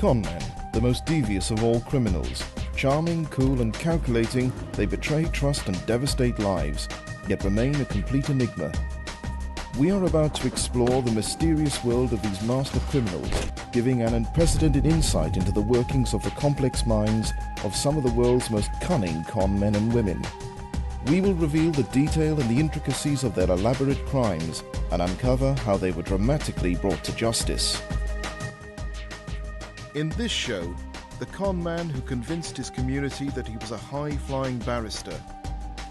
Conmen, the most devious of all criminals. Charming, cool and calculating, they betray trust and devastate lives, yet remain a complete enigma. We are about to explore the mysterious world of these master criminals, giving an unprecedented insight into the workings of the complex minds of some of the world's most cunning con men and women. We will reveal the detail and the intricacies of their elaborate crimes and uncover how they were dramatically brought to justice. In this show, the con man who convinced his community that he was a high-flying barrister.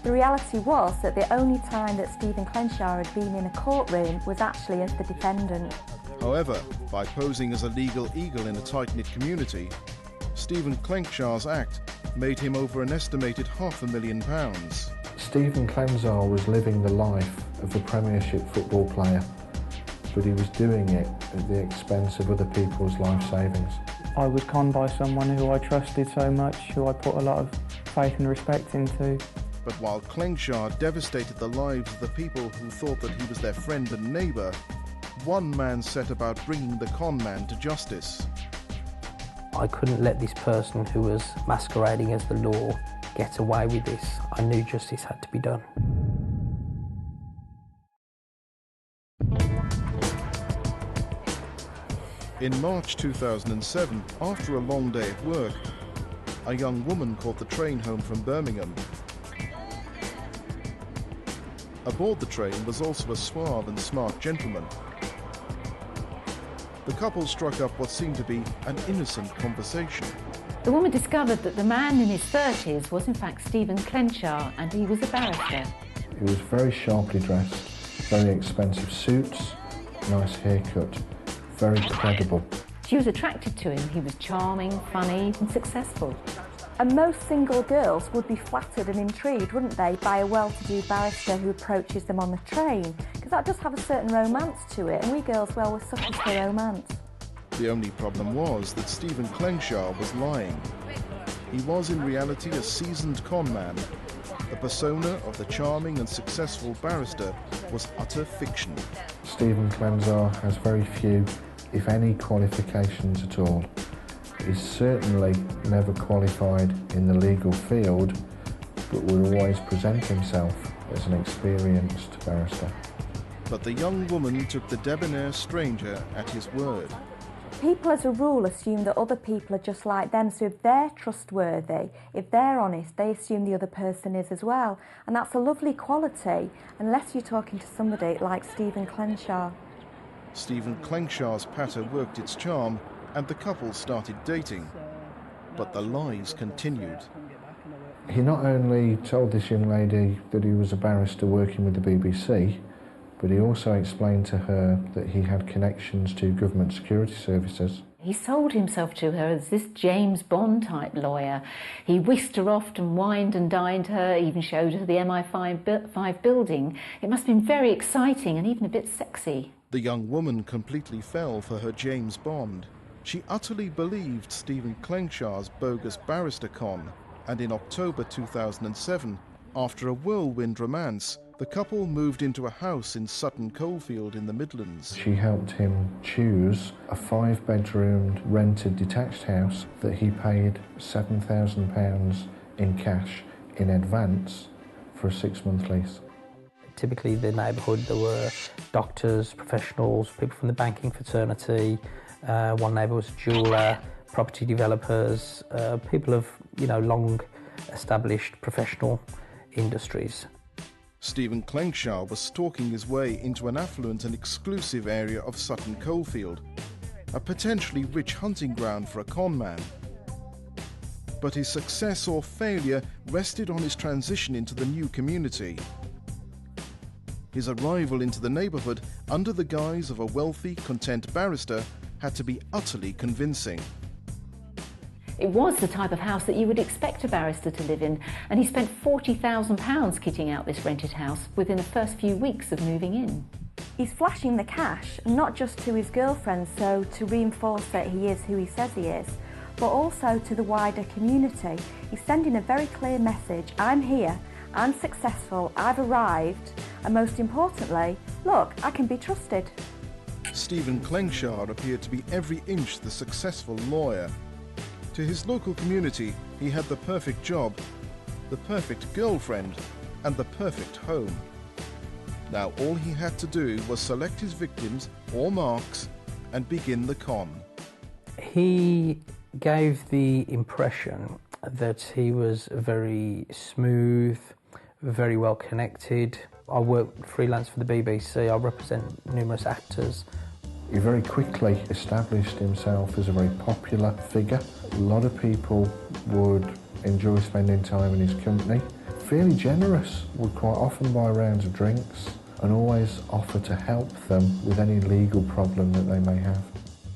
The reality was that the only time that Stephen Klenczar had been in a courtroom was actually as the defendant. However, by posing as a legal eagle in a tight-knit community, Stephen Klenczar's act made him over an estimated £500,000. Stephen Klenczar was living the life of a Premiership football player, but he was doing it at the expense of other people's life savings. I was conned by someone who I trusted so much, who I put a lot of faith and respect into. But while Klenczar devastated the lives of the people who thought that he was their friend and neighbour, one man set about bringing the con man to justice. I couldn't let this person who was masquerading as the law get away with this. I knew justice had to be done. In March 2007, after a long day at work, a young woman caught the train home from Birmingham. Aboard the train was also a suave and smart gentleman. The couple struck up what seemed to be an innocent conversation. The woman discovered that the man in his 30s was in fact Stephen Klenczar, and he was a barrister. He was very sharply dressed, very expensive suits, nice haircut, very credible. She was attracted to him. He was charming, funny and successful. And most single girls would be flattered and intrigued, wouldn't they, by a well-to-do barrister who approaches them on the train, because that does have a certain romance to it, and we girls, well, we're suckers for romance. The only problem was that Stephen Klenczar was lying. He was in reality a seasoned con man. The persona of the charming and successful barrister was utter fiction. Stephen Klenczar has very few, if any, qualifications at all. He's certainly never qualified in the legal field, but would always present himself as an experienced barrister. But the young woman took the debonair stranger at his word. People as a rule assume that other people are just like them, so if they're trustworthy, if they're honest, they assume the other person is as well. And that's a lovely quality, unless you're talking to somebody like Stephen Klenczar. Stephen Klenczar's patter worked its charm, and the couple started dating. But the lies continued. He not only told this young lady that he was a barrister working with the BBC, but he also explained to her that he had connections to government security services. He sold himself to her as this James Bond type lawyer. He whisked her off and wined and dined her, even showed her the MI5 building. It must have been very exciting and even a bit sexy. The young woman completely fell for her James Bond. She utterly believed Stephen Klenczar's bogus barrister con, and in October 2007, after a whirlwind romance, the couple moved into a house in Sutton Coldfield in the Midlands. She helped him choose a 5-bedroomed rented detached house that he paid £7,000 in cash in advance for a 6-month lease. Typically in the neighbourhood there were doctors, professionals, people from the banking fraternity, one neighbour was a jeweller, property developers, people of long established professional industries. Stephen Klenczar was stalking his way into an affluent and exclusive area of Sutton Coldfield, a potentially rich hunting ground for a con man. But his success or failure rested on his transition into the new community. His arrival into the neighbourhood under the guise of a wealthy, content barrister had to be utterly convincing. It was the type of house that you would expect a barrister to live in, and he spent £40,000 kitting out this rented house within the first few weeks of moving in. He's flashing the cash, not just to his girlfriend, so to reinforce that he is who he says he is, but also to the wider community. He's sending a very clear message: I'm here, I'm successful, I've arrived, and most importantly, look, I can be trusted. Stephen Klenczar appeared to be every inch the successful lawyer. To his local community, he had the perfect job, the perfect girlfriend, and the perfect home. Now all he had to do was select his victims or marks and begin the con. He gave the impression that he was very smooth, very well connected. I work freelance for the BBC, I represent numerous actors. He very quickly established himself as a very popular figure. A lot of people would enjoy spending time in his company. Fairly generous, would quite often buy rounds of drinks and always offer to help them with any legal problem that they may have.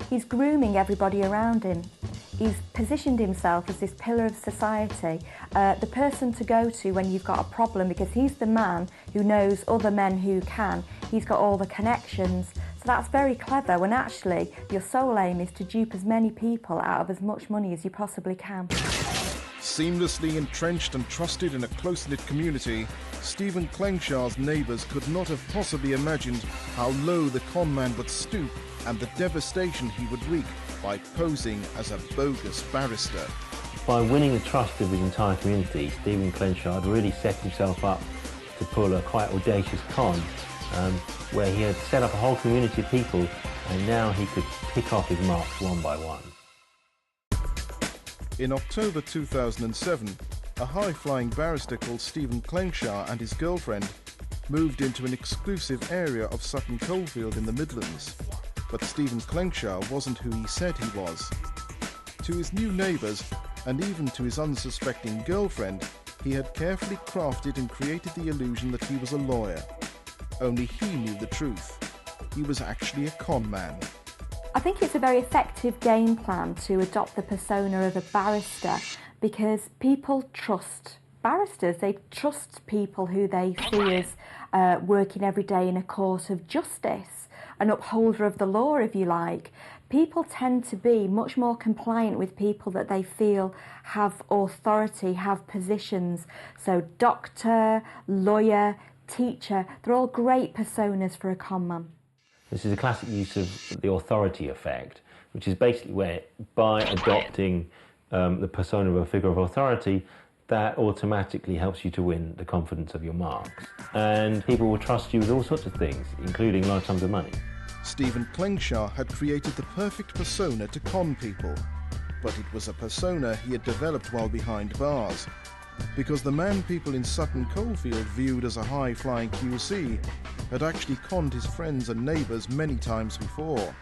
He's grooming everybody around him. He's positioned himself as this pillar of society, the person to go to when you've got a problem, because he's the man who knows other men who can. He's got all the connections. So that's very clever, when actually your sole aim is to dupe as many people out of as much money as you possibly can. Seamlessly entrenched and trusted in a close-knit community, Stephen Klenczar's neighbours could not have possibly imagined how low the con man would stoop and the devastation he would wreak by posing as a bogus barrister. By winning the trust of his entire community, Stephen Klenczar had really set himself up to pull a quite audacious con, where he had set up a whole community of people, and now he could pick off his marks one by one. In October 2007, a high-flying barrister called Stephen Klenczar and his girlfriend moved into an exclusive area of Sutton Coldfield in the Midlands. But Stephen Klenczar wasn't who he said he was. To his new neighbours, and even to his unsuspecting girlfriend, he had carefully crafted and created the illusion that he was a lawyer. Only he knew the truth. He was actually a con man. I think it's a very effective game plan to adopt the persona of a barrister, because people trust barristers. They trust people who they see as working every day in a court of justice, an upholder of the law, if you like. People tend to be much more compliant with people that they feel have authority, have positions. So doctor, lawyer, teacher, they're all great personas for a con man. This is a classic use of the authority effect, which is basically where, by adopting the persona of a figure of authority, that automatically helps you to win the confidence of your marks. And people will trust you with all sorts of things, including large sums of money. Stephen Klenczar had created the perfect persona to con people, but it was a persona he had developed while behind bars, because the man people in Sutton Coldfield viewed as a high-flying QC had actually conned his friends and neighbours many times before.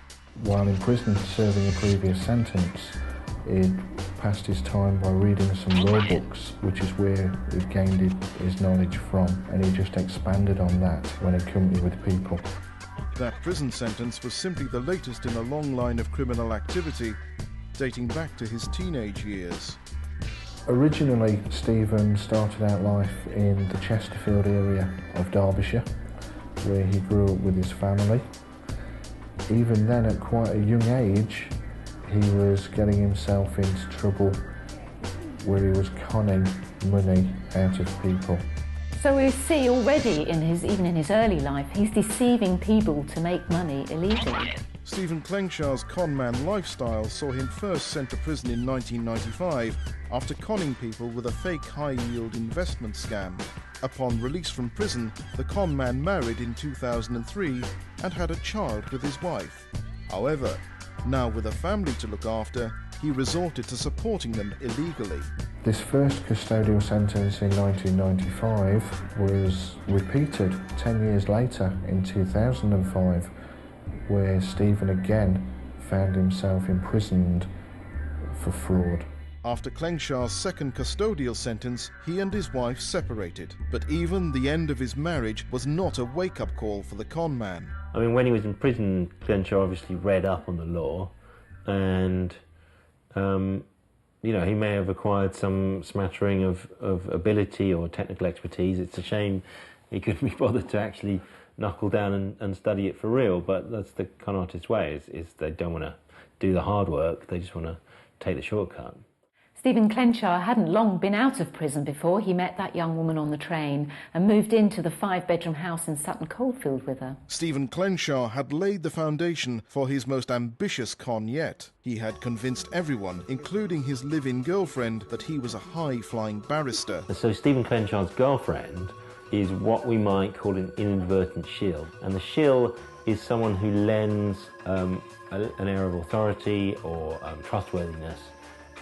While in prison serving a previous sentence, he'd passed his time by reading some law books, which is where he gained his knowledge from, and he just expanded on that when in company with people. That prison sentence was simply the latest in a long line of criminal activity dating back to his teenage years. Originally, Stephen started out life in the Chesterfield area of Derbyshire, where he grew up with his family. Even then, at quite a young age, he was getting himself into trouble where he was conning money out of people. So we see already, even in his early life, he's deceiving people to make money illegally. Stephen Klenczar's con man lifestyle saw him first sent to prison in 1995 after conning people with a fake high-yield investment scam. Upon release from prison, the con man married in 2003 and had a child with his wife. However, now with a family to look after, he resorted to supporting them illegally. This first custodial sentence in 1995 was repeated 10 years later in 2005, where Stephen again found himself imprisoned for fraud. After Klenczar's second custodial sentence, he and his wife separated. But even the end of his marriage was not a wake-up call for the con man. I mean, when he was in prison, Klenczar obviously read up on the law, and you know, he may have acquired some smattering of ability or technical expertise. It's a shame he couldn't be bothered to actually knuckle down and study it for real, but that's the con artist's way, is they don't want to do the hard work, they just want to take the shortcut. Stephen Klenczar hadn't long been out of prison before he met that young woman on the train and moved into the 5-bedroom house in Sutton Coldfield with her. Stephen Klenczar had laid the foundation for his most ambitious con yet. He had convinced everyone, including his live-in girlfriend, that he was a high-flying barrister. So Stephen Klenczar's girlfriend is what we might call an inadvertent shill. And the shill is someone who lends an air of authority or trustworthiness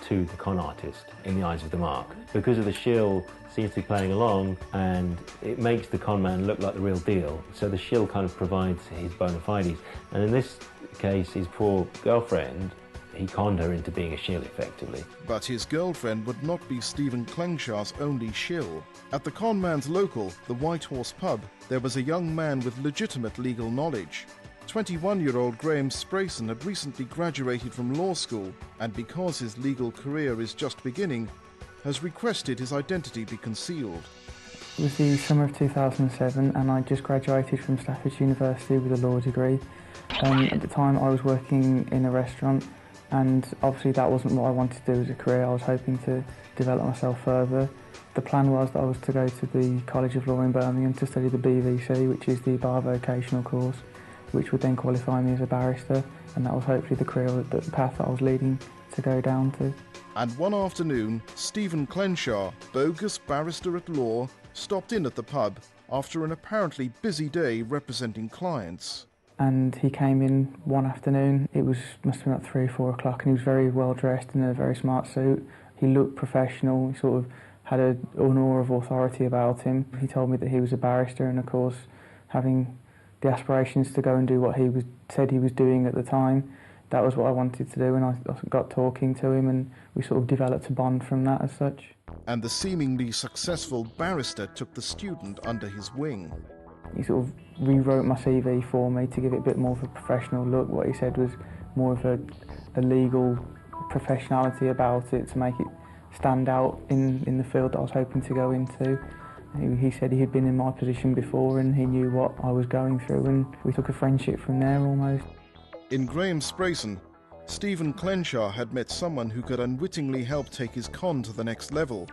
to the con artist in the eyes of the mark. Because of the shill seems to be playing along and it makes the con man look like the real deal. So the shill kind of provides his bona fides. And in this case, his poor girlfriend, he conned her into being a shill effectively. But his girlfriend would not be Stephen Klenczar's only shill. At the con man's local, the White Horse pub, there was a young man with legitimate legal knowledge. 21-year-old Graham Sprayson had recently graduated from law school and, because his legal career is just beginning, has requested his identity be concealed. It was the summer of 2007 and I just graduated from Staffordshire University with a law degree. At the time I was working in a restaurant and obviously that wasn't what I wanted to do as a career. I was hoping to develop myself further. The plan was that I was to go to the College of Law in Birmingham to study the BVC, which is the Bar Vocational course, which would then qualify me as a barrister, and that was hopefully the career, the path that I was leading to go down to. And one afternoon, Stephen Klenczar, bogus barrister at law, stopped in at the pub after an apparently busy day representing clients. And he came in one afternoon, must have been about 3 or 4 o'clock, and he was very well dressed in a very smart suit. He looked professional, he sort of had an aura of authority about him. He told me that he was a barrister and of course having the aspirations to go and do what said he was doing at the time, that was what I wanted to do, and I got talking to him and we sort of developed a bond from that as such. And the seemingly successful barrister took the student under his wing. He sort of rewrote my CV for me to give it a bit more of a professional look. What he said was more of a legal professionality about it to make it stand out in the field that I was hoping to go into. He said he had been in my position before and he knew what I was going through, and we took a friendship from there almost. In Graham Sprayson, Stephen Klenczar had met someone who could unwittingly help take his con to the next level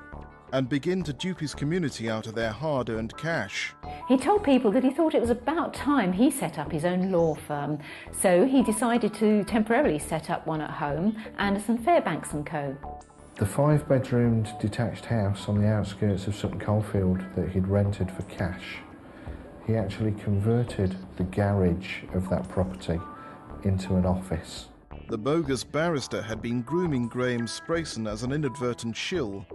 and begin to dupe his community out of their hard-earned cash. He told people that he thought it was about time he set up his own law firm, so he decided to temporarily set up one at home, Anderson, Fairbanks & Co. The 5-bedroomed detached house on the outskirts of Sutton Coldfield that he'd rented for cash, he actually converted the garage of that property into an office. The bogus barrister had been grooming Graham Sprayson as an inadvertent shill,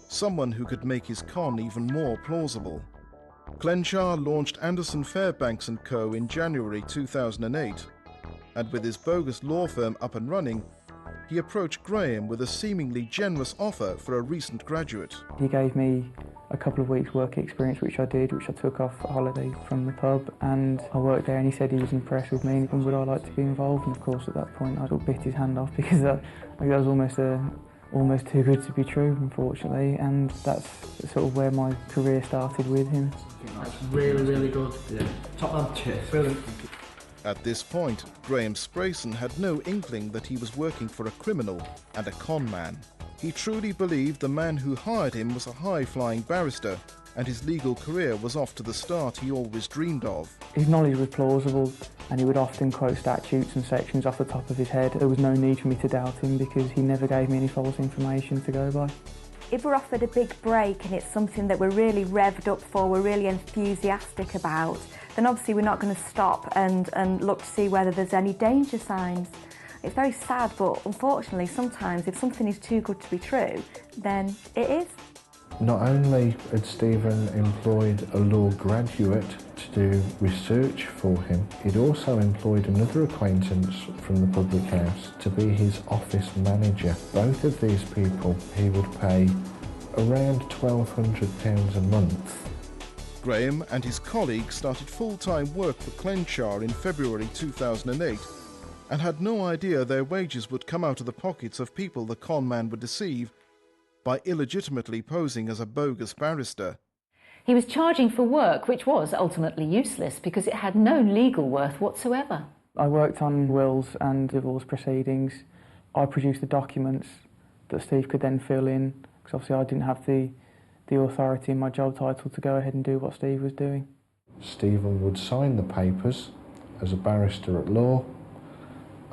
someone who could make his con even more plausible. Klenczar launched Anderson Fairbanks & Co. in January 2008, and with his bogus law firm up and running, he approached Graham with a seemingly generous offer for a recent graduate. He gave me a couple of weeks' work experience, which I did, which I took off a holiday from the pub, and I worked there and he said he was impressed with me and would I like to be involved, and of course at that point I sort of bit his hand off because that was almost too good to be true, unfortunately, and that's sort of where my career started with him. That's really, really good. Yeah. Top man. Cheers. Brilliant. At this point, Graham Sprayson had no inkling that he was working for a criminal and a con man. He truly believed the man who hired him was a high-flying barrister, and his legal career was off to the start he always dreamed of. His knowledge was plausible, and he would often quote statutes and sections off the top of his head. There was no need for me to doubt him because he never gave me any false information to go by. If we're offered a big break and it's something that we're really revved up for, we're really enthusiastic about, then obviously we're not going to stop and look to see whether there's any danger signs. It's very sad, but unfortunately sometimes if something is too good to be true, then it is. Not only had Stephen employed a law graduate to do research for him, he'd also employed another acquaintance from the public house to be his office manager. Both of these people he would pay around £1,200 a month. Graham and his colleague started full-time work for Klenczar in February 2008 and had no idea their wages would come out of the pockets of people the con man would deceive by illegitimately posing as a bogus barrister. He was charging for work which was ultimately useless because it had no legal worth whatsoever. I worked on wills and divorce proceedings. I produced the documents that Steve could then fill in, because obviously I didn't have the authority in my job title to go ahead and do what Steve was doing. Stephen would sign the papers as a barrister at law,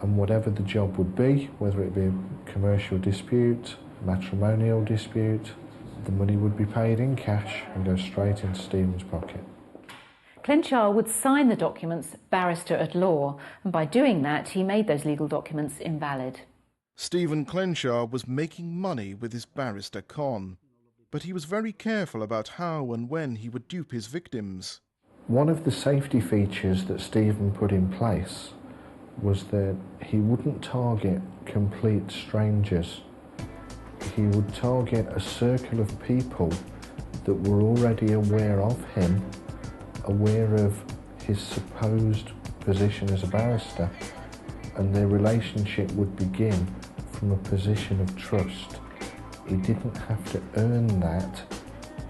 and whatever the job would be, whether it be a commercial dispute, matrimonial dispute, the money would be paid in cash and go straight into Stephen's pocket. Klenczar would sign the documents barrister at law, and by doing that he made those legal documents invalid. Stephen Klenczar was making money with his barrister con, but he was very careful about how and when he would dupe his victims. One of the safety features that Stephen put in place was that he wouldn't target complete strangers. He would target a circle of people that were already aware of him, aware of his supposed position as a barrister, and their relationship would begin from a position of trust. He didn't have to earn that,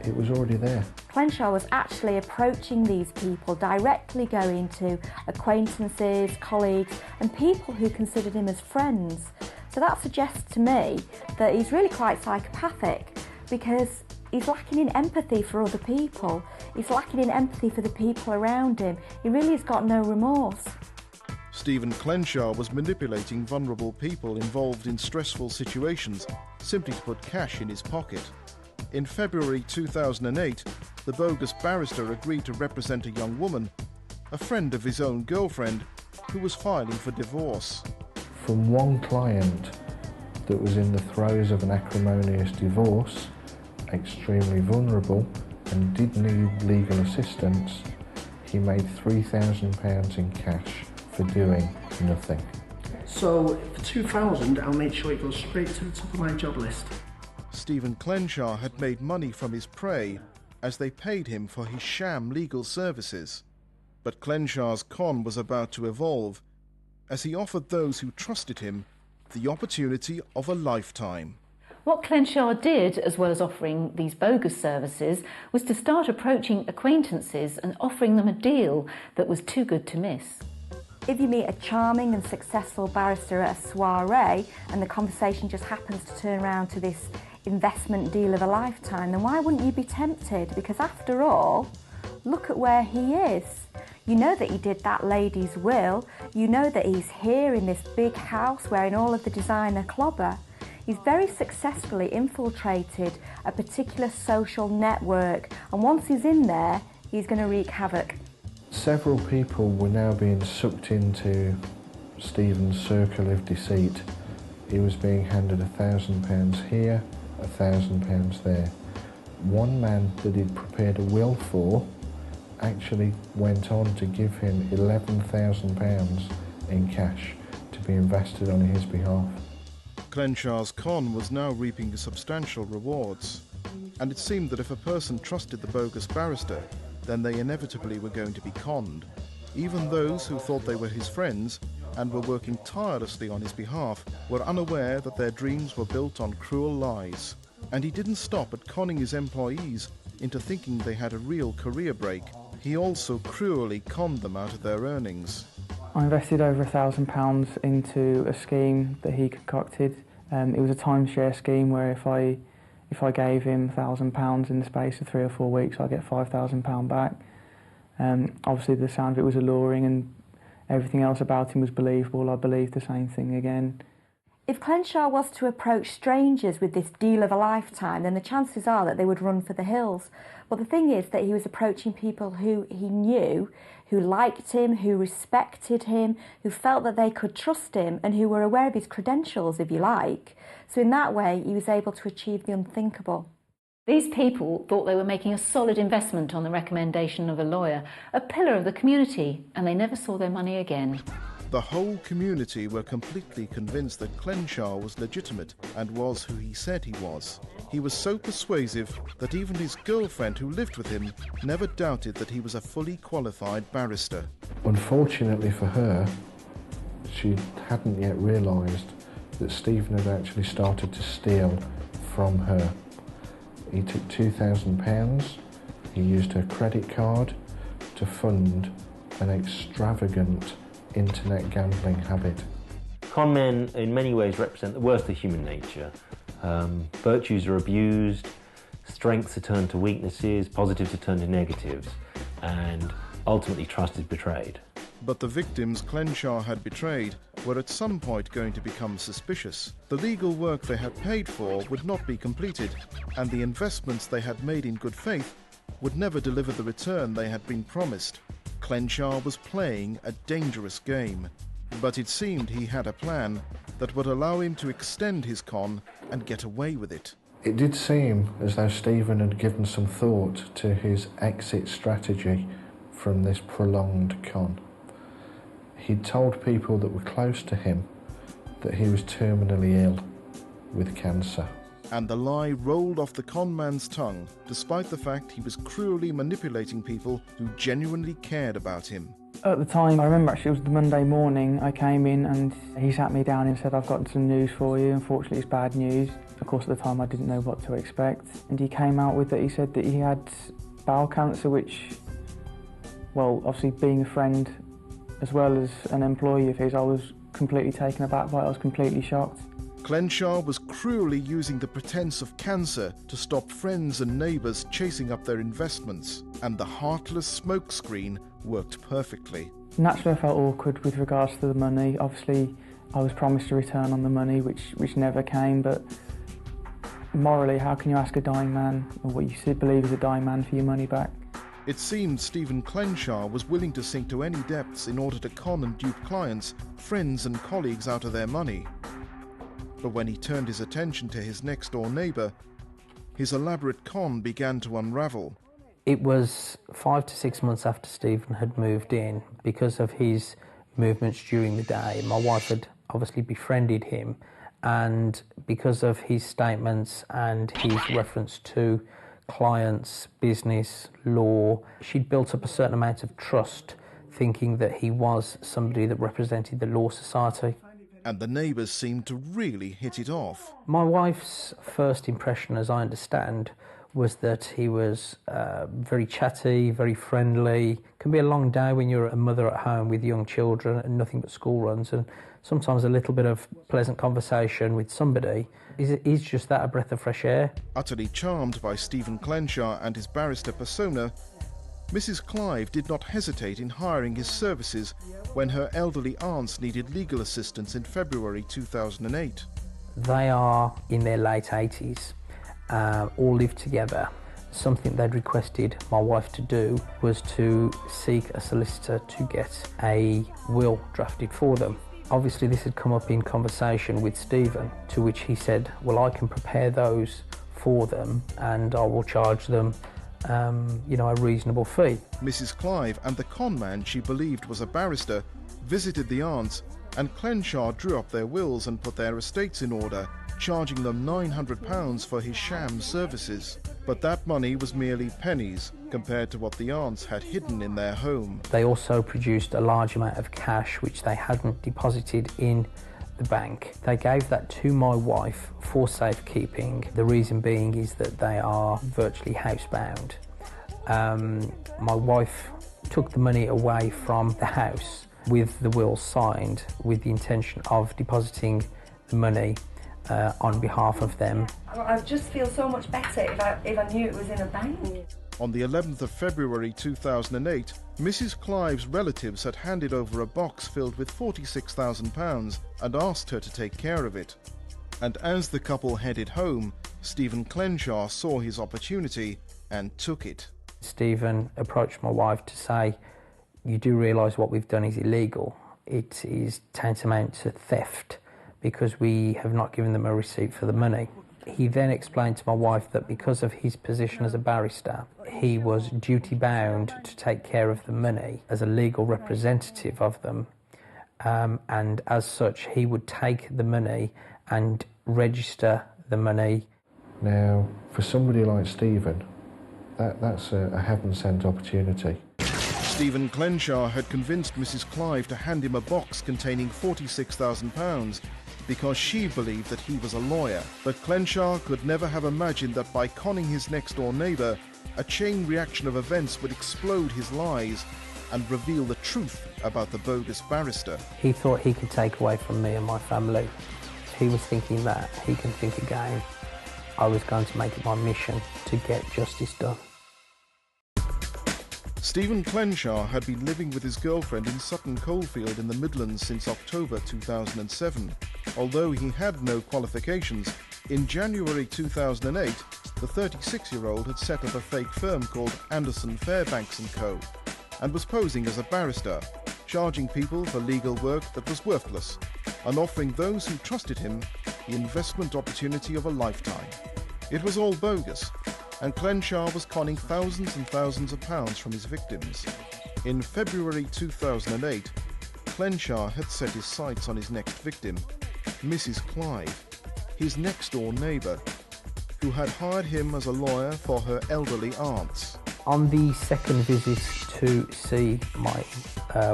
it was already there. Klenczar was actually approaching these people, directly going to acquaintances, colleagues and people who considered him as friends. So that suggests to me that he's really quite psychopathic, because he's lacking in empathy for other people. He's lacking in empathy for the people around him. He really has got no remorse. Stephen Klenczar was manipulating vulnerable people involved in stressful situations simply to put cash in his pocket. In February 2008, the bogus barrister agreed to represent a young woman, a friend of his own girlfriend, who was filing for divorce. From one client that was in the throes of an acrimonious divorce, extremely vulnerable and did need legal assistance, he made £3,000 in cash for doing nothing. So for 2,000, I'll make sure it goes straight to the top of my job list. Stephen Klenczar had made money from his prey as they paid him for his sham legal services. But Klenczar's con was about to evolve as he offered those who trusted him the opportunity of a lifetime. What Klenczar did, as well as offering these bogus services, was to start approaching acquaintances and offering them a deal that was too good to miss. If you meet a charming and successful barrister at a soiree and the conversation just happens to turn around to this investment deal of a lifetime, then why wouldn't you be tempted? Because after all, look at where he is. You know that he did that lady's will. You know that he's here in this big house wearing all of the designer clobber. He's very successfully infiltrated a particular social network, and once he's in there, he's going to wreak havoc. Several people were now being sucked into Stephen's circle of deceit. He was being handed £1,000 here, £1,000 there. One man that he'd prepared a will for actually went on to give him £11,000 in cash to be invested on his behalf. Klenczar's con was now reaping substantial rewards, and it seemed that if a person trusted the bogus barrister, then they inevitably were going to be conned. Even those who thought they were his friends and were working tirelessly on his behalf were unaware that their dreams were built on cruel lies. And he didn't stop at conning his employees into thinking they had a real career break. He also cruelly conned them out of their earnings. I invested over £1,000 into a scheme that he concocted. It was a timeshare scheme where if I gave him £1,000 in the space of 3 or 4 weeks, I'd get £5,000 back. Obviously the sound of it was alluring and everything else about him was believable. I believed the same thing again. If Klenczar was to approach strangers with this deal of a lifetime, then the chances are that they would run for the hills. Well, the thing is that he was approaching people who he knew, who liked him, who respected him, who felt that they could trust him, and who were aware of his credentials, if you like. So in that way, he was able to achieve the unthinkable. These people thought they were making a solid investment on the recommendation of a lawyer, a pillar of the community, and they never saw their money again. The whole community were completely convinced that Klenczar was legitimate and was who he said he was. He was so persuasive that even his girlfriend who lived with him never doubted that he was a fully qualified barrister. Unfortunately for her, she hadn't yet realised that Stephen had actually started to steal from her. He took £2,000, he used her credit card to fund an extravagant internet gambling habit. Con men in many ways represent the worst of human nature. Virtues are abused, strengths are turned to weaknesses, positives are turned to negatives, and ultimately trust is betrayed. But the victims Klenczar had betrayed were at some point going to become suspicious. The legal work they had paid for would not be completed, and the investments they had made in good faith would never deliver the return they had been promised. Klenczar was playing a dangerous game, but it seemed he had a plan that would allow him to extend his con and get away with it. It did seem as though Stephen had given some thought to his exit strategy from this prolonged con. He'd told people that were close to him that he was terminally ill with cancer. And the lie rolled off the con man's tongue, despite the fact he was cruelly manipulating people who genuinely cared about him. At the time, I remember actually it was the Monday morning, I came in and he sat me down and said, "I've got some news for you. Unfortunately, it's bad news." Of course, at the time, I didn't know what to expect. And he came out with that. He said that he had bowel cancer, which, well, obviously being a friend as well as an employee of his, I was completely taken aback by it. I was completely shocked. Klenczar was cruelly using the pretense of cancer to stop friends and neighbours chasing up their investments, and the heartless smokescreen worked perfectly. Naturally, I felt awkward with regards to the money. Obviously, I was promised a return on the money, which never came, but morally, how can you ask a dying man, or what you believe is a dying man, for your money back? It seemed Stephen Klenczar was willing to sink to any depths in order to con and dupe clients, friends and colleagues out of their money. But when he turned his attention to his next-door neighbour, his elaborate con began to unravel. It was 5 to 6 months after Stephen had moved in. Because of his movements during the day, my wife had obviously befriended him, and because of his statements and his reference to clients, business, law, she'd built up a certain amount of trust, thinking that he was somebody that represented the Law Society. And the neighbours seemed to really hit it off. My wife's first impression, as I understand, was that he was very chatty, very friendly. It can be a long day when you're a mother at home with young children and nothing but school runs, and sometimes a little bit of pleasant conversation with somebody is just that, a breath of fresh air. Utterly charmed by Stephen Klenczar and his barrister persona, Mrs. Clive did not hesitate in hiring his services when her elderly aunts needed legal assistance in February 2008. They are in their late 80s, all live together. Something they'd requested my wife to do was to seek a solicitor to get a will drafted for them. Obviously this had come up in conversation with Stephen, to which he said, "Well, I can prepare those for them and I will charge them a reasonable fee." Mrs. Clive and the con man she believed was a barrister visited the aunts, and Klenczar drew up their wills and put their estates in order, charging them £900 for his sham services. But that money was merely pennies compared to what the aunts had hidden in their home. They also produced a large amount of cash which they hadn't deposited in the bank. They gave that to my wife for safekeeping. The reason being is that they are virtually housebound. My wife took the money away from the house with the will signed, with the intention of depositing the money on behalf of them. I just feel so much better if I knew it was in a bank. On the 11th of February 2008, Mrs. Clive's relatives had handed over a box filled with £46,000 and asked her to take care of it. And as the couple headed home, Stephen Klenczar saw his opportunity and took it. Stephen approached my wife to say, "You do realise what we've done is illegal. It is tantamount to theft because we have not given them a receipt for the money." He then explained to my wife that because of his position as a barrister, he was duty-bound to take care of the money as a legal representative of them, and as such he would take the money and register the money. Now, for somebody like Stephen, that's a heaven-sent opportunity. Stephen Klenczar had convinced Mrs. Clive to hand him a box containing £46,000 because she believed that he was a lawyer. But Klenczar could never have imagined that by conning his next-door neighbour, a chain reaction of events would explode his lies and reveal the truth about the bogus barrister. He thought he could take away from me and my family. he was thinking that, he can think again. I was going to make it my mission to get justice done. Stephen Klenczar had been living with his girlfriend in Sutton Coldfield in the Midlands since October 2007. Although he had no qualifications, in January 2008, the 36-year-old had set up a fake firm called Anderson Fairbanks & Co. and was posing as a barrister, charging people for legal work that was worthless and offering those who trusted him the investment opportunity of a lifetime. It was all bogus, and Klenczar was conning thousands and thousands of pounds from his victims. In February 2008, Klenczar had set his sights on his next victim, Mrs. Clive, his next-door neighbour, who had hired him as a lawyer for her elderly aunts. On the second visit to see my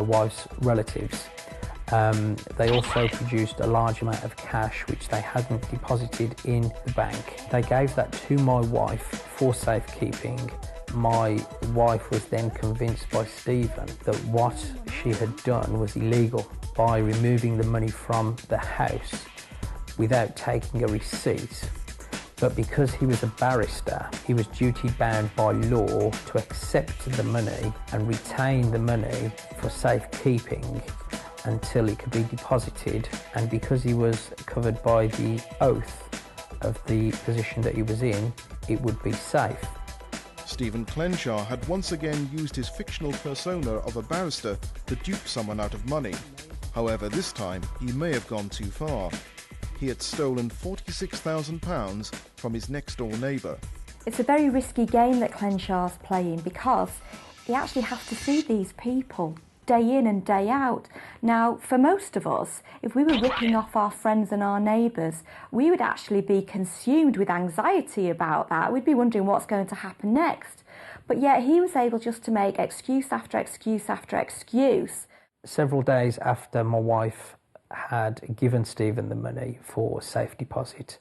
wife's relatives, they also produced a large amount of cash which they hadn't deposited in the bank. They gave that to my wife for safekeeping. My wife was then convinced by Stephen that what she had done was illegal by removing the money from the house without taking a receipt. But because he was a barrister, he was duty-bound by law to accept the money and retain the money for safekeeping until it could be deposited, and because he was covered by the oath of the position that he was in, it would be safe. Stephen Klenczar had once again used his fictional persona of a barrister to dupe someone out of money. However, this time he may have gone too far. He had stolen £46,000 from his next-door neighbour. It's a very risky game that Klenczar's playing because he actually has to see these people day in and day out. Now, for most of us, if we were ripping off our friends and our neighbours, we would actually be consumed with anxiety about that. We'd be wondering what's going to happen next. But yet he was able just to make excuse after excuse after excuse. Several days after my wife had given Stephen the money for safe deposit,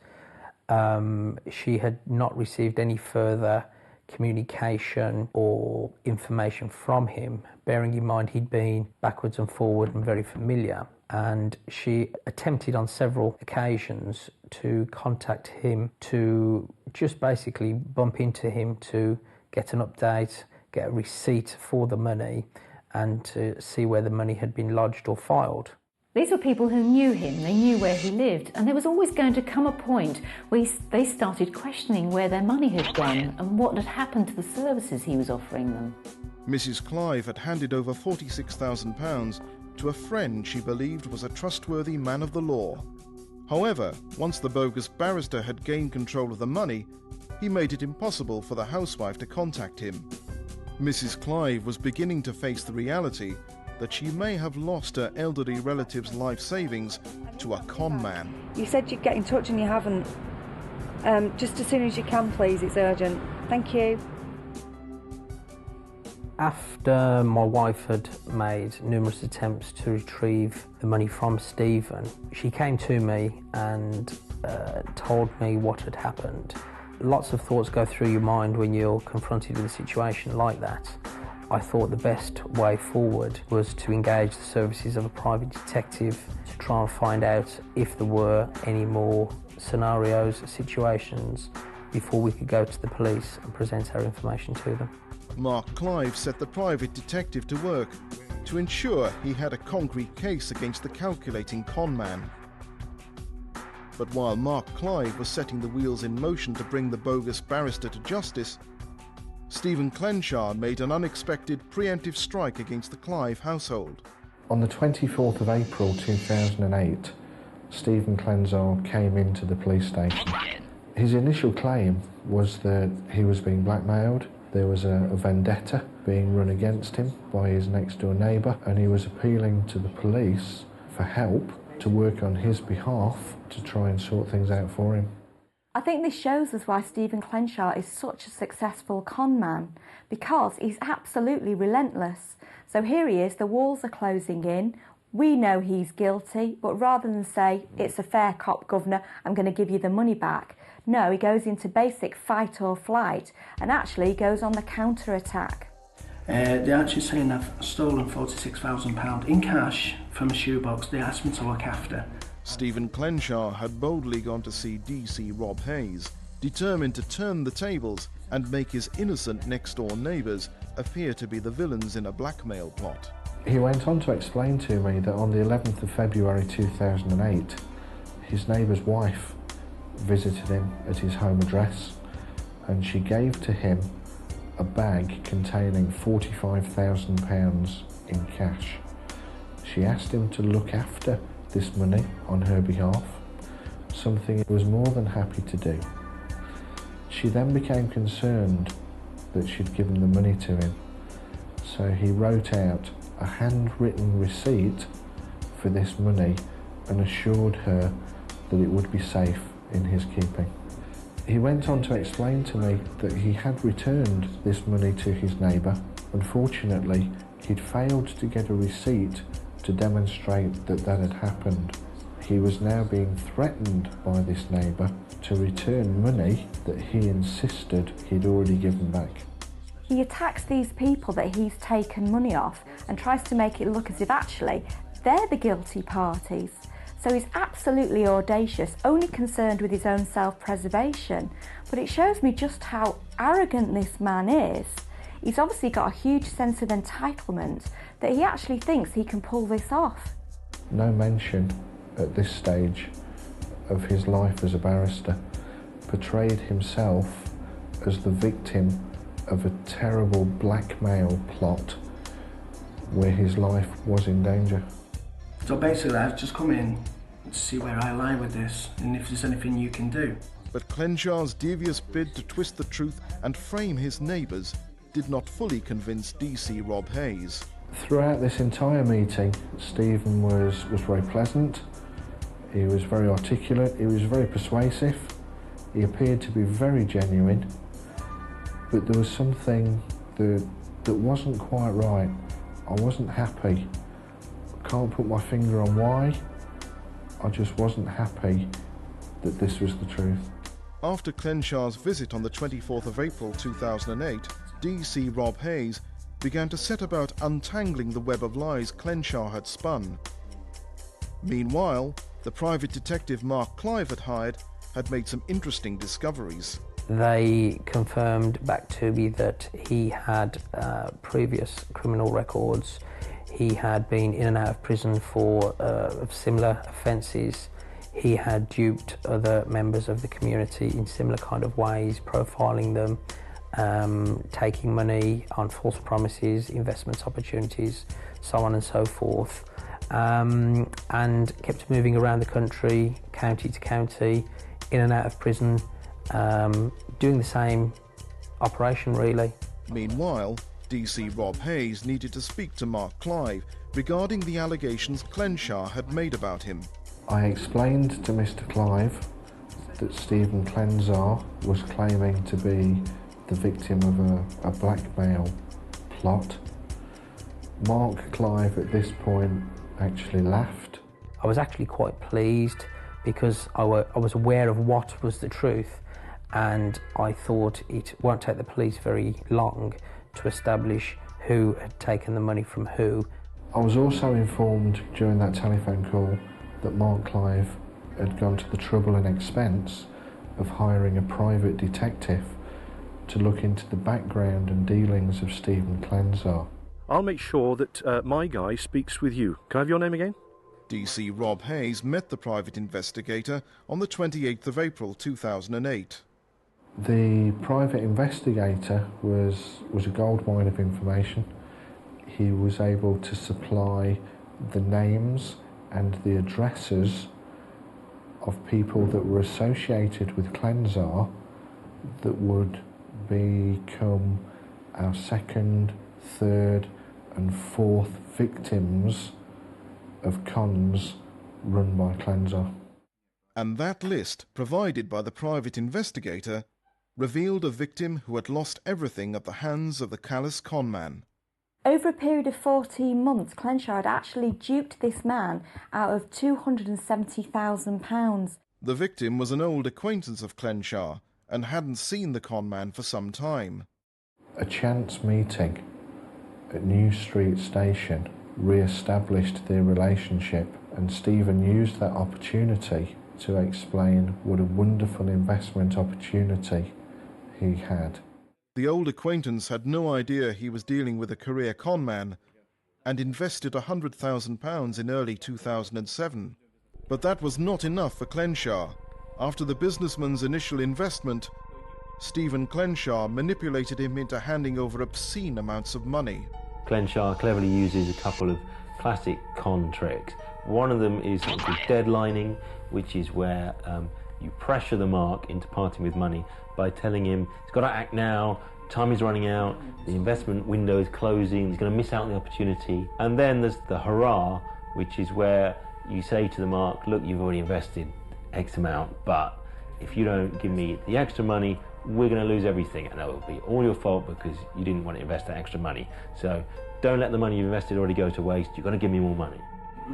she had not received any further communication or information from him, bearing in mind he'd been backwards and forward and very familiar, and she attempted on several occasions to contact him to just basically bump into him to get an update, get a receipt for the money, and to see where the money had been lodged or filed. These were people who knew him, they knew where he lived, and there was always going to come a point where they started questioning where their money had gone and what had happened to the services he was offering them. Mrs. Clive had handed over £46,000 to a friend she believed was a trustworthy man of the law. However, once the bogus barrister had gained control of the money, he made it impossible for the housewife to contact him. Mrs. Clive was beginning to face the reality that she may have lost her elderly relative's life savings to a con man. You said you'd get in touch and you haven't. Just as soon as you can, please, it's urgent. Thank you. After my wife had made numerous attempts to retrieve the money from Stephen, she came to me and told me what had happened. Lots of thoughts go through your mind when you're confronted with a situation like that. I thought the best way forward was to engage the services of a private detective to try and find out if there were any more scenarios, situations, before we could go to the police and present our information to them. Mark Clive set the private detective to work to ensure he had a concrete case against the calculating con man. But while Mark Clive was setting the wheels in motion to bring the bogus barrister to justice, Stephen Klenczar made an unexpected preemptive strike against the Clive household. On the 24th of April 2008, Stephen Klenczar came into the police station. His initial claim was that he was being blackmailed. There was a vendetta being run against him by his next-door neighbour, and he was appealing to the police for help to work on his behalf to try and sort things out for him. I think this shows us why Stephen Klenczar is such a successful con man, because he's absolutely relentless. So here he is, the walls are closing in, we know he's guilty, but rather than say, it's a fair cop, governor, I'm going to give you the money back, no, he goes into basic fight or flight and actually goes on the counter-attack. They're actually saying I've stolen £46,000 in cash from a shoebox they asked me to look after. Stephen Klenczar had boldly gone to see DC Rob Hayes, determined to turn the tables and make his innocent next-door neighbours appear to be the villains in a blackmail plot. He went on to explain to me that on the 11th of February 2008, his neighbour's wife visited him at his home address, and she gave to him a bag containing £45,000 in cash. She asked him to look after this money on her behalf, something he was more than happy to do. She then became concerned that she'd given the money to him, so he wrote out a handwritten receipt for this money and assured her that it would be safe in his keeping. He went on to explain to me that he had returned this money to his neighbour. Unfortunately, he'd failed to get a receipt to demonstrate that that had happened. He was now being threatened by this neighbour to return money that he insisted he'd already given back. He attacks these people that he's taken money off and tries to make it look as if actually they're the guilty parties. So he's absolutely audacious, only concerned with his own self-preservation. But it shows me just how arrogant this man is. He's obviously got a huge sense of entitlement that he actually thinks he can pull this off. No mention at this stage of his life as a barrister, portrayed himself as the victim of a terrible blackmail plot where his life was in danger. So basically I've just come in to see where I lie with this and if there's anything you can do. But Klenczar's devious bid to twist the truth and frame his neighbours did not fully convince DC Rob Hayes. Throughout this entire meeting, Stephen was very pleasant, he was very articulate, he was very persuasive, he appeared to be very genuine, but there was something that wasn't quite right. I wasn't happy. I can't put my finger on why. I just wasn't happy that this was the truth. After Klenczar's visit on the 24th of April 2008, DC Rob Hayes began to set about untangling the web of lies Klenczar had spun. Meanwhile, the private detective Mark Clive had hired had made some interesting discoveries. They confirmed back to me that he had previous criminal records. He had been in and out of prison for similar offences. He had duped other members of the community in similar kind of ways, profiling them, taking money on false promises, investment opportunities, so on and so forth, and kept moving around the country, county to county, in and out of prison, doing the same operation really. Meanwhile, DC Rob Hayes needed to speak to Mark Clive regarding the allegations Klenczar had made about him. I explained to Mr. Clive that Stephen Klenczar was claiming to be the victim of a blackmail plot. Mark Clive at this point actually laughed. I was actually quite pleased because I was aware of what was the truth, and I thought it won't take the police very long to establish who had taken the money from who. I was also informed during that telephone call that Mark Clive had gone to the trouble and expense of hiring a private detective to look into the background and dealings of Stephen Klenczar. I'll make sure that my guy speaks with you. Can I have your name again? DC Rob Hayes met the private investigator on the 28th of April 2008. The private investigator was a goldmine of information. He was able to supply the names and the addresses of people that were associated with Klenczar that would become our second, third and fourth victims of cons run by Klenczar. And that list, provided by the private investigator, revealed a victim who had lost everything at the hands of the callous conman. Over a period of 14 months, Klenczar had actually duped this man out of £270,000. The victim was an old acquaintance of Klenczar and hadn't seen the conman for some time. A chance meeting at New Street Station re-established their relationship And Stephen used that opportunity to explain what a wonderful investment opportunity he had. The old acquaintance had no idea he was dealing with a career con man and invested £100,000 in early 2007. But that was not enough for Klenczar. After the businessman's initial investment, Stephen Klenczar manipulated him into handing over obscene amounts of money. Klenczar cleverly uses a couple of classic con tricks. One of them is something called deadlining, which is where you pressure the mark into parting with money by telling him he's got to act now, time is running out, the investment window is closing, he's going to miss out on the opportunity. And then there's the hurrah, which is where you say to the mark, look, you've already invested X amount, but if you don't give me the extra money, we're going to lose everything, and it will be all your fault because you didn't want to invest that extra money. So don't let the money you've invested already go to waste. You've got to give me more money.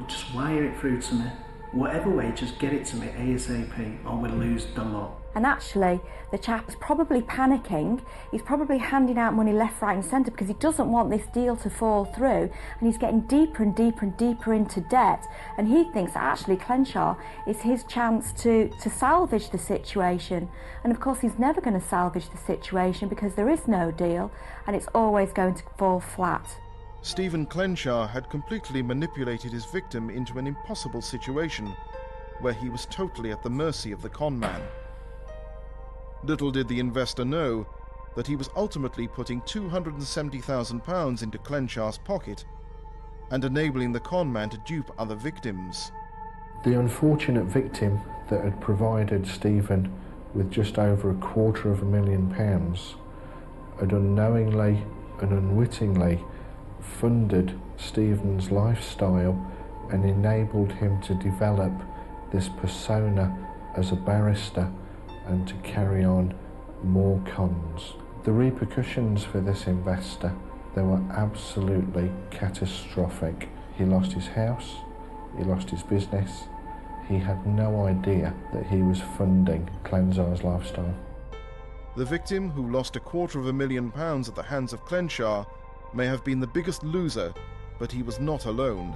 Just wire it through to me. Whatever way, just get it to me ASAP or we'll lose the lot. And actually, the chap's probably panicking. He's probably handing out money left, right and centre because he doesn't want this deal to fall through, and he's getting deeper and deeper and deeper into debt. And he thinks that actually Klenczar is his chance to salvage the situation. And of course, he's never going to salvage the situation because there is no deal and it's always going to fall flat. Stephen Klenczar had completely manipulated his victim into an impossible situation where he was totally at the mercy of the con man. Little did the investor know that he was ultimately putting £270,000 into Klenczar's pocket and enabling the con man to dupe other victims. The unfortunate victim that had provided Stephen with just over £250,000 had unknowingly and unwittingly funded Stephen's lifestyle and enabled him to develop this persona as a barrister and to carry on more cons. The repercussions for this investor, they were absolutely catastrophic. He lost his house, he lost his business, he had no idea that he was funding Klenczar's lifestyle. The victim, who lost £250,000 at the hands of Klenczar, may have been the biggest loser, but he was not alone.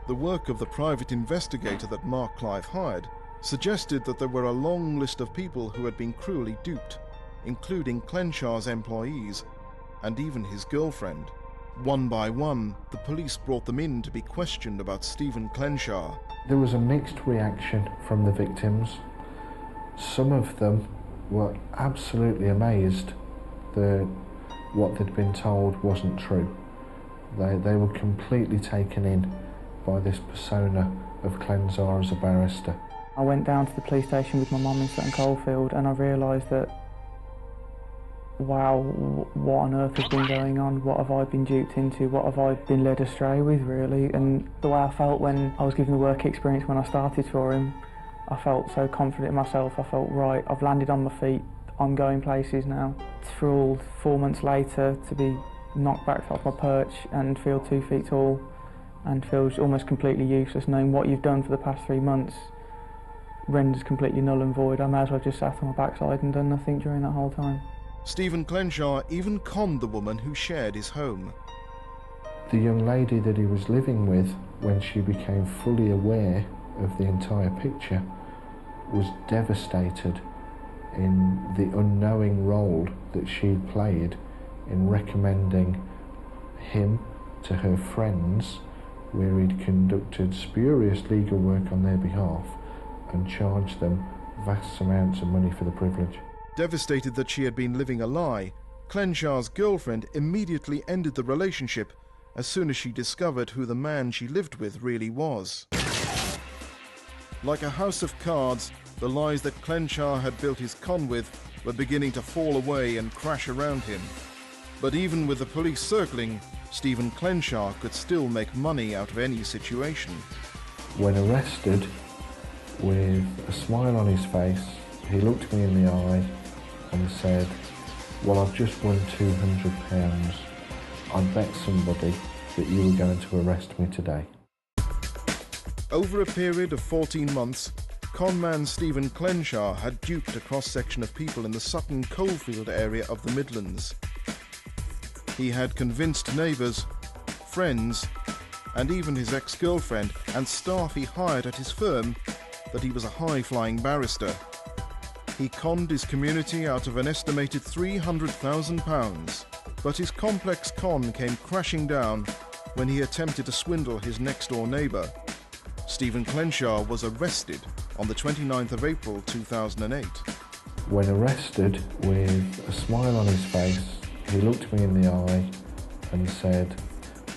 The work of the private investigator that Mark Clive hired suggested that there were a long list of people who had been cruelly duped, including Klenczar's employees and even his girlfriend. One by one, the police brought them in to be questioned about Stephen Klenczar. There was a mixed reaction from the victims. Some of them were absolutely amazed that what they'd been told wasn't true. They were completely taken in by this persona of Klenczar as a barrister. I went down to the police station with my mum in Sutton Coldfield and I realised that, wow, what on earth has been going on? What have I been duped into? What have I been led astray with, really? And the way I felt when I was given the work experience when I started for him, I felt so confident in myself. I felt, right, I've landed on my feet, I'm going places now. For all 4 months later to be knocked back off my perch and feel 2 feet tall and feel almost completely useless, knowing what you've done for the past 3 months renders completely null and void. I may as well have just sat on my backside and done nothing during that whole time. Stephen Klenczar even conned the woman who shared his home. The young lady that he was living with, when she became fully aware of the entire picture, was devastated in the unknowing role that she played in recommending him to her friends, where he'd conducted spurious legal work on their behalf and charged them vast amounts of money for the privilege. Devastated that she had been living a lie, Klenczar's girlfriend immediately ended the relationship as soon as she discovered who the man she lived with really was. Like a house of cards, the lies that Klenczar had built his con with were beginning to fall away and crash around him. But even with the police circling, Stephen Klenczar could still make money out of any situation. When arrested, with a smile on his face, he looked me in the eye and said, well, I've just won £200. I bet somebody that you were going to arrest me today. Over a period of 14 months, conman Stephen Klenczar had duped a cross-section of people in the Sutton Coldfield area of the Midlands. He had convinced neighbours, friends and even his ex-girlfriend and staff he hired at his firm, that he was a high-flying barrister. He conned his community out of an estimated £300,000, but his complex con came crashing down when he attempted to swindle his next-door neighbour. Stephen Klenczar was arrested on the 29th of April 2008. When arrested, with a smile on his face, he looked me in the eye and said,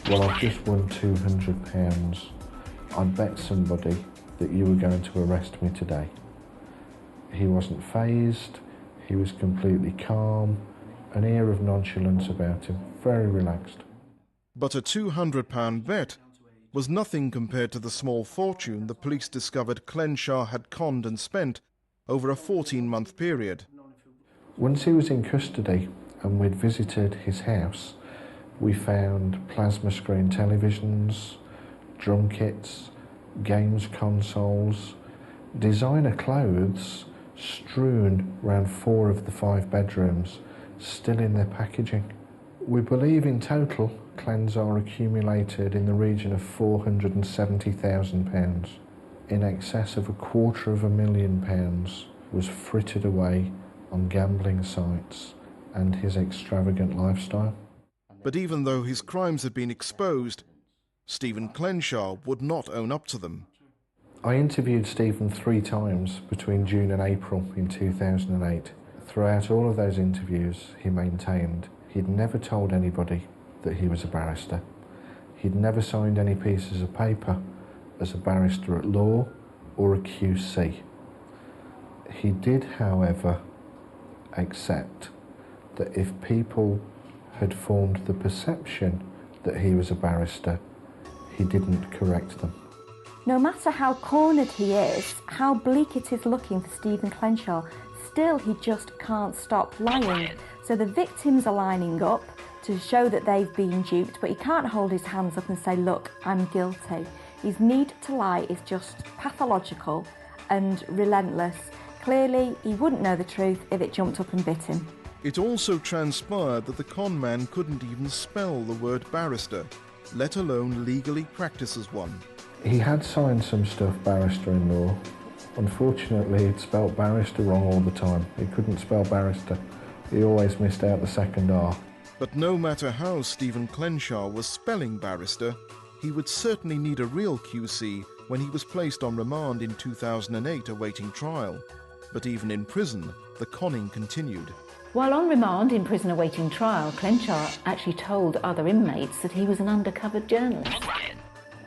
"Well, I've just won £200. I'd bet somebody that you were going to arrest me today." He wasn't fazed, he was completely calm, an air of nonchalance about him, very relaxed. But a £200 bet was nothing compared to the small fortune the police discovered Klenczar had conned and spent over a 14-month period. Once he was in custody and we'd visited his house, we found plasma screen televisions, drum kits, games consoles, designer clothes strewn around 4 of the 5 bedrooms, still in their packaging. We believe in total Klenczar accumulated in the region of £470,000. In excess of £250,000 was frittered away on gambling sites and his extravagant lifestyle. But even though his crimes had been exposed, Stephen Klenczar would not own up to them. I interviewed Stephen 3 times between June and April in 2008. Throughout all of those interviews, he maintained he'd never told anybody that he was a barrister. He'd never signed any pieces of paper as a barrister at law or a QC. He did, however, accept that if people had formed the perception that he was a barrister, he didn't correct them. No matter how cornered he is, how bleak it is looking for Stephen Klenczar, still he just can't stop lying. So the victims are lining up to show that they've been duped, but he can't hold his hands up and say, "Look, I'm guilty." His need to lie is just pathological and relentless. Clearly, he wouldn't know the truth if it jumped up and bit him. It also transpired that the con man couldn't even spell the word barrister, let alone legally practice as one. He had signed some stuff barrister in law. Unfortunately, he'd spelt barrister wrong all the time. He couldn't spell barrister. He always missed out the second R. But no matter how Stephen Klenczar was spelling barrister, he would certainly need a real QC when he was placed on remand in 2008 awaiting trial. But even in prison, the conning continued. While on remand in prison awaiting trial, Klenczar actually told other inmates that he was an undercover journalist.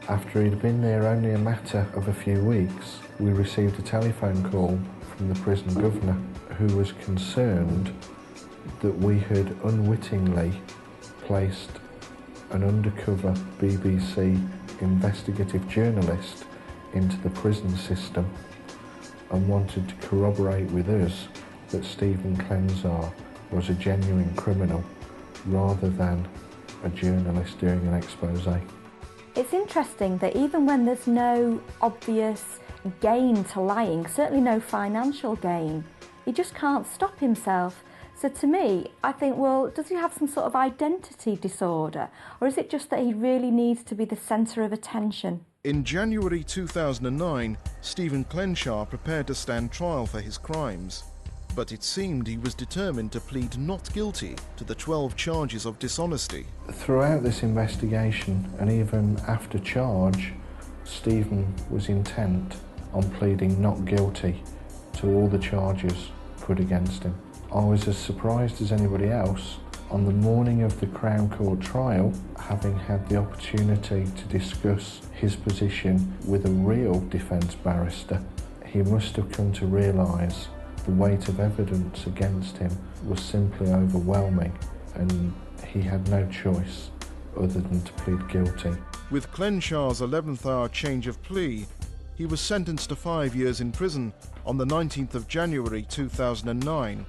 After he'd been there only a matter of a few weeks, we received a telephone call from the prison governor, who was concerned that we had unwittingly placed an undercover BBC investigative journalist into the prison system and wanted to corroborate with us that Stephen Klenczar was a genuine criminal rather than a journalist doing an exposé. It's interesting that even when there's no obvious gain to lying, certainly no financial gain, he just can't stop himself. So to me, I think, well, does he have some sort of identity disorder? Or is it just that he really needs to be the centre of attention? In January 2009, Stephen Klenczar prepared to stand trial for his crimes. But it seemed he was determined to plead not guilty to the 12 charges of dishonesty. Throughout this investigation, and even after charge, Stephen was intent on pleading not guilty to all the charges put against him. I was as surprised as anybody else. On the morning of the Crown Court trial, having had the opportunity to discuss his position with a real defence barrister, he must have come to realise the weight of evidence against him was simply overwhelming, and he had no choice other than to plead guilty. With Klenczar's 11th hour change of plea, he was sentenced to 5 years in prison on the 19th of January 2009,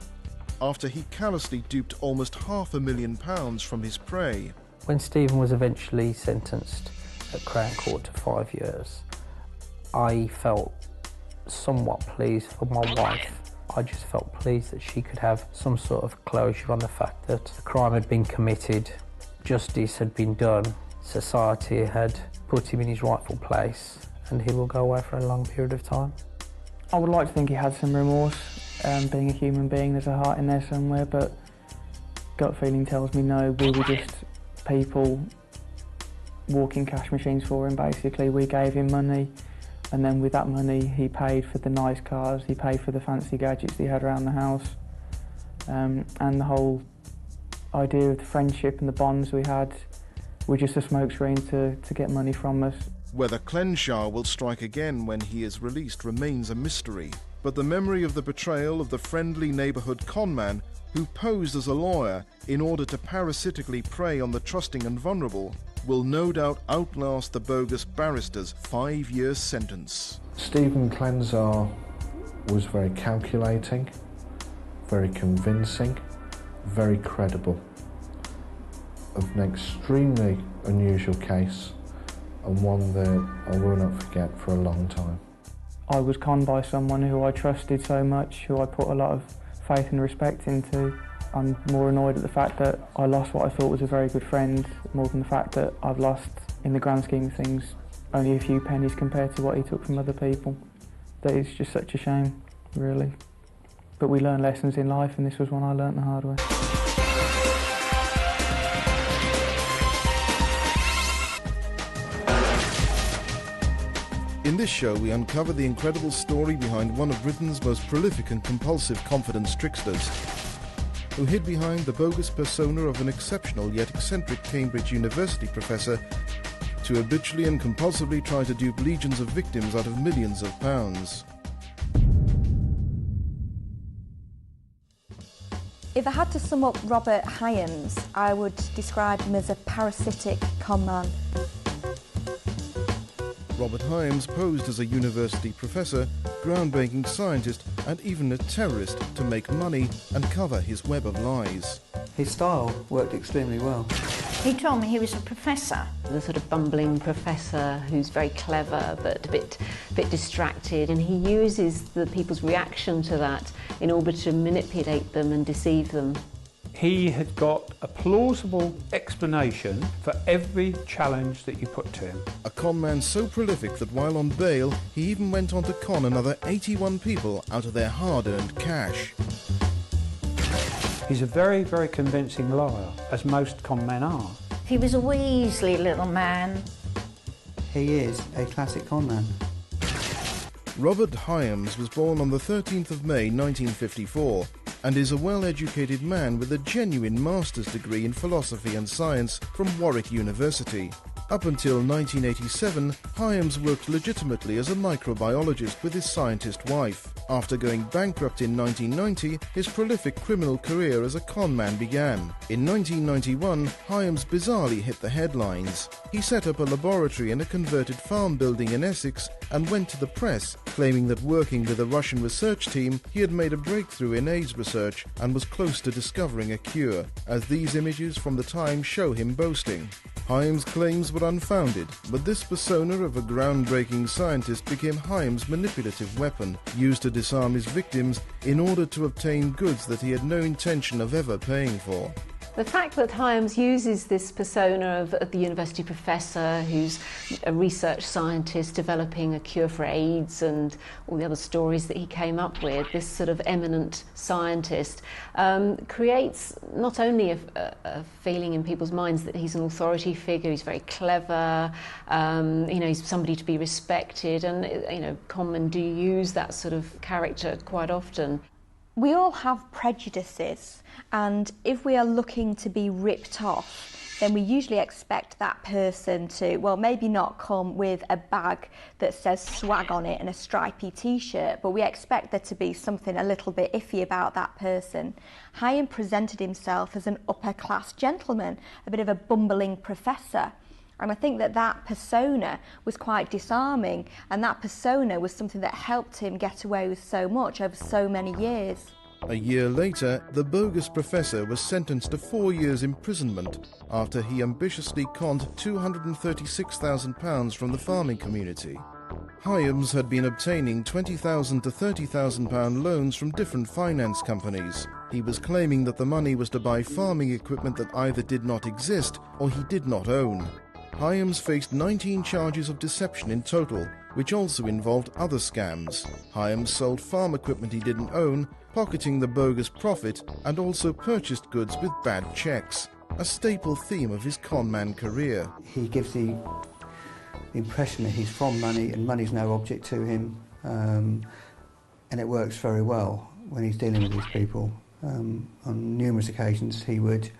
after he callously duped almost £500,000 from his prey. When Stephen was eventually sentenced at Crown Court to 5 years, I felt somewhat pleased for my wife. I just felt pleased that she could have some sort of closure on the fact that the crime had been committed, justice had been done, society had put him in his rightful place, and he will go away for a long period of time. I would like to think he had some remorse. Being a human being, there's a heart in there somewhere, but gut feeling tells me no, we were just people walking cash machines for him, basically. We gave him money, and then with that money he paid for the nice cars, he paid for the fancy gadgets that he had around the house, and the whole idea of the friendship and the bonds we had were just a smokescreen to get money from us. Whether Klenczar will strike again when he is released remains a mystery, but the memory of the betrayal of the friendly neighbourhood conman who posed as a lawyer in order to parasitically prey on the trusting and vulnerable will no doubt outlast the bogus barrister's 5-year sentence. Stephen Klenczar was very calculating, very convincing, very credible, of an extremely unusual case, and one that I will not forget for a long time. I was conned by someone who I trusted so much, who I put a lot of faith and respect into. I'm more annoyed at the fact that I lost what I thought was a very good friend, more than the fact that I've lost, in the grand scheme of things, only a few pennies compared to what he took from other people. That is just such a shame, really. But we learn lessons in life, and this was one I learnt the hard way. In this show, we uncover the incredible story behind one of Britain's most prolific and compulsive confidence tricksters, who hid behind the bogus persona of an exceptional yet eccentric Cambridge University professor to habitually and compulsively try to dupe legions of victims out of millions of pounds. If I had to sum up Robert Hyams, I would describe him as a parasitic conman. Robert Hyams posed as a university professor, groundbreaking scientist, and even a terrorist to make money and cover his web of lies. His style worked extremely well. He told me he was a professor, the sort of bumbling professor who's very clever but a bit distracted, and he uses the people's reaction to that in order to manipulate them and deceive them. He had got a plausible explanation for every challenge that you put to him. A conman so prolific that while on bail, he even went on to con another 81 people out of their hard-earned cash. He's a very, very convincing liar, as most con men are. He was a weaselly little man. He is a classic con man. Robert Hyams was born on the 13th of May 1954 and is a well-educated man with a genuine master's degree in philosophy and science from Warwick University. Up until 1987, Hyams worked legitimately as a microbiologist with his scientist wife. After going bankrupt in 1990, his prolific criminal career as a conman began. In 1991, Hyams bizarrely hit the headlines. He set up a laboratory in a converted farm building in Essex and went to the press, claiming that working with a Russian research team, he had made a breakthrough in AIDS research and was close to discovering a cure, as these images from the time show him boasting. Hyams' claims were unfounded, but this persona of a groundbreaking scientist became Hyams' manipulative weapon, used to disarm his victims in order to obtain goods that he had no intention of ever paying for. The fact that Hyams uses this persona of the university professor who's a research scientist developing a cure for AIDS and all the other stories that he came up with, this sort of eminent scientist, creates not only a feeling in people's minds that he's an authority figure, he's very clever, he's somebody to be respected, and conmen do use that sort of character quite often. We all have prejudices, and if we are looking to be ripped off, then we usually expect that person to, well, maybe not come with a bag that says swag on it and a stripy t-shirt, but we expect there to be something a little bit iffy about that person. Hyams presented himself as an upper-class gentleman, a bit of a bumbling professor. And I think that persona was quite disarming, and that persona was something that helped him get away with so much over so many years. A year later, the bogus professor was sentenced to 4 years imprisonment after he ambitiously conned £236,000 from the farming community. Hyams had been obtaining £20,000 to £30,000 loans from different finance companies. He was claiming that the money was to buy farming equipment that either did not exist or he did not own. Hyams faced 19 charges of deception in total, which also involved other scams. Hyams sold farm equipment he didn't own, pocketing the bogus profit, and also purchased goods with bad checks, a staple theme of his conman career. He gives the impression that he's from money and money's no object to him, and it works very well when he's dealing with these people. On numerous occasions he would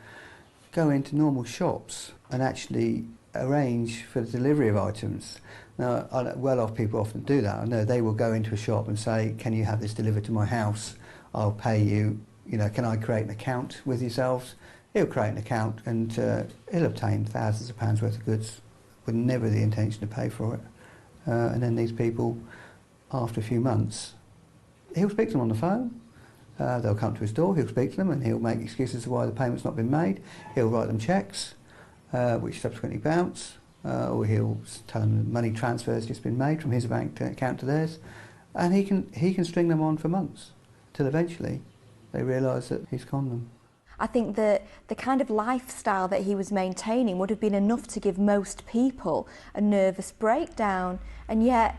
go into normal shops and actually arrange for the delivery of items. Now, well-off people often do that. I know they will go into a shop and say, can you have this delivered to my house? I'll pay you, can I create an account with yourselves? He'll create an account and he'll obtain thousands of pounds worth of goods with never the intention to pay for it. And then these people, after a few months, he'll speak to them on the phone. They'll come to his door, he'll speak to them and he'll make excuses as to why the payment's not been made. He'll write them cheques, which subsequently bounce, or he'll tell them the money transfer has just been made from his bank account to theirs, and he can string them on for months, till eventually they realise that he's conned them. I think that the kind of lifestyle that he was maintaining would have been enough to give most people a nervous breakdown, and yet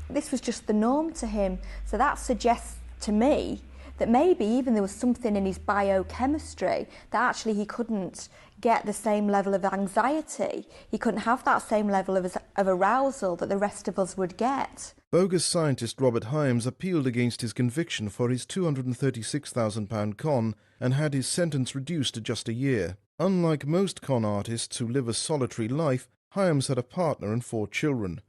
this was just the norm to him. So that suggests to me that maybe even there was something in his biochemistry that actually he couldn't get the same level of anxiety, he couldn't have that same level of arousal that the rest of us would get. Bogus scientist Robert Hyams appealed against his conviction for his £236,000 con and had his sentence reduced to just a year. Unlike most con artists who live a solitary life, Hyams had a partner and 4 children.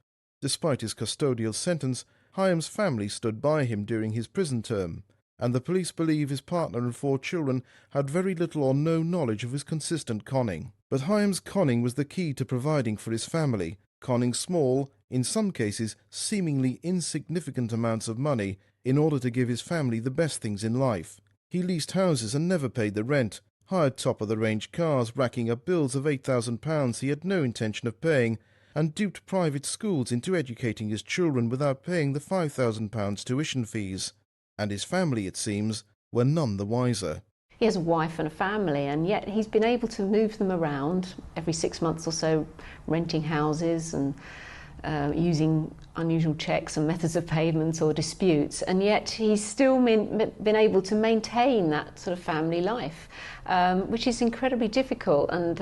Despite his custodial sentence, Hyams' family stood by him during his prison term, and the police believe his partner and 4 children had very little or no knowledge of his consistent conning. But Hyams' conning was the key to providing for his family, conning small, in some cases seemingly insignificant amounts of money in order to give his family the best things in life. He leased houses and never paid the rent, hired top-of-the-range cars, racking up bills of £8,000 he had no intention of paying, and duped private schools into educating his children without paying the £5,000 tuition fees. And his family, it seems, were none the wiser. He has a wife and a family, and yet he's been able to move them around every 6 months or so, renting houses and using unusual checks and methods of payment or disputes, and yet he's still been able to maintain that sort of family life, which is incredibly difficult, and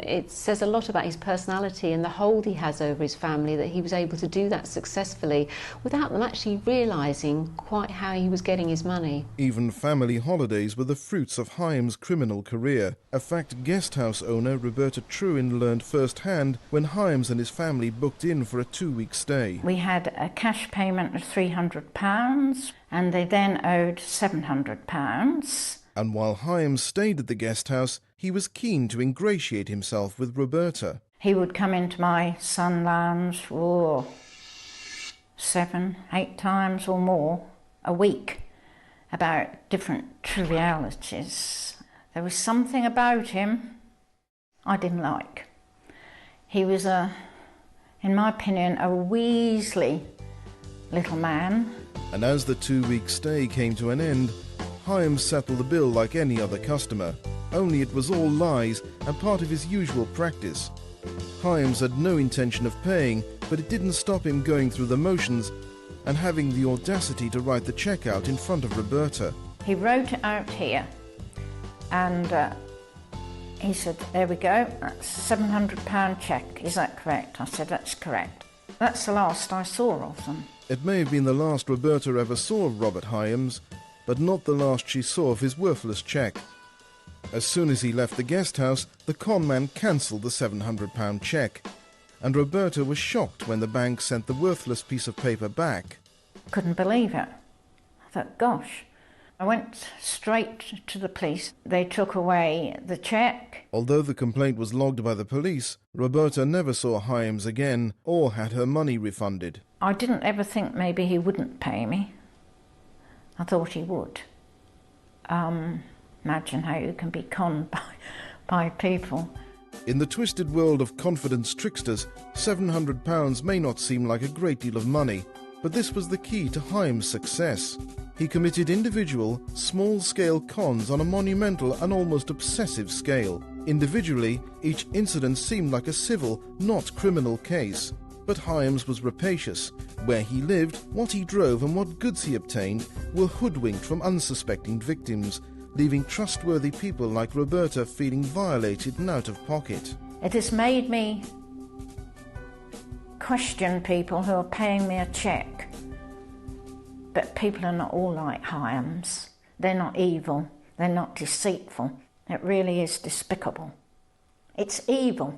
it says a lot about his personality and the hold he has over his family, that he was able to do that successfully without them actually realising quite how he was getting his money. Even family holidays were the fruits of Hyams' criminal career, a fact guesthouse owner Roberta Trewin learned firsthand when Hyams and his family booked in for a 2-week stay. We had a cash payment of £300 and they then owed £700. And while Hyams stayed at the guest house, he was keen to ingratiate himself with Roberta. He would come into my sun lounge 7, 8 times or more a week about different trivialities. There was something about him I didn't like. He was in my opinion, a weaselly little man. And as the 2-week stay came to an end, Hyams settled the bill like any other customer, only it was all lies and part of his usual practice. Hyams had no intention of paying, but it didn't stop him going through the motions and having the audacity to write the cheque out in front of Roberta. He wrote it out here, and he said, there we go, that's a £700 cheque, is that correct? I said, that's correct. That's the last I saw of them. It may have been the last Roberta ever saw of Robert Hyams, but not the last she saw of his worthless cheque. As soon as he left the guest house, the conman cancelled the £700 cheque, and Roberta was shocked when the bank sent the worthless piece of paper back. Couldn't believe it. I thought, gosh. I went straight to the police. They took away the cheque. Although the complaint was logged by the police, Roberta never saw Hyams again or had her money refunded. I didn't ever think maybe he wouldn't pay me. I thought he would. Imagine how you can be conned by people. In the twisted world of confidence tricksters, £700 may not seem like a great deal of money, but this was the key to Hyams' success. He committed individual, small-scale cons on a monumental and almost obsessive scale. Individually, each incident seemed like a civil, not criminal case. But Hyams was rapacious. Where he lived, what he drove and what goods he obtained were hoodwinked from unsuspecting victims, leaving trustworthy people like Roberta feeling violated and out of pocket. It has made me question people who are paying me a cheque. But people are not all like Hyams. They're not evil. They're not deceitful. It really is despicable. It's evil.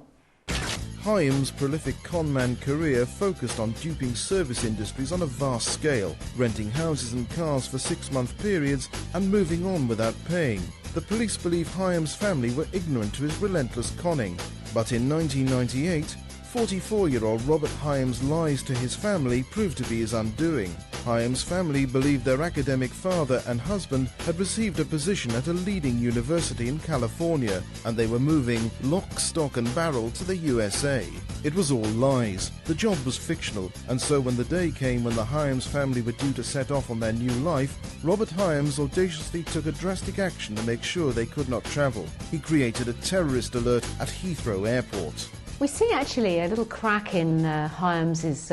Hyams' prolific conman career focused on duping service industries on a vast scale, renting houses and cars for 6-month periods and moving on without paying. The police believe Hyams' family were ignorant to his relentless conning. But in 1998, 44-year-old Robert Hyams' lies to his family proved to be his undoing. Hyams' family believed their academic father and husband had received a position at a leading university in California, and they were moving lock, stock and barrel to the USA. It was all lies. The job was fictional, and so when the day came when the Hyams family were due to set off on their new life, Robert Hyams audaciously took a drastic action to make sure they could not travel. He created a terrorist alert at Heathrow Airport. We see actually a little crack in Hyams's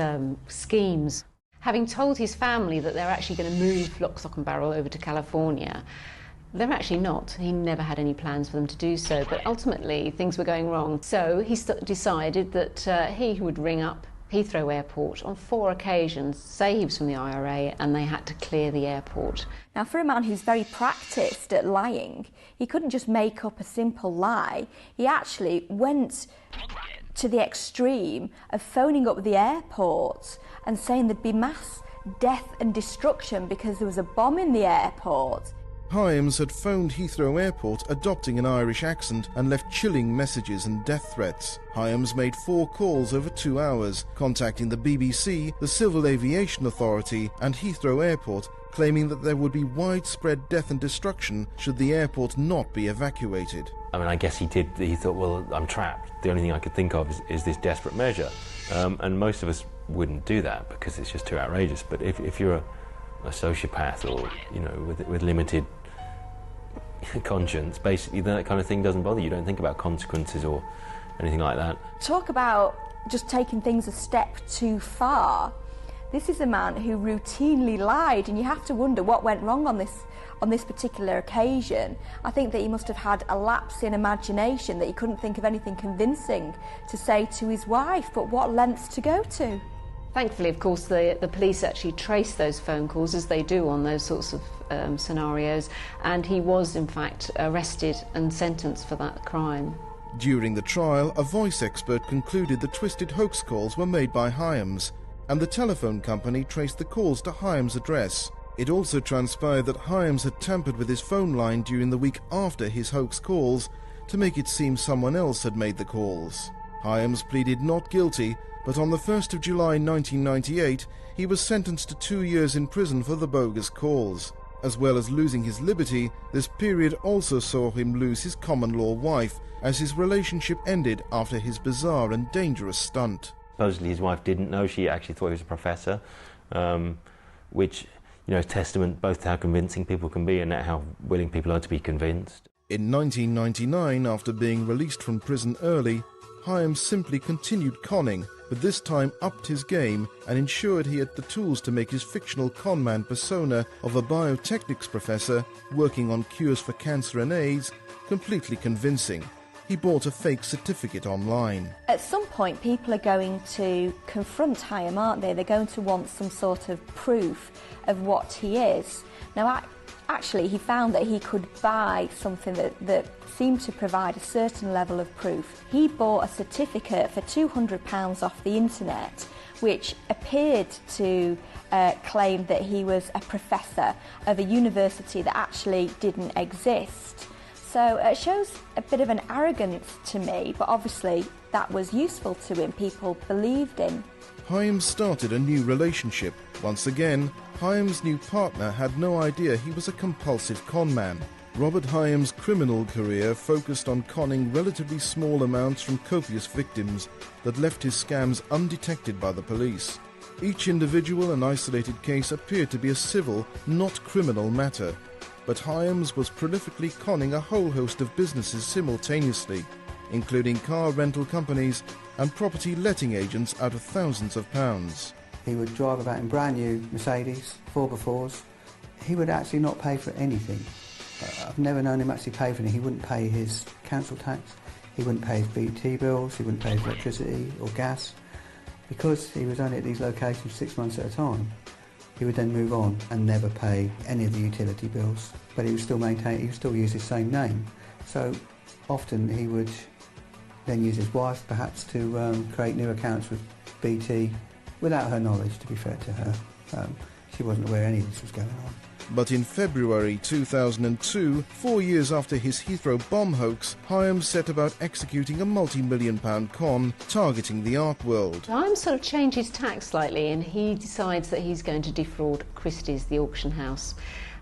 schemes. Having told his family that they're actually going to move lock, stock and barrel over to California, they're actually not. He never had any plans for them to do so, but ultimately things were going wrong. So he decided that he would ring up Heathrow Airport on 4 occasions, say he was from the IRA, and they had to clear the airport. Now, for a man who's very practised at lying, he couldn't just make up a simple lie. He actually went to the extreme of phoning up the airport and saying there'd be mass death and destruction because there was a bomb in the airport. Hyams had phoned Heathrow Airport adopting an Irish accent and left chilling messages and death threats. Hyams made 4 calls over 2 hours, contacting the BBC, the Civil Aviation Authority and Heathrow Airport, claiming that there would be widespread death and destruction should the airport not be evacuated. I mean, I guess he thought, well, I'm trapped. The only thing I could think of is this desperate measure. And most of us wouldn't do that because it's just too outrageous. But if you're a sociopath or, you know, with limited conscience, basically that kind of thing doesn't bother you. You don't think about consequences or anything like that. Talk about just taking things a step too far. This is a man who routinely lied, and you have to wonder what went wrong on this particular occasion. I think that he must have had a lapse in imagination, that he couldn't think of anything convincing to say to his wife, but what lengths to go to? Thankfully, of course, the police actually traced those phone calls, as they do on those sorts of scenarios, and he was, in fact, arrested and sentenced for that crime. During the trial, a voice expert concluded the twisted hoax calls were made by Hyams, and the telephone company traced the calls to Hyams' address. It also transpired that Hyams had tampered with his phone line during the week after his hoax calls to make it seem someone else had made the calls. Hyams pleaded not guilty, but on the 1st of July 1998, he was sentenced to 2 years in prison for the bogus calls. As well as losing his liberty, this period also saw him lose his common-law wife, as his relationship ended after his bizarre and dangerous stunt. Supposedly his wife didn't know. She actually thought he was a professor, which, you know, is testament both to how convincing people can be and how willing people are to be convinced. In 1999, after being released from prison early, Hyams simply continued conning, but this time upped his game and ensured he had the tools to make his fictional conman persona of a biotechnics professor working on cures for cancer and AIDS completely convincing. He bought a fake certificate online. At some point, people are going to confront Hyam, aren't they? They're going to want some sort of proof of what he is. Now, actually, he found that he could buy something that seemed to provide a certain level of proof. He bought a certificate for £200 off the internet, which appeared to claim that he was a professor of a university that actually didn't exist. So it shows a bit of an arrogance to me, but obviously that was useful to him. People believed him. Hyams started a new relationship. Once again, Hyams' new partner had no idea he was a compulsive conman. Robert Hyams' criminal career focused on conning relatively small amounts from copious victims that left his scams undetected by the police. Each individual and isolated case appeared to be a civil, not criminal matter, but Hyams was prolifically conning a whole host of businesses simultaneously, including car rental companies and property letting agents out of thousands of pounds. He would drive about in brand new Mercedes 4x4s. He would actually not pay for anything. I've never known him actually pay for anything. He wouldn't pay his council tax, he wouldn't pay his BT bills, he wouldn't pay his electricity or gas. Because he was only at these locations 6 months at a time, he would then move on and never pay any of the utility bills. But he would still maintain, he would still use his same name. So often he would then use his wife perhaps to create new accounts with BT without her knowledge, to be fair to her. She wasn't aware any of this was going on. But in February 2002, 4 years after his Heathrow bomb hoax, Hyams set about executing a multi-million-pound con targeting the art world. Hyams sort of changes tack slightly, and he decides that he's going to defraud Christie's, the auction house.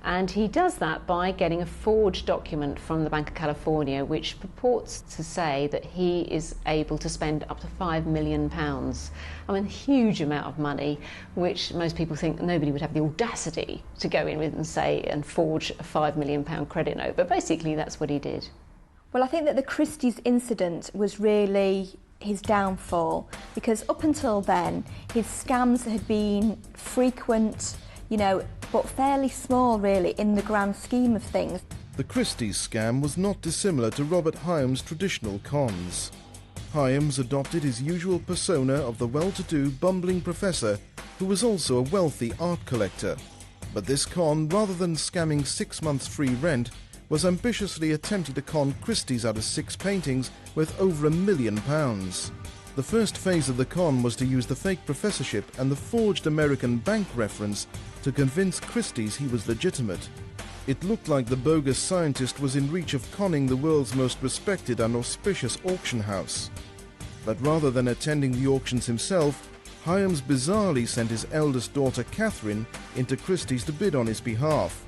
And he does that by getting a forged document from the Bank of California which purports to say that he is able to spend up to £5 million. I mean, a huge amount of money, which most people think nobody would have the audacity to go in with and say and forge a £5 million credit note. But basically that's what he did. Well, I think that the Christie's incident was really his downfall, because up until then his scams had been frequent, but fairly small really in the grand scheme of things. The Christie's scam was not dissimilar to Robert Hyams' traditional cons. Hyams adopted his usual persona of the well-to-do, bumbling professor who was also a wealthy art collector. But this con, rather than scamming 6 months free rent, was ambitiously attempting to con Christie's out of 6 paintings worth over £1 million. The first phase of the con was to use the fake professorship and the forged American bank reference to convince Christie's he was legitimate. It looked like the bogus scientist was in reach of conning the world's most respected and auspicious auction house. But rather than attending the auctions himself, Hyams bizarrely sent his eldest daughter Catherine into Christie's to bid on his behalf.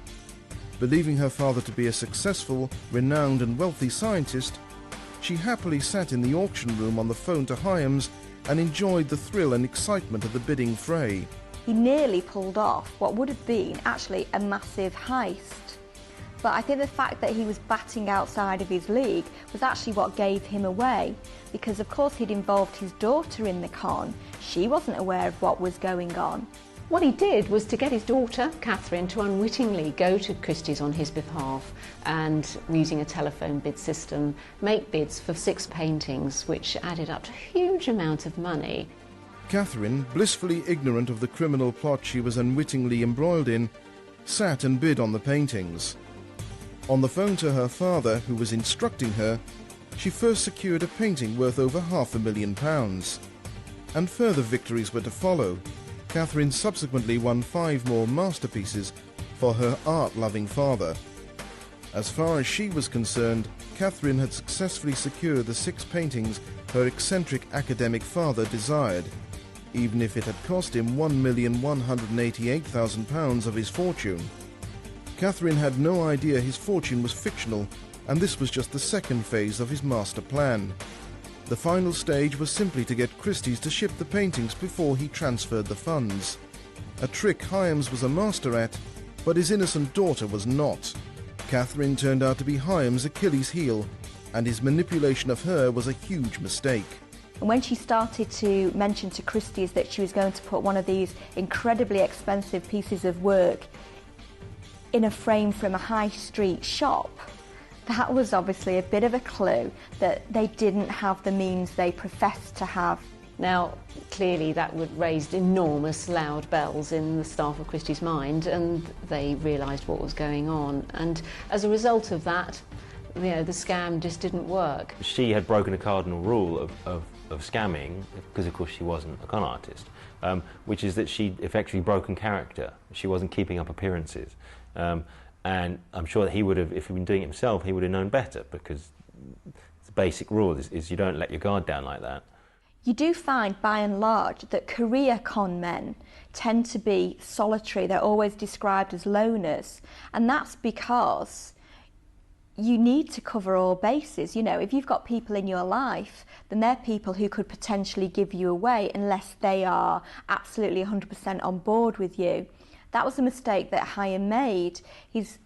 Believing her father to be a successful, renowned and wealthy scientist, she happily sat in the auction room on the phone to Hyams and enjoyed the thrill and excitement of the bidding fray. He nearly pulled off what would have been actually a massive heist. But I think the fact that he was batting outside of his league was actually what gave him away, because of course he'd involved his daughter in the con. She wasn't aware of what was going on. What he did was to get his daughter, Catherine, to unwittingly go to Christie's on his behalf and, using a telephone bid system, make bids for 6 paintings, which added up to a huge amount of money. Catherine, blissfully ignorant of the criminal plot she was unwittingly embroiled in, sat and bid on the paintings. On the phone to her father, who was instructing her, she first secured a painting worth over £500,000. And further victories were to follow. Catherine subsequently won 5 more masterpieces for her art-loving father. As far as she was concerned, Catherine had successfully secured the 6 paintings her eccentric academic father desired, even if it had cost him £1,188,000 of his fortune. Catherine had no idea his fortune was fictional, and this was just the second phase of his master plan. The final stage was simply to get Christie's to ship the paintings before he transferred the funds. A trick Hyams was a master at, but his innocent daughter was not. Catherine turned out to be Hyams' Achilles' heel, and his manipulation of her was a huge mistake. And when she started to mention to Christie's that she was going to put one of these incredibly expensive pieces of work in a frame from a high street shop, that was obviously a bit of a clue that they didn't have the means they professed to have. Now, clearly that would raise enormous loud bells in the staff of Christie's mind, and they realised what was going on. And as a result of that, the scam just didn't work. She had broken a cardinal rule of scamming, because of course she wasn't a con artist, which is that she'd effectively broken character. She wasn't keeping up appearances. And I'm sure that he would have, if he'd been doing it himself, he would have known better, because the basic rule is you don't let your guard down like that. You do find, by and large, that career con men tend to be solitary. They're always described as loners, and that's because you need to cover all bases. You know, if you've got people in your life, then they're people who could potentially give you away unless they are absolutely 100% on board with you. That was a mistake that Hyams made. His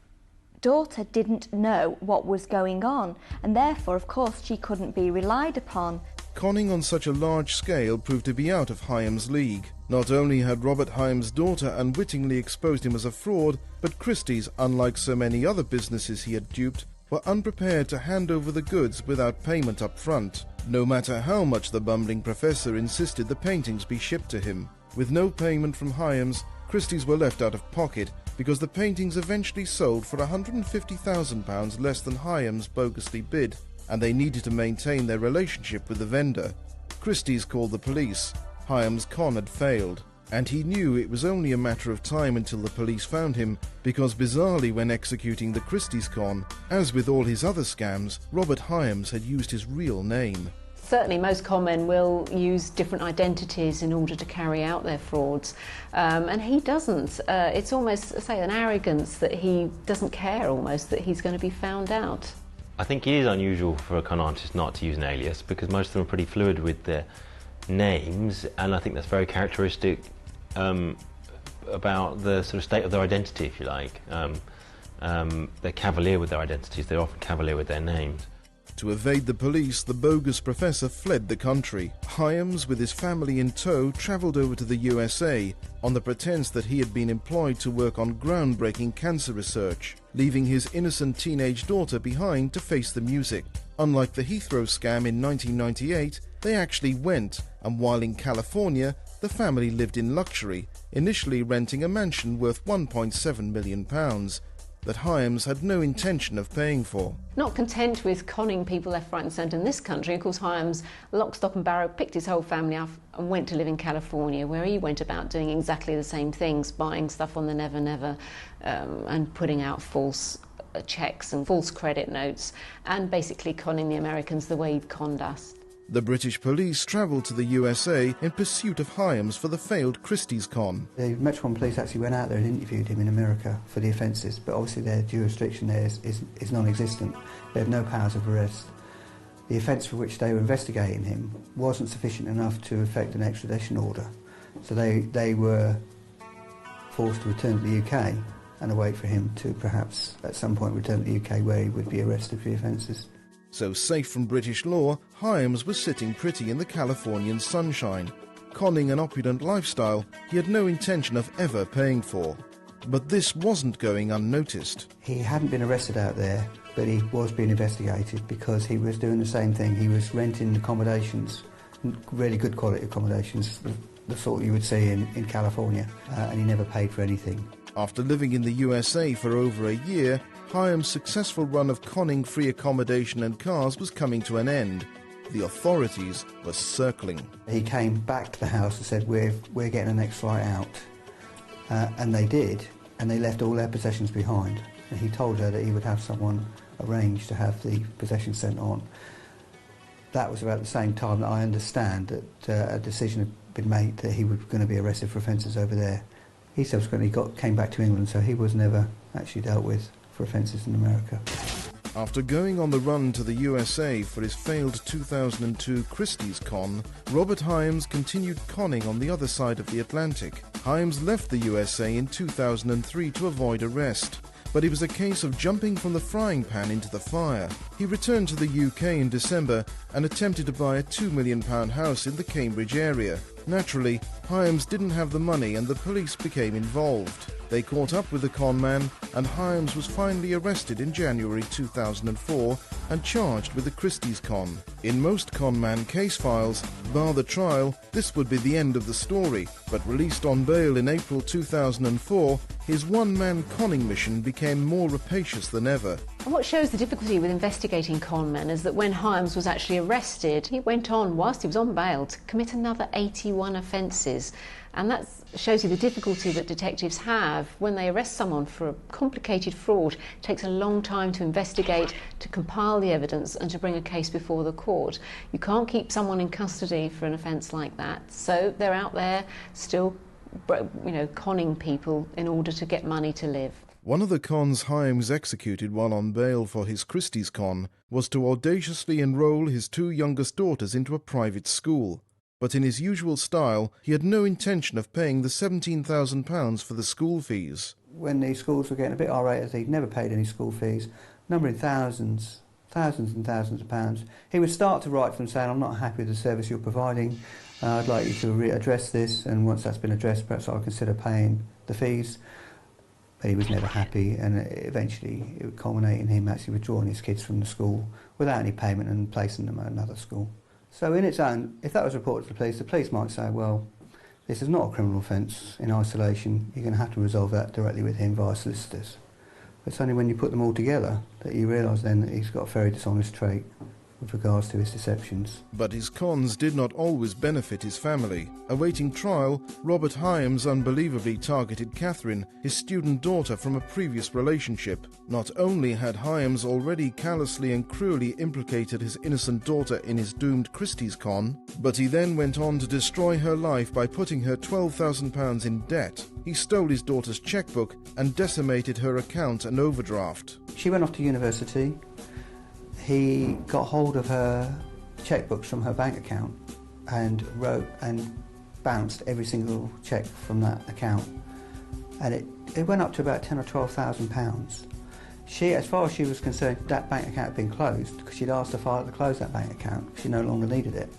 daughter didn't know what was going on, and therefore, of course, she couldn't be relied upon. Conning on such a large scale proved to be out of Hyams' league. Not only had Robert Hyams' daughter unwittingly exposed him as a fraud, but Christie's, unlike so many other businesses he had duped, were unprepared to hand over the goods without payment up front, no matter how much the bumbling professor insisted the paintings be shipped to him. With no payment from Hyams, Christie's were left out of pocket because the paintings eventually sold for £150,000 less than Hyams bogusly bid, and they needed to maintain their relationship with the vendor. Christie's called the police. Hyams' con had failed, and he knew it was only a matter of time until the police found him, because bizarrely when executing the Christie's con, as with all his other scams, Robert Hyams had used his real name. Certainly most con men will use different identities in order to carry out their frauds, and he doesn't. It's almost, say, an arrogance that he doesn't care almost that he's going to be found out. I think it is unusual for a con artist not to use an alias, because most of them are pretty fluid with their names, and I think that's very characteristic about the sort of state of their identity, if you like. They're cavalier with their identities, they're often cavalier with their names. To evade the police, the bogus professor fled the country. Hyams, with his family in tow, travelled over to the USA on the pretense that he had been employed to work on groundbreaking cancer research, leaving his innocent teenage daughter behind to face the music. Unlike the Heathrow scam in 1998, they actually went, and while in California, the family lived in luxury, initially renting a mansion worth £1.7 million that Hyams had no intention of paying for. Not content with conning people left, right and centre in this country, of course Hyams, lock, stock and barrel, picked his whole family up and went to live in California, where he went about doing exactly the same things, buying stuff on the Never Never and putting out false cheques and false credit notes, and basically conning the Americans the way he'd conned us. The British police travelled to the USA in pursuit of Hyams for the failed Christie's con. The Metropolitan Police actually went out there and interviewed him in America for the offences, but obviously their jurisdiction there is non-existent. They have no powers of arrest. The offence for which they were investigating him wasn't sufficient enough to effect an extradition order, so they were forced to return to the UK and await for him to perhaps at some point return to the UK where he would be arrested for the offences. So safe from British law, Hyams was sitting pretty in the Californian sunshine, conning an opulent lifestyle he had no intention of ever paying for. But this wasn't going unnoticed. He hadn't been arrested out there, but he was being investigated because he was doing the same thing. He was renting accommodations, really good quality accommodations, the sort you would see in California, and he never paid for anything. After living in the USA for over a year, Hyams' successful run of conning free accommodation and cars was coming to an end. The authorities were circling. He came back to the house and said, we're getting the next flight out. And they did, and they left all their possessions behind. And he told her that he would have someone arrange to have the possessions sent on. That was about the same time that I understand that a decision had been made that he was going to be arrested for offences over there. He subsequently came back to England, so he was never actually dealt with for offences in America. After going on the run to the USA for his failed 2002 Christie's con, Robert Hyams continued conning on the other side of the Atlantic. Hyams left the USA in 2003 to avoid arrest, but it was a case of jumping from the frying pan into the fire. He returned to the UK in December and attempted to buy a £2 million house in the Cambridge area. Naturally, Hyams didn't have the money and the police became involved. They caught up with the con man, and Hyams was finally arrested in January 2004 and charged with the Christie's con. In most Conmen case files, bar the trial, this would be the end of the story, but released on bail in April 2004, his one-man conning mission became more rapacious than ever. And what shows the difficulty with investigating con men is that when Hyams was actually arrested, he went on, whilst he was on bail, to commit another 81 offences. And that shows you the difficulty that detectives have when they arrest someone for a complicated fraud. It takes a long time to investigate, to compile the evidence and to bring a case before the court. You can't keep someone in custody for an offence like that. So they're out there still, conning people in order to get money to live. One of the cons Hyams executed while on bail for his Christie's con was to audaciously enroll his 2 youngest daughters into a private school. But in his usual style, he had no intention of paying the £17,000 for the school fees. When these schools were getting a bit irate, he'd never paid any school fees, numbering thousands and thousands of pounds. He would start to write to them saying, I'm not happy with the service you're providing, I'd like you to address this, and once that's been addressed, perhaps I'll consider paying the fees. But he was never happy, and eventually it would culminate in him actually withdrawing his kids from the school without any payment and placing them at another school. So in its own, if that was reported to the police might say, well, this is not a criminal offence in isolation, you're going to have to resolve that directly with him via solicitors. But it's only when you put them all together that you realise then that he's got a very dishonest trait with regards to his deceptions. But his cons did not always benefit his family. Awaiting trial, Robert Hyams unbelievably targeted Catherine, his student daughter from a previous relationship. Not only had Hyams already callously and cruelly implicated his innocent daughter in his doomed Christie's con, but he then went on to destroy her life by putting her £12,000 in debt. He stole his daughter's chequebook and decimated her account and overdraft. She went off to university. He got hold of her chequebooks from her bank account and wrote and bounced every single cheque from that account. And it went up to about £10,000 or £12,000. She, as far as she was concerned, that bank account had been closed because she'd asked her father to close that bank account. She no longer needed it.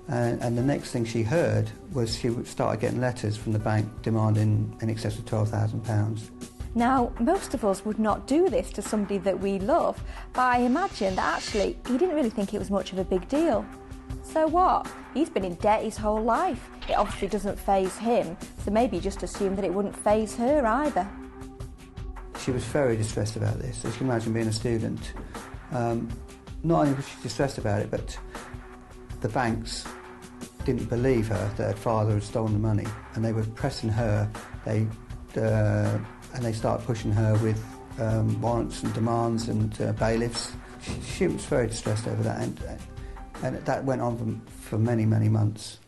And the next thing she heard was she started getting letters from the bank demanding in excess of £12,000. Now, most of us would not do this to somebody that we love, but I imagine that actually he didn't really think it was much of a big deal. So what? He's been in debt his whole life. It obviously doesn't faze him, so maybe he just assumed that it wouldn't faze her either. She was very distressed about this. As you can imagine, being a student, not only was she distressed about it, but the banks didn't believe her that her father had stolen the money, and they were pressing her. And they started pushing her with warrants and demands and bailiffs. She was very distressed over that, and that went on for many, many months.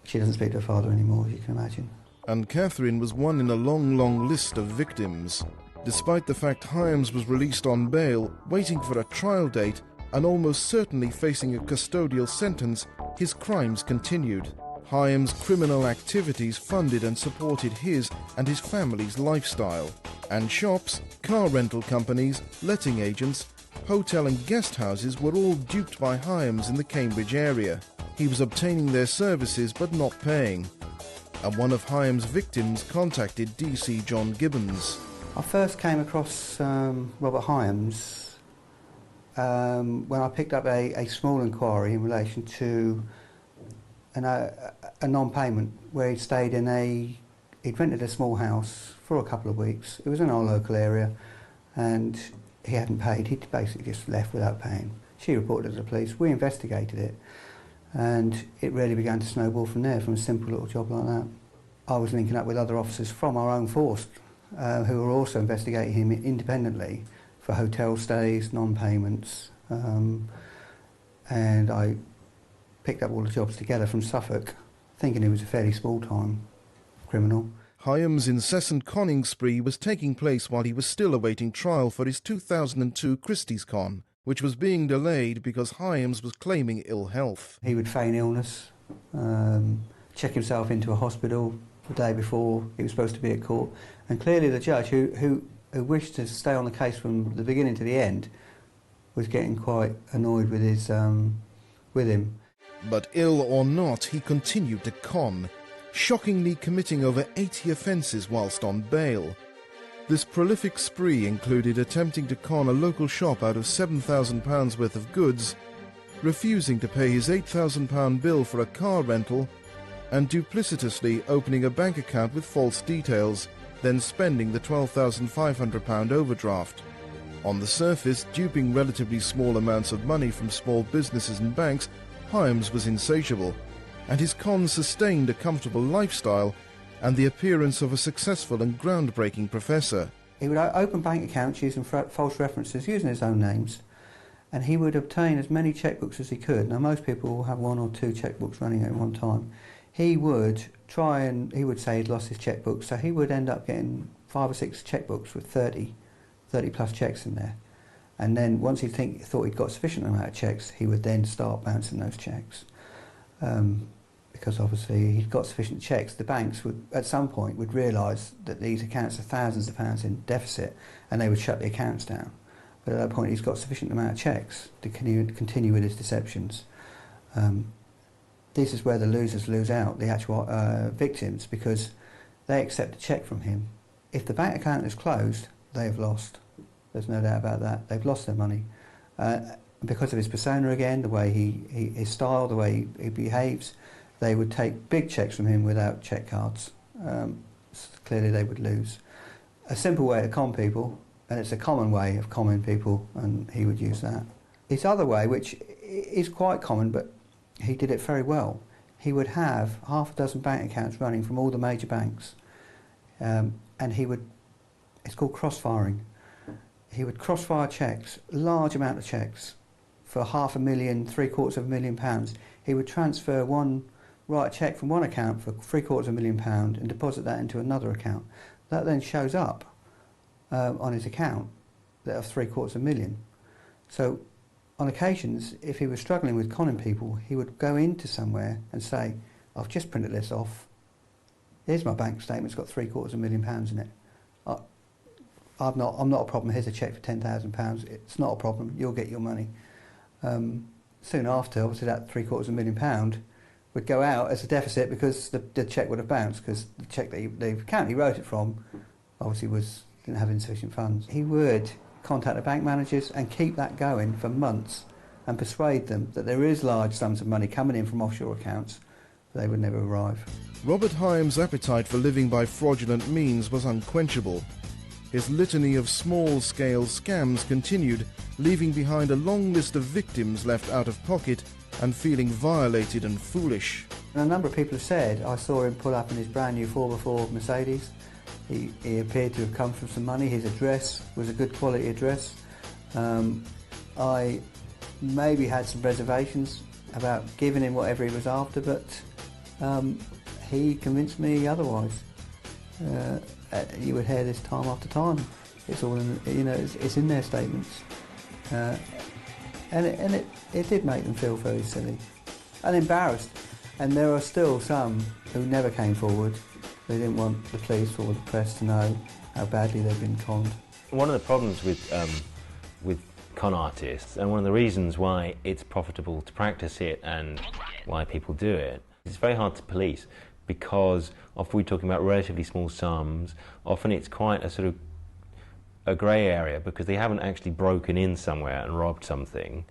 She doesn't speak to her father anymore, as you can imagine. And Catherine was one in a long, long list of victims. Despite the fact Hyams was released on bail, waiting for a trial date, and almost certainly facing a custodial sentence, his crimes continued. Hyams' criminal activities funded and supported his and his family's lifestyle. And shops, car rental companies, letting agents, hotel and guest houses were all duped by Hyams in the Cambridge area. He was obtaining their services but not paying. And one of Hyams' victims contacted DC John Gibbons. I first came across Robert Hyams when I picked up a small inquiry in relation to a non-payment where he'd stayed he'd rented a small house for a couple of weeks. It was in our local area and he hadn't paid. He'd basically just left without paying. She reported it to the police, we investigated it, and it really began to snowball from there, from a simple little job like that. I was linking up with other officers from our own force who were also investigating him independently for hotel stays, non-payments, and I picked up all the jobs together from Suffolk, thinking he was a fairly small-time criminal. Hyams' incessant conning spree was taking place while he was still awaiting trial for his 2002 Christie's con, which was being delayed because Hyams was claiming ill health. He would feign illness, check himself into a hospital the day before he was supposed to be at court, and clearly the judge, who wished to stay on the case from the beginning to the end, was getting quite annoyed with him. But ill or not, he continued to con, shockingly committing over 80 offences whilst on bail. This prolific spree included attempting to con a local shop out of £7,000 worth of goods, refusing to pay his £8,000 bill for a car rental, and duplicitously opening a bank account with false details, then spending the £12,500 overdraft. On the surface, duping relatively small amounts of money from small businesses and banks, Hyams was insatiable, and his cons sustained a comfortable lifestyle and the appearance of a successful and groundbreaking professor. He would open bank accounts using false references, using his own names, and he would obtain as many chequebooks as he could. Now, most people will have 1 or 2 chequebooks running at one time. He would say he'd lost his chequebook, so he would end up getting 5 or 6 checkbooks with 30 plus checks in there. And then once he thought he'd got sufficient amount of checks, he would then start bouncing those checks. Because obviously he'd got sufficient checks, the banks would, at some point, would realise that these accounts are thousands of pounds in deficit, and they would shut the accounts down. But at that point, he's got sufficient amount of checks to continue with his deceptions. This is where the losers lose out, the actual victims, because they accept a cheque from him. If the bank account is closed, they have lost. There's no doubt about that. They've lost their money. Because of his persona again, the way his style, the way he behaves, they would take big cheques from him without cheque cards. Clearly they would lose. A simple way to con people, and it's a common way of conning people, and he would use that. His other way, which is quite common, but he did it very well, he would have half a dozen bank accounts running from all the major banks, and he would, it's called cross-firing. He would cross-fire cheques, large amount of cheques, for £500,000, £750,000. He would transfer write a cheque from one account for £750,000 and deposit that into another account. That then shows up on his account that of £750,000. So on occasions, if he was struggling with conning people, he would go into somewhere and say, I've just printed this off. Here's my bank statement, it's got £750,000 in it. I'm not a problem, here's a cheque for £10,000. It's not a problem, you'll get your money. Soon after, obviously that £750,000 would go out as a deficit because the cheque would have bounced, because the cheque that the account he wrote it from obviously didn't have insufficient funds. He would contact the bank managers and keep that going for months and persuade them that there is large sums of money coming in from offshore accounts, but they would never arrive. Robert Hyams' appetite for living by fraudulent means was unquenchable. His litany of small-scale scams continued, leaving behind a long list of victims left out of pocket and feeling violated and foolish. And a number of people have said, I saw him pull up in his brand new 4x4 Mercedes. He appeared to have come from some money. His address was a good quality address. I maybe had some reservations about giving him whatever he was after, but he convinced me otherwise. You would hear this time after time. It's all in, it's in their statements, and it did make them feel very silly and embarrassed. And there are still some who never came forward. They didn't want the police or the press to know how badly they've been conned. One of the problems with con artists, and one of the reasons why it's profitable to practice it and why people do it, it's very hard to police, because often we're talking about relatively small sums. Often it's quite a sort of a grey area because they haven't actually broken in somewhere and robbed something.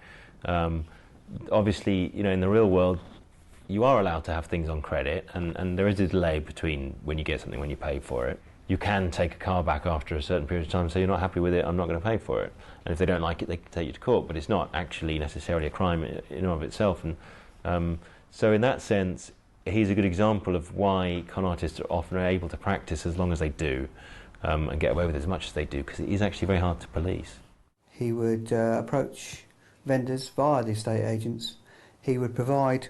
Obviously, in the real world, you are allowed to have things on credit, and there is a delay between when you get something, when you pay for it. You can take a car back after a certain period of time and say, you're not happy with it, I'm not going to pay for it. And if they don't like it, they can take you to court, but it's not actually necessarily a crime in and of itself. And so in that sense, he's a good example of why con artists are often able to practice as long as they do, and get away with as much as they do, because it is actually very hard to police. He would approach vendors via the estate agents. He would provide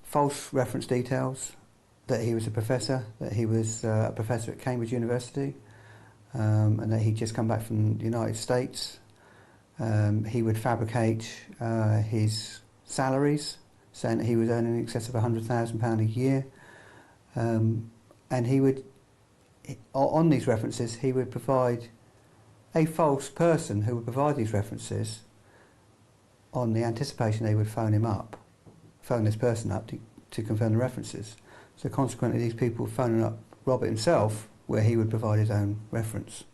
false reference details, that he was a professor, that he was a professor at Cambridge University, and that he'd just come back from the United States. He would fabricate his salaries, saying that he was earning in excess of £100,000 a year, and he would, on these references, he would provide a false person who would provide these references on the anticipation they would phone this person up to confirm the references. So consequently, these people phoning up Robert himself, where he would provide his own reference.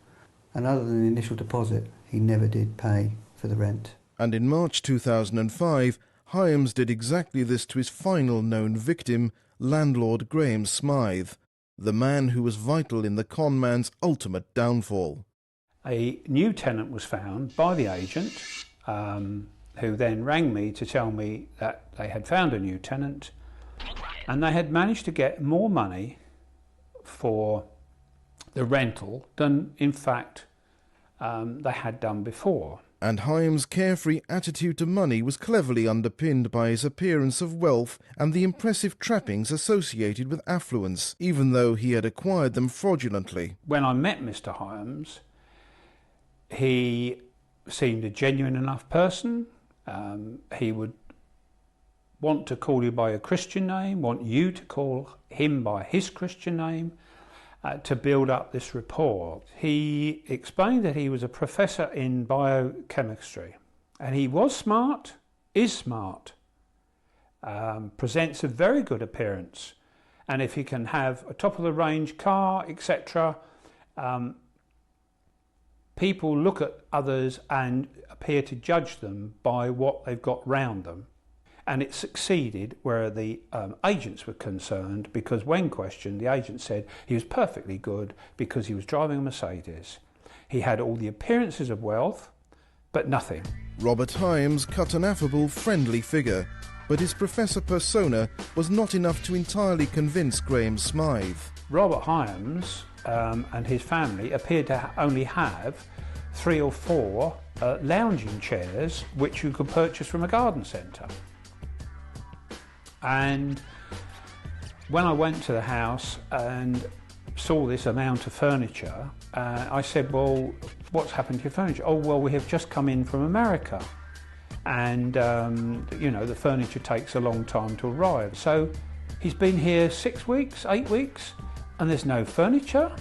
And other than the initial deposit, he never did pay for the rent. And in March 2005, Hyams did exactly this to his final known victim, landlord Graham Smythe, the man who was vital in the con man's ultimate downfall. A new tenant was found by the agent, who then rang me to tell me that they had found a new tenant and they had managed to get more money for the rental than in fact they had done before. And Hyams' carefree attitude to money was cleverly underpinned by his appearance of wealth and the impressive trappings associated with affluence, even though he had acquired them fraudulently. When I met Mr. Hyams, he seemed a genuine enough person. He would want to call you by a Christian name, want you to call him by his Christian name, to build up this rapport. He explained that he was a professor in biochemistry, and he was smart, is smart, presents a very good appearance, and if he can have a top-of-the-range car, etc., people look at others and appear to judge them by what they've got round them. And it succeeded where the agents were concerned, because when questioned, the agent said he was perfectly good because he was driving a Mercedes. He had all the appearances of wealth, but nothing. Robert Hyams cut an affable, friendly figure, but his professor persona was not enough to entirely convince Graham Smythe. Robert Hyams and his family appeared to only have 3 or 4 lounging chairs which you could purchase from a garden centre. And when I went to the house and saw this amount of furniture, I said, well, what's happened to your furniture? Oh, well, we have just come in from America. And, you know, the furniture takes a long time to arrive. So he's been here 6 weeks, 8 weeks, and there's no furniture?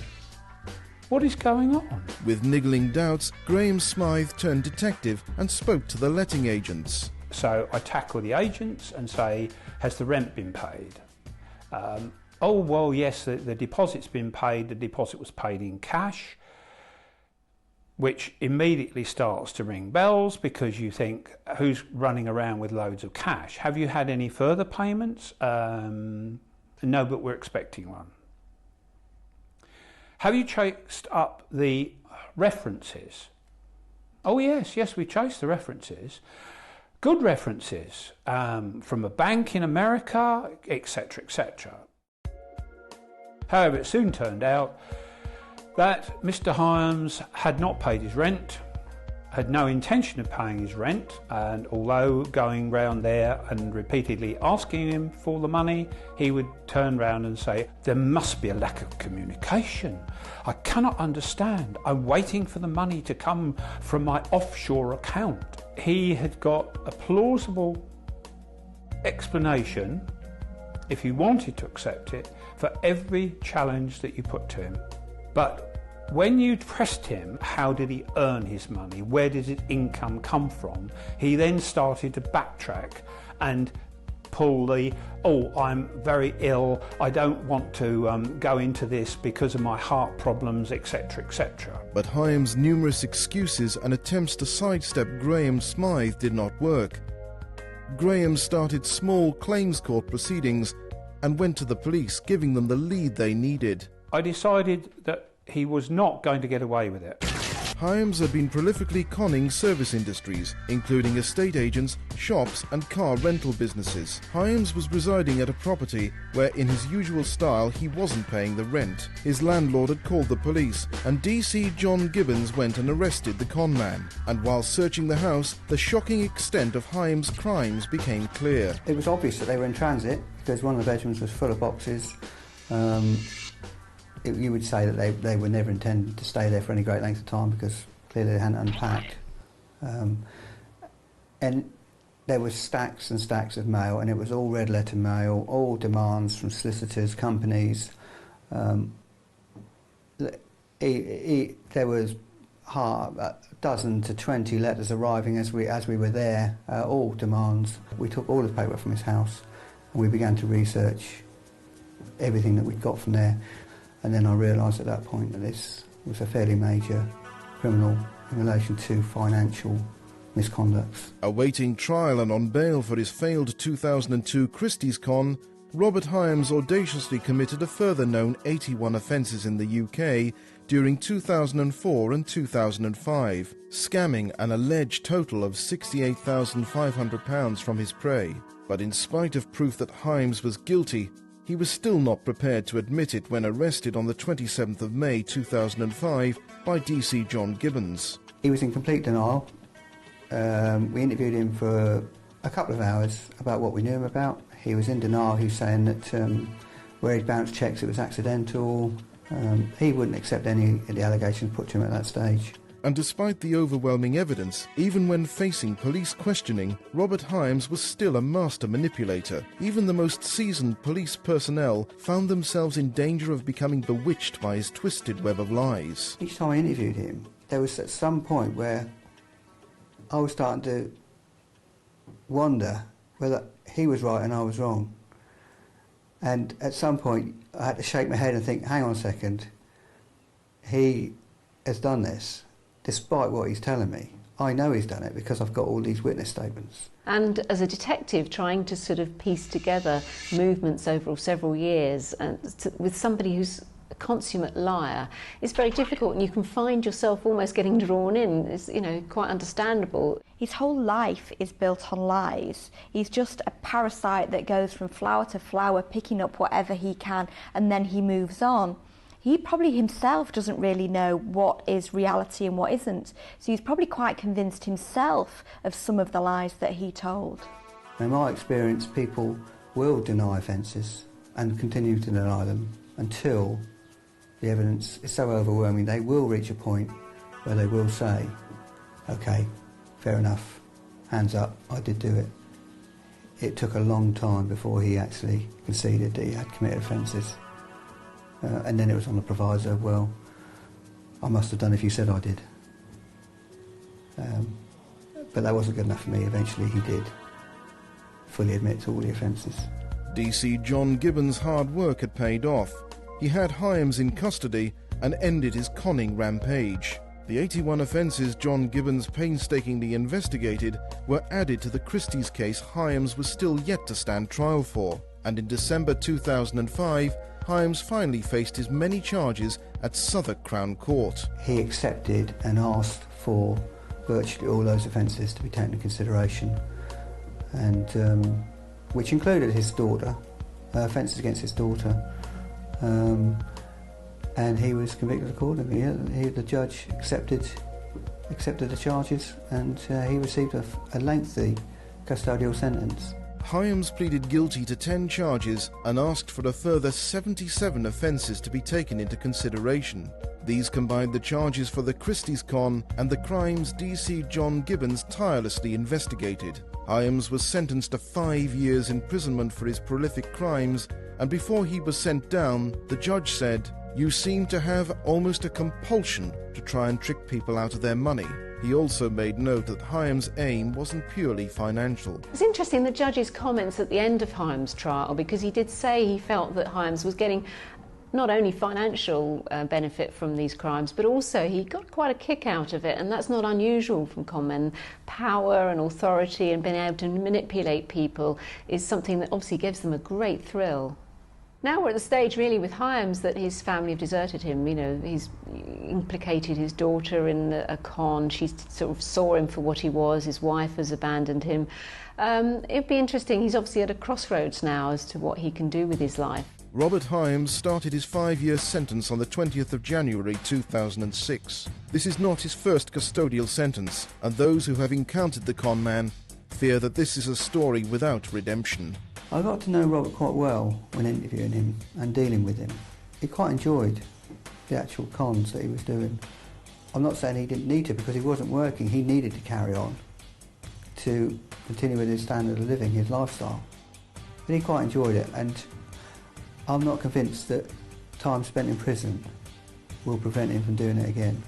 What is going on? With niggling doubts, Graham Smythe turned detective and spoke to the letting agents. So I tackle the agents and say, has the rent been paid? Oh, well, yes, the deposit's been paid. The deposit was paid in cash, which immediately starts to ring bells, because you think, who's running around with loads of cash? Have you had any further payments? No, but we're expecting one. Have you chased up the references? Oh, yes, we chased the references. Good references from a bank in America, etc., etc. However, it soon turned out that Mr. Hyams had not paid his rent, had no intention of paying his rent, and although going round there and repeatedly asking him for the money, he would turn round and say, there must be a lack of communication. I cannot understand. I'm waiting for the money to come from my offshore account. He had got a plausible explanation, if he wanted to accept it, for every challenge that you put to him. But when you pressed him, how did he earn his money? Where did his income come from? He then started to backtrack and pull the, oh, I'm very ill, I don't want to go into this because of my heart problems, etc., etc. But Hyams' numerous excuses and attempts to sidestep Graham Smythe did not work. Graham started small claims court proceedings and went to the police, giving them the lead they needed. I decided that he was not going to get away with it. Hyams had been prolifically conning service industries, including estate agents, shops and car rental businesses. Hyams was residing at a property where, in his usual style, he wasn't paying the rent. His landlord had called the police, and DC John Gibbons went and arrested the conman. And while searching the house, the shocking extent of Hyams' crimes became clear. It was obvious that they were in transit, because one of the bedrooms was full of boxes. You would say that they were never intended to stay there for any great length of time, because clearly they hadn't unpacked. And there were stacks and stacks of mail, and it was all red letter mail, all demands from solicitors, companies. There was a dozen to 20 letters arriving as we were there, all demands. We took all the paper from his house and we began to research everything that we'd got from there. And then I realised at that point that this was a fairly major criminal in relation to financial misconducts. Awaiting trial and on bail for his failed 2002 Christie's Con, Robert Hyams audaciously committed a further known 81 offences in the UK during 2004 and 2005, scamming an alleged total of £68,500 from his prey. But in spite of proof that Hyams was guilty, he was still not prepared to admit it when arrested on the 27th of May 2005 by DC John Gibbons. He was in complete denial. We interviewed him for a couple of hours about what we knew him about. He was in denial. He was saying that where he'd bounced checks it was accidental. He wouldn't accept any of the allegations put to him at that stage. And despite the overwhelming evidence, even when facing police questioning, Robert Hyams was still a master manipulator. Even the most seasoned police personnel found themselves in danger of becoming bewitched by his twisted web of lies. Each time I interviewed him, there was at some point where I was starting to wonder whether he was right and I was wrong. And at some point I had to shake my head and think, hang on a second, he has done this. Despite what he's telling me, I know he's done it because I've got all these witness statements. And as a detective, trying to sort of piece together movements over several years with somebody who's a consummate liar is very difficult, and you can find yourself almost getting drawn in. It's, you know, quite understandable. His whole life is built on lies. He's just a parasite that goes from flower to flower, picking up whatever he can, and then he moves on. He probably himself doesn't really know what is reality and what isn't. So he's probably quite convinced himself of some of the lies that he told. In my experience, people will deny offences and continue to deny them until the evidence is so overwhelming they will reach a point where they will say, OK, fair enough, hands up, I did do it. It took a long time before he actually conceded that he had committed offences. And then it was on the proviso, well, I must have done if you said I did. But that wasn't good enough for me. Eventually he did fully admit to all the offences. DC John Gibbons' hard work had paid off. He had Hyams in custody and ended his conning rampage. The 81 offences John Gibbons painstakingly investigated were added to the Christie's case Hyams was still yet to stand trial for. And in December 2005, Hyams finally faced his many charges at Southwark Crown Court. He accepted and asked for virtually all those offences to be taken into consideration, and which included his daughter, offences against his daughter, and he was convicted accordingly. The judge accepted the charges, and he received a lengthy custodial sentence. Hyams pleaded guilty to 10 charges and asked for a further 77 offences to be taken into consideration. These combined the charges for the Christie's con and the crimes DC John Gibbons tirelessly investigated. Hyams was sentenced to 5 years imprisonment for his prolific crimes, and before he was sent down, the judge said, "You seem to have almost a compulsion to try and trick people out of their money." He also made note that Hyams' aim wasn't purely financial. It's interesting, the judge's comments at the end of Hyams' trial, because he did say he felt that Hyams was getting not only financial benefit from these crimes, but also he got quite a kick out of it, and that's not unusual from con men. Power and authority and being able to manipulate people is something that obviously gives them a great thrill. Now we're at the stage really with Hyams that his family have deserted him. You know, he's implicated his daughter in a con. She sort of saw him for what he was. His wife has abandoned him. It'd be interesting. He's obviously at a crossroads now as to what he can do with his life. Robert Hyams started his 5-year sentence on the 20th of January 2006. This is not his first custodial sentence, and those who have encountered the con man fear that this is a story without redemption. I got to know Robert quite well when interviewing him and dealing with him. He quite enjoyed the actual cons that he was doing. I'm not saying he didn't need to, because he wasn't working. He needed to carry on to continue with his standard of living, his lifestyle. But he quite enjoyed it, and I'm not convinced that time spent in prison will prevent him from doing it again.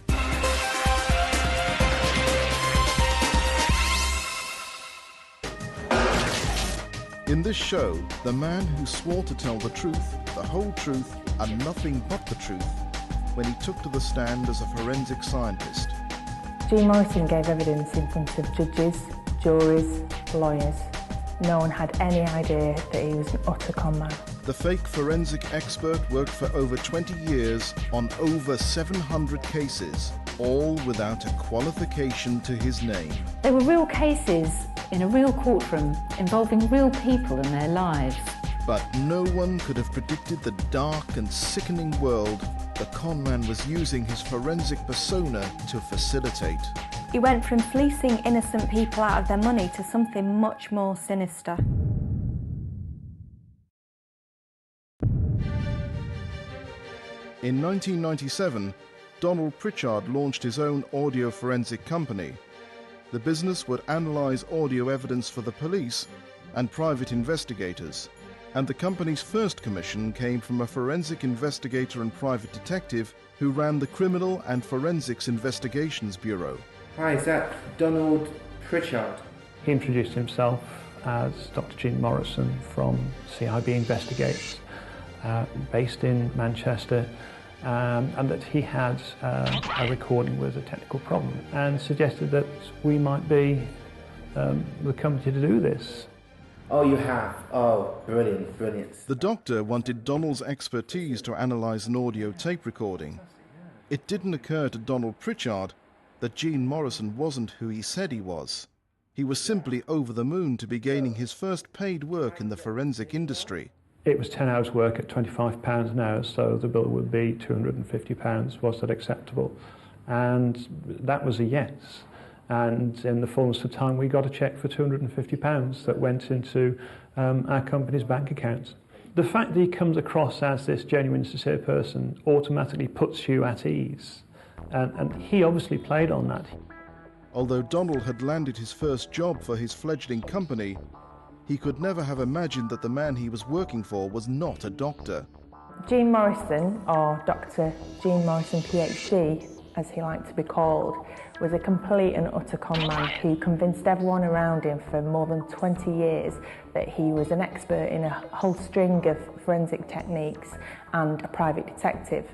In this show, the man who swore to tell the truth, the whole truth, and nothing but the truth, when he took to the stand as a forensic scientist. Gene Morrison gave evidence in front of judges, juries, lawyers. No one had any idea that he was an utter con man. The fake forensic expert worked for over 20 years on over 700 cases, all without a qualification to his name. They were real cases in a real courtroom involving real people and their lives. But no one could have predicted the dark and sickening world the con man was using his forensic persona to facilitate. He went from fleecing innocent people out of their money to something much more sinister. In 1997, Donald Pritchard launched his own audio forensic company. The business would analyse audio evidence for the police and private investigators, and the company's first commission came from a forensic investigator and private detective who ran the Criminal and Forensics Investigations Bureau. Hi, is that Donald Pritchard? He introduced himself as Dr. Gene Morrison from CIB Investigates, based in Manchester, and that he had a recording with a technical problem, and suggested that we might be the company to do this. Oh, you have? Oh, brilliant, brilliant. The doctor wanted Donald's expertise to analyse an audio tape recording. It didn't occur to Donald Pritchard that Gene Morrison wasn't who he said he was. He was simply over the moon to be gaining his first paid work in the forensic industry. It was 10 hours work at £25 an hour, so the bill would be £250. Was that acceptable? And that was a yes. And in the fullness of time, we got a cheque for £250 that went into our company's bank account. The fact that he comes across as this genuine, sincere person automatically puts you at ease. And he obviously played on that. Although Donald had landed his first job for his fledgling company, he could never have imagined that the man he was working for was not a doctor. Gene Morrison, or Dr. Gene Morrison PhD, as he liked to be called, was a complete and utter con man who convinced everyone around him for more than 20 years that he was an expert in a whole string of forensic techniques and a private detective.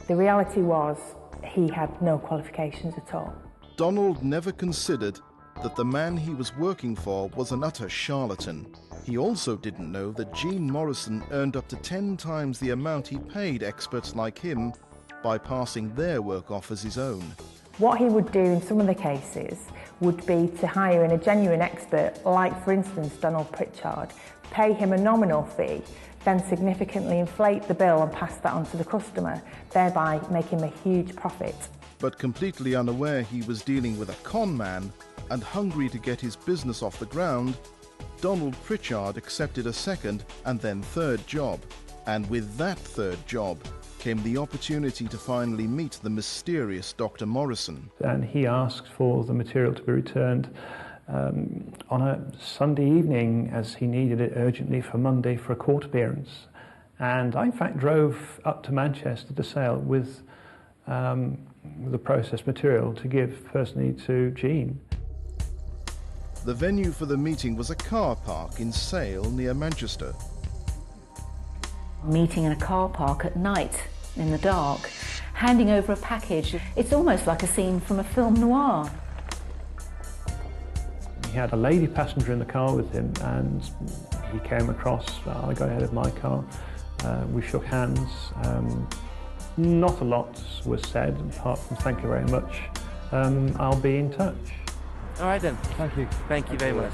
The reality was he had no qualifications at all. Donald never considered that the man he was working for was an utter charlatan. He also didn't know that Gene Morrison earned up to 10 times the amount he paid experts like him by passing their work off as his own. What he would do in some of the cases would be to hire in a genuine expert, like for instance Donald Pritchard, pay him a nominal fee, then significantly inflate the bill and pass that on to the customer, thereby making a huge profit. But completely unaware he was dealing with a con man and hungry to get his business off the ground, Donald Pritchard accepted a second and then third job. And with that third job came the opportunity to finally meet the mysterious Dr. Morrison. And he asked for the material to be returned on a Sunday evening, as he needed it urgently for Monday for a court appearance. And I in fact drove up to Manchester to Sale with the processed material to give personally to Gene. The venue for the meeting was a car park in Sale near Manchester. Meeting in a car park at night, in the dark, handing over a package. It's almost like a scene from a film noir. He had a lady passenger in the car with him, and he came across. I got ahead of my car. We shook hands. Not a lot was said, apart from thank you very much. I'll be in touch. All right then. Thank you. Thank you very much.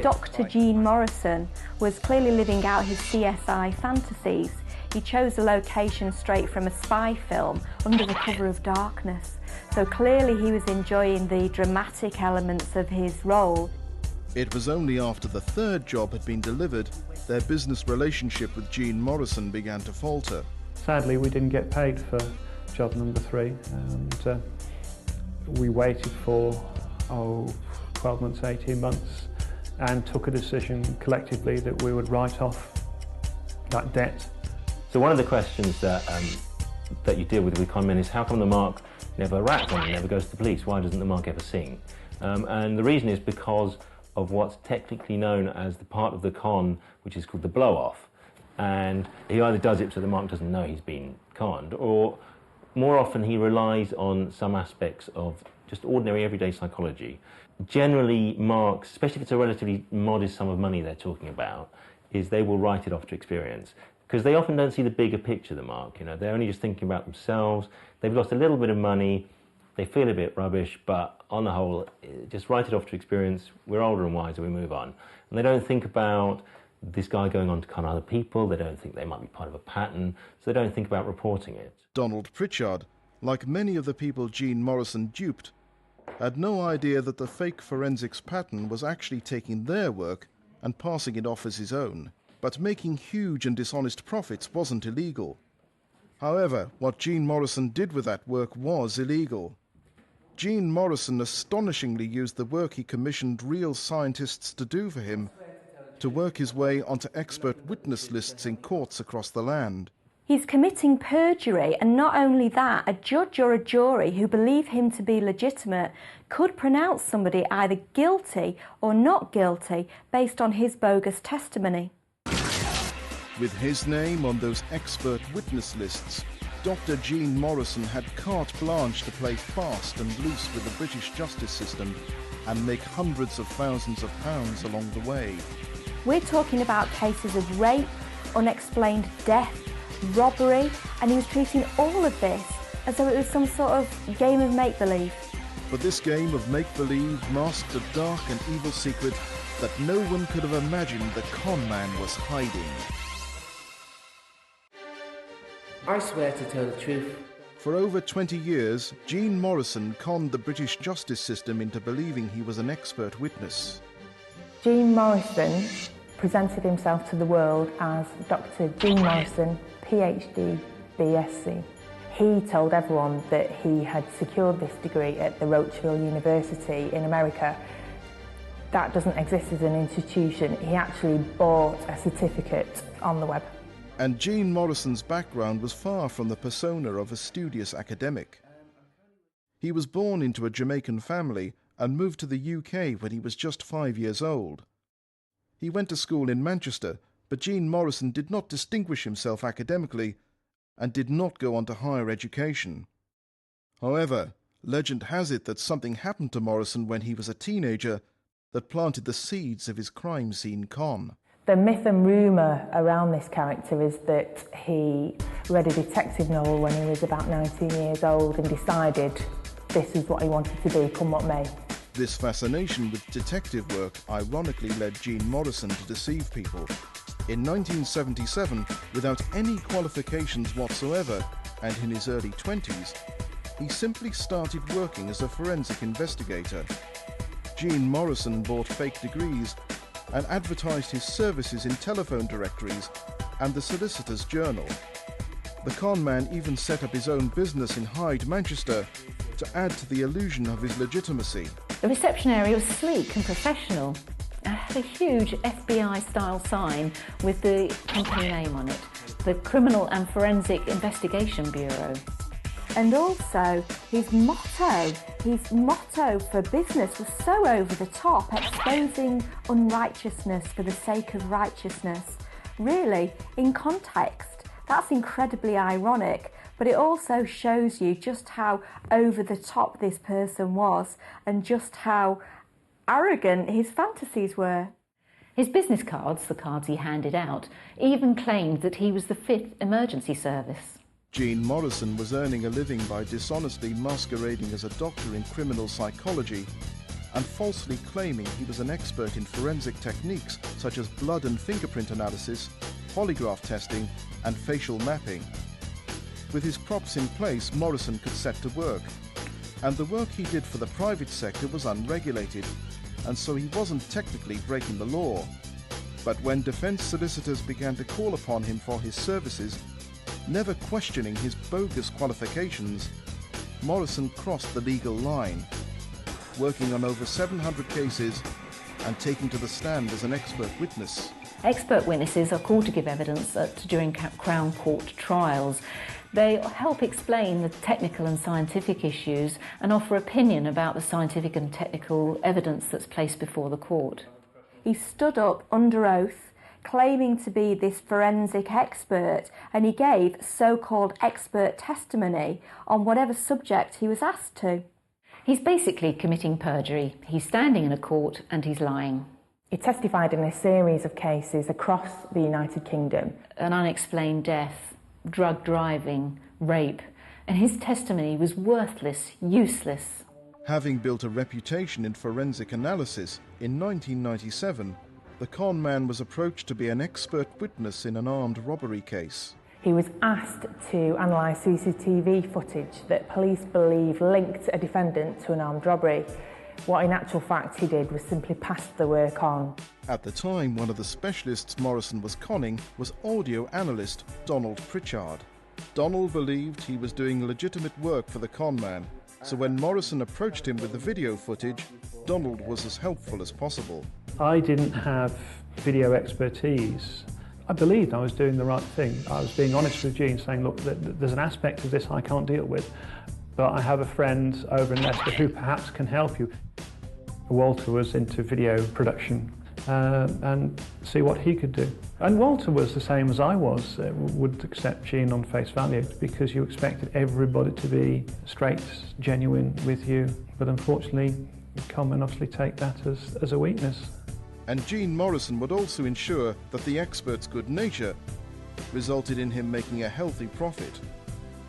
Dr. Gene Morrison was clearly living out his CSI fantasies. He chose a location straight from a spy film under the cover of darkness. So clearly he was enjoying the dramatic elements of his role. It was only after the third job had been delivered their business relationship with Gene Morrison began to falter. Sadly, we didn't get paid for job number 3, and we waited for 12 months, 18 months, and took a decision collectively that we would write off that debt. So one of the questions that you deal with con men is, how come the mark never rats on it, never goes to the police? Why doesn't the mark ever sing? And the reason is because of what's technically known as the part of the con which is called the blow-off. And he either does it so the mark doesn't know he's been conned, or more often he relies on some aspects of just ordinary everyday psychology. Generally, marks, especially if it's a relatively modest sum of money they're talking about, is they will write it off to experience. Because they often don't see the bigger picture, the mark. You know, they're only just thinking about themselves. They've lost a little bit of money. They feel a bit rubbish, but on the whole, just write it off to experience. We're older and wiser, we move on. And they don't think about this guy going on to con other people. They don't think they might be part of a pattern, so they don't think about reporting it. Donald Pritchard, like many of the people Gene Morrison duped, had no idea that the fake forensics pattern was actually taking their work and passing it off as his own. But making huge and dishonest profits wasn't illegal. However, what Gene Morrison did with that work was illegal. Gene Morrison astonishingly used the work he commissioned real scientists to do for him to work his way onto expert witness lists in courts across the land. He's committing perjury, and not only that, a judge or a jury who believe him to be legitimate could pronounce somebody either guilty or not guilty based on his bogus testimony. With his name on those expert witness lists, Dr. Gene Morrison had carte blanche to play fast and loose with the British justice system and make hundreds of thousands of pounds along the way. We're talking about cases of rape, unexplained death, robbery, and he was treating all of this as though it was some sort of game of make-believe. But this game of make-believe masked a dark and evil secret that no one could have imagined the con man was hiding. I swear to tell the truth. For over 20 years, Gene Morrison conned the British justice system into believing he was an expert witness. Gene Morrison presented himself to the world as Dr. Gene Morrison, PhD, BSc. He told everyone that he had secured this degree at the Rocheville University in America. That doesn't exist as an institution. He actually bought a certificate on the web. And Gene Morrison's background was far from the persona of a studious academic. He was born into a Jamaican family and moved to the UK when he was just 5 years old. He went to school in Manchester, but Gene Morrison did not distinguish himself academically and did not go on to higher education. However, legend has it that something happened to Morrison when he was a teenager that planted the seeds of his crime scene con. The myth and rumour around this character is that he read a detective novel when he was about 19 years old and decided this is what he wanted to do, come what may. This fascination with detective work ironically led Gene Morrison to deceive people. In 1977, without any qualifications whatsoever, and in his early 20s, he simply started working as a forensic investigator. Gene Morrison bought fake degrees and advertised his services in telephone directories and the Solicitor's Journal. The con man even set up his own business in Hyde, Manchester, to add to the illusion of his legitimacy. The reception area was sleek and professional. It had a huge FBI-style sign with the company name on it, the Criminal and Forensic Investigation Bureau. And also, his motto for business was so over the top, exposing unrighteousness for the sake of righteousness. Really, in context, that's incredibly ironic, but it also shows you just how over the top this person was and just how arrogant his fantasies were. His business cards, the cards he handed out, even claimed that he was the 5th emergency service. Gene Morrison was earning a living by dishonestly masquerading as a doctor in criminal psychology and falsely claiming he was an expert in forensic techniques such as blood and fingerprint analysis, polygraph testing, and facial mapping. With his props in place, Morrison could set to work. And the work he did for the private sector was unregulated, and so he wasn't technically breaking the law. But when defense solicitors began to call upon him for his services, never questioning his bogus qualifications, Morrison crossed the legal line, working on over 700 cases and taking to the stand as an expert witness. Expert witnesses are called to give evidence during Crown Court trials. They help explain the technical and scientific issues and offer opinion about the scientific and technical evidence that's placed before the court. He stood up under oath, claiming to be this forensic expert, and he gave so-called expert testimony on whatever subject he was asked to. He's basically committing perjury. He's standing in a court and he's lying. He testified in a series of cases across the United Kingdom. An unexplained death, drug driving, rape, and his testimony was worthless, useless. Having built a reputation in forensic analysis, in 1997, the con man was approached to be an expert witness in an armed robbery case. He was asked to analyse CCTV footage that police believe linked a defendant to an armed robbery. What in actual fact he did was simply pass the work on. At the time, one of the specialists Morrison was conning was audio analyst Donald Pritchard. Donald believed he was doing legitimate work for the con man, so when Morrison approached him with the video footage, Donald was as helpful as possible. I didn't have video expertise. I believed I was doing the right thing. I was being honest with Gene, saying, look, there's an aspect of this I can't deal with, but I have a friend over in Leicester who perhaps can help you. Walter was into video production and see what he could do. And Walter was the same as I was, would accept Gene on face value because you expected everybody to be straight, genuine with you. But unfortunately, Conmen obviously take that as a weakness. And Gene Morrison would also ensure that the expert's good nature resulted in him making a healthy profit.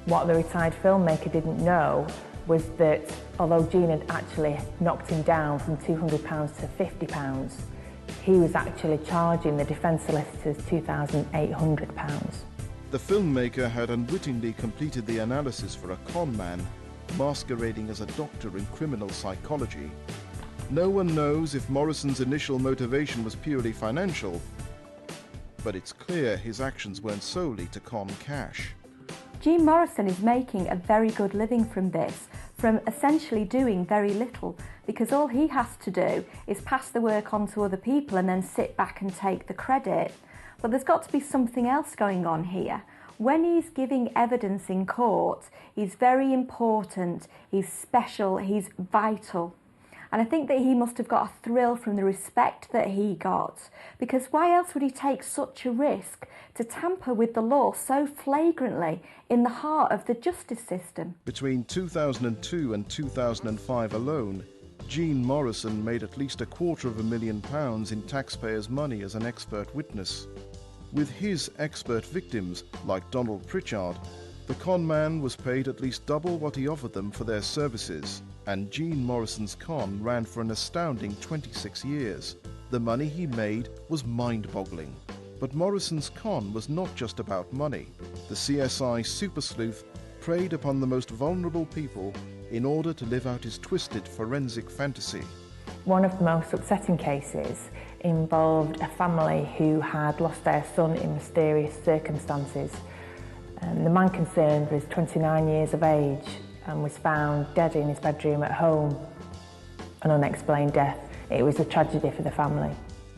What the retired filmmaker didn't know was that although Gene had actually knocked him down from £200 to £50, he was actually charging the defence solicitors £2,800. The filmmaker had unwittingly completed the analysis for a con man, masquerading as a doctor in criminal psychology. No one knows if Morrison's initial motivation was purely financial, but it's clear his actions weren't solely to con cash. Gene Morrison is making a very good living from this, from essentially doing very little, because all he has to do is pass the work on to other people and then sit back and take the credit. But there's got to be something else going on here. When he's giving evidence in court, he's very important, he's special, he's vital. And I think that he must have got a thrill from the respect that he got, because why else would he take such a risk to tamper with the law so flagrantly in the heart of the justice system? Between 2002 and 2005 alone, Gene Morrison made at least £250,000 in taxpayers' money as an expert witness. With his expert victims, like Donald Pritchard, the con man was paid at least double what he offered them for their services, and Gene Morrison's con ran for an astounding 26 years. The money he made was mind-boggling. But Morrison's con was not just about money. The CSI super sleuth preyed upon the most vulnerable people in order to live out his twisted forensic fantasy. One of the most upsetting cases involved a family who had lost their son in mysterious circumstances. The man concerned was 29 years of age and was found dead in his bedroom at home. An unexplained death. It was a tragedy for the family.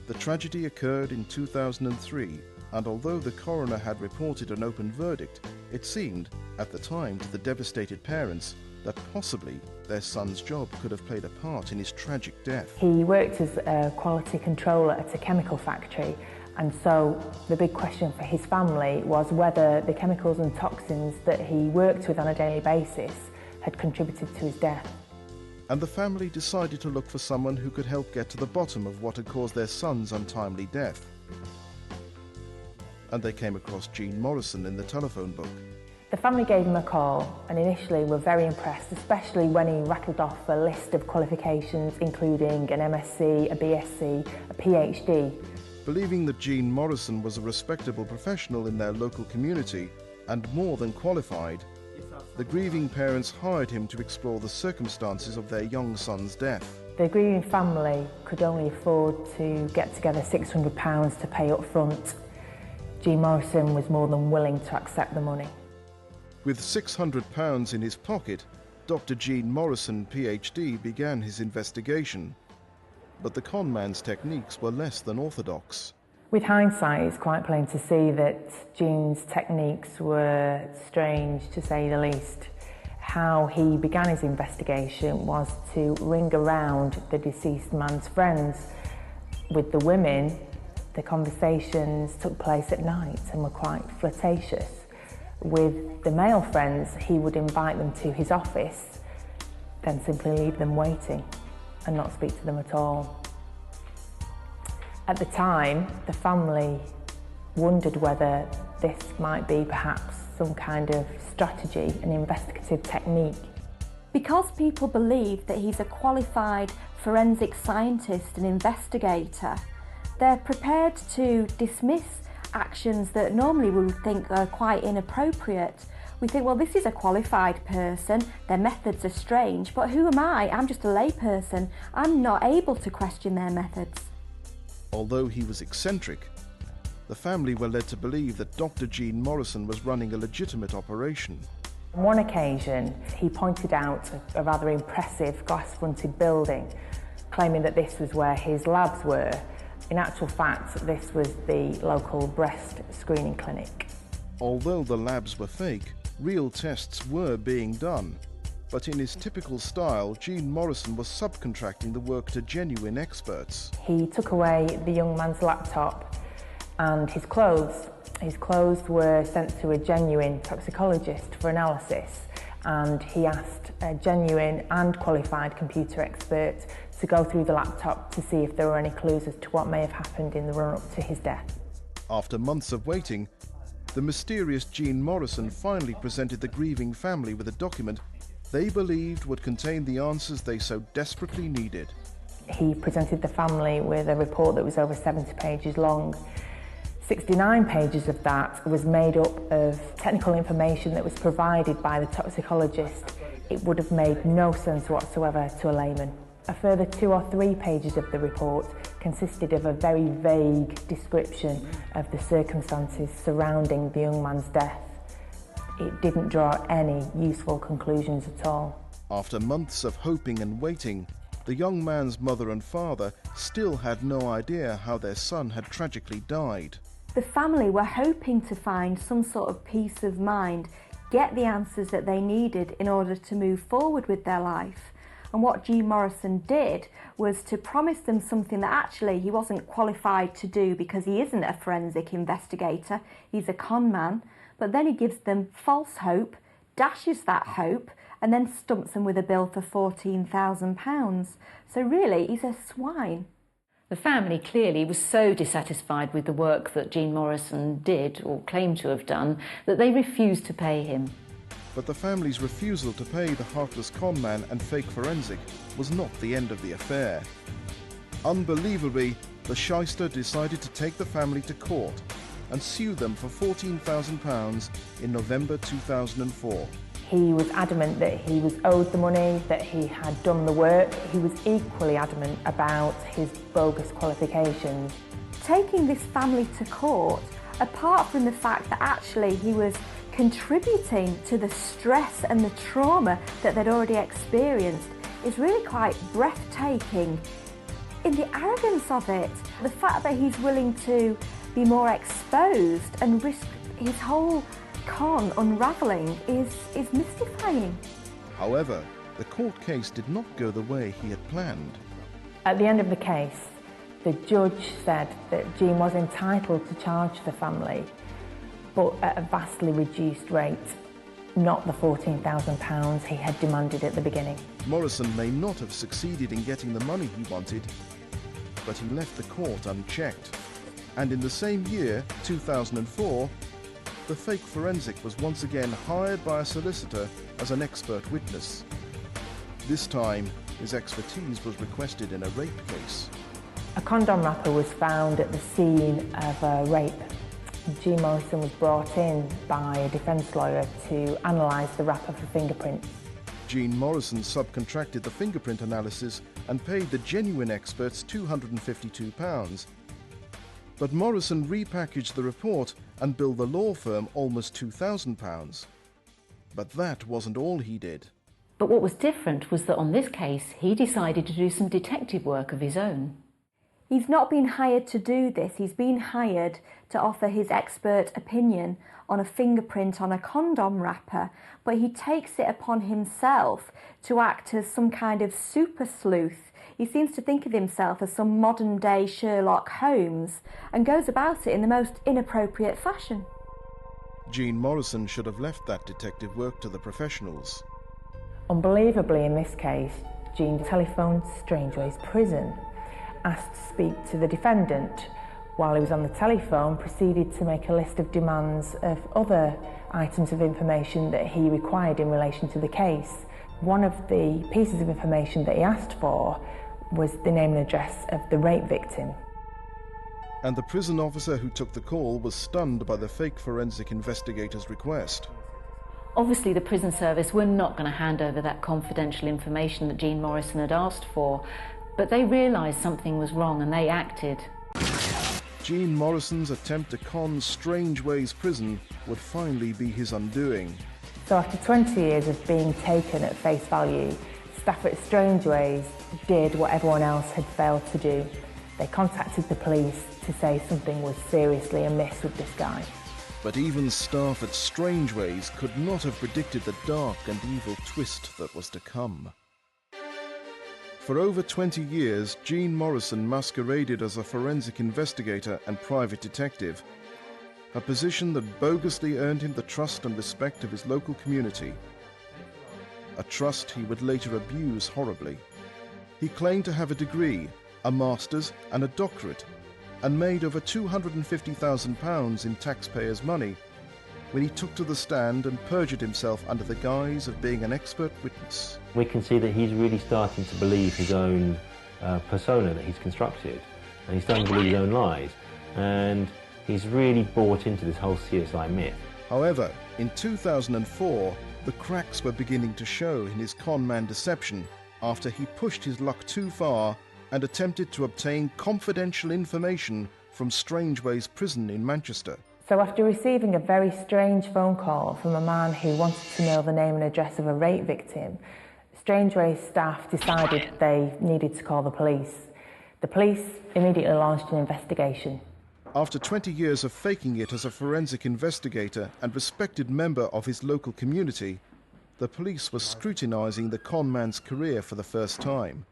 The tragedy occurred in 2003, and although the coroner had reported an open verdict, it seemed, at the time, to the devastated parents that possibly their son's job could have played a part in his tragic death. He worked as a quality controller at a chemical factory, and so the big question for his family was whether the chemicals and toxins that he worked with on a daily basis had contributed to his death. And the family decided to look for someone who could help get to the bottom of what had caused their son's untimely death. And they came across Gene Morrison in the telephone book. The family gave him a call and initially were very impressed, especially when he rattled off a list of qualifications including an MSc, a BSc, a PhD. Believing that Gene Morrison was a respectable professional in their local community and more than qualified, the grieving parents hired him to explore the circumstances of their young son's death. The grieving family could only afford to get together £600 to pay up front. Gene Morrison was more than willing to accept the money. With £600 in his pocket, Dr. Gene Morrison, PhD, began his investigation. But the con man's techniques were less than orthodox. With hindsight, it's quite plain to see that Gene's techniques were strange, to say the least. How he began his investigation was to ring around the deceased man's friends. With the women, the conversations took place at night and were quite flirtatious. With the male friends, he would invite them to his office, then simply leave them waiting and not speak to them at all. At the time, the family wondered whether this might be perhaps some kind of strategy, an investigative technique. Because people believe that he's a qualified forensic scientist and investigator, they're prepared to dismiss actions that normally we would think are quite inappropriate. We think, well, this is a qualified person, their methods are strange, but who am I? I'm just a layperson. I'm not able to question their methods. Although he was eccentric, the family were led to believe that Dr. Gene Morrison was running a legitimate operation. On one occasion, he pointed out a rather impressive glass-fronted building, claiming that this was where his labs were. In actual fact, this was the local breast screening clinic. Although the labs were fake, real tests were being done. But in his typical style, Gene Morrison was subcontracting the work to genuine experts. He took away the young man's laptop and his clothes. His clothes were sent to a genuine toxicologist for analysis, and he asked a genuine and qualified computer expert to go through the laptop to see if there were any clues as to what may have happened in the run-up to his death. After months of waiting, the mysterious Gene Morrison finally presented the grieving family with a document they believed would contain the answers they so desperately needed. He presented the family with a report that was over 70 pages long. 69 pages of that was made up of technical information that was provided by the toxicologist. It would have made no sense whatsoever to a layman. A further 2 or 3 pages of the report consisted of a very vague description of the circumstances surrounding the young man's death. It didn't draw any useful conclusions at all. After months of hoping and waiting, the young man's mother and father still had no idea how their son had tragically died. The family were hoping to find some sort of peace of mind, get the answers that they needed in order to move forward with their life. And what Gene Morrison did was to promise them something that actually he wasn't qualified to do, because he isn't a forensic investigator, he's a con man. But then he gives them false hope, dashes that hope, and then stumps them with a bill for £14,000. So really, he's a swine. The family clearly was so dissatisfied with the work that Gene Morrison did, or claimed to have done, that they refused to pay him. But the family's refusal to pay the heartless con man and fake forensic was not the end of the affair. Unbelievably, the shyster decided to take the family to court and sue them for £14,000 in November 2004. He was adamant that he was owed the money, that he had done the work. He was equally adamant about his bogus qualifications. Taking this family to court, apart from the fact that actually he was contributing to the stress and the trauma that they'd already experienced, is really quite breathtaking. In the arrogance of it, the fact that he's willing to be more exposed and risk his whole con unravelling is mystifying. However, the court case did not go the way he had planned. At the end of the case, the judge said that Gene was entitled to charge the family, but at a vastly reduced rate, not the £14,000 he had demanded at the beginning. Morrison may not have succeeded in getting the money he wanted, but he left the court unchecked. And in the same year, 2004, the fake forensic was once again hired by a solicitor as an expert witness. This time, his expertise was requested in a rape case. A condom wrapper was found at the scene of a rape. Gene Morrison was brought in by a defence lawyer to analyse the wrapper for fingerprints. Gene Morrison subcontracted the fingerprint analysis and paid the genuine experts £252. But Morrison repackaged the report and billed the law firm almost £2,000. But that wasn't all he did. But what was different was that on this case, he decided to do some detective work of his own. He's not been hired to do this, he's been hired to offer his expert opinion on a fingerprint on a condom wrapper, but he takes it upon himself to act as some kind of super sleuth. He seems to think of himself as some modern-day Sherlock Holmes and goes about it in the most inappropriate fashion. Gene Morrison should have left that detective work to the professionals. Unbelievably, in this case, Gene telephoned Strangeways Prison, asked to speak to the defendant. While he was on the telephone, proceeded to make a list of demands of other items of information that he required in relation to the case. One of the pieces of information that he asked for was the name and address of the rape victim. and the prison officer who took the call was stunned by the fake forensic investigator's request. Obviously, the prison service were not going to hand over that confidential information that Gene Morrison had asked for, but they realised something was wrong and they acted. Gene Morrison's attempt to con Strangeways Prison would finally be his undoing. So after 20 years of being taken at face value, staff at Strangeways did what everyone else had failed to do. They contacted the police to say something was seriously amiss with this guy. But even staff at Strangeways could not have predicted the dark and evil twist that was to come. For over 20 years, Gene Morrison masqueraded as a forensic investigator and private detective, a position that bogusly earned him the trust and respect of his local community, a trust he would later abuse horribly. He claimed to have a degree, a master's and a doctorate, and made over £250,000 in taxpayers' money when he took to the stand and perjured himself under the guise of being an expert witness. We can see that he's really starting to believe his own persona that he's constructed, and he's starting to believe his own lies, and he's really bought into this whole CSI myth. However, in 2004, the cracks were beginning to show in his con man deception after he pushed his luck too far and attempted to obtain confidential information from Strangeways Prison in Manchester. So after receiving a very strange phone call from a man who wanted to know the name and address of a rape victim, Strangeways staff decided they needed to call the police. The police immediately launched an investigation. After 20 years of faking it as a forensic investigator and respected member of his local community, the police were scrutinising the con man's career for the first time.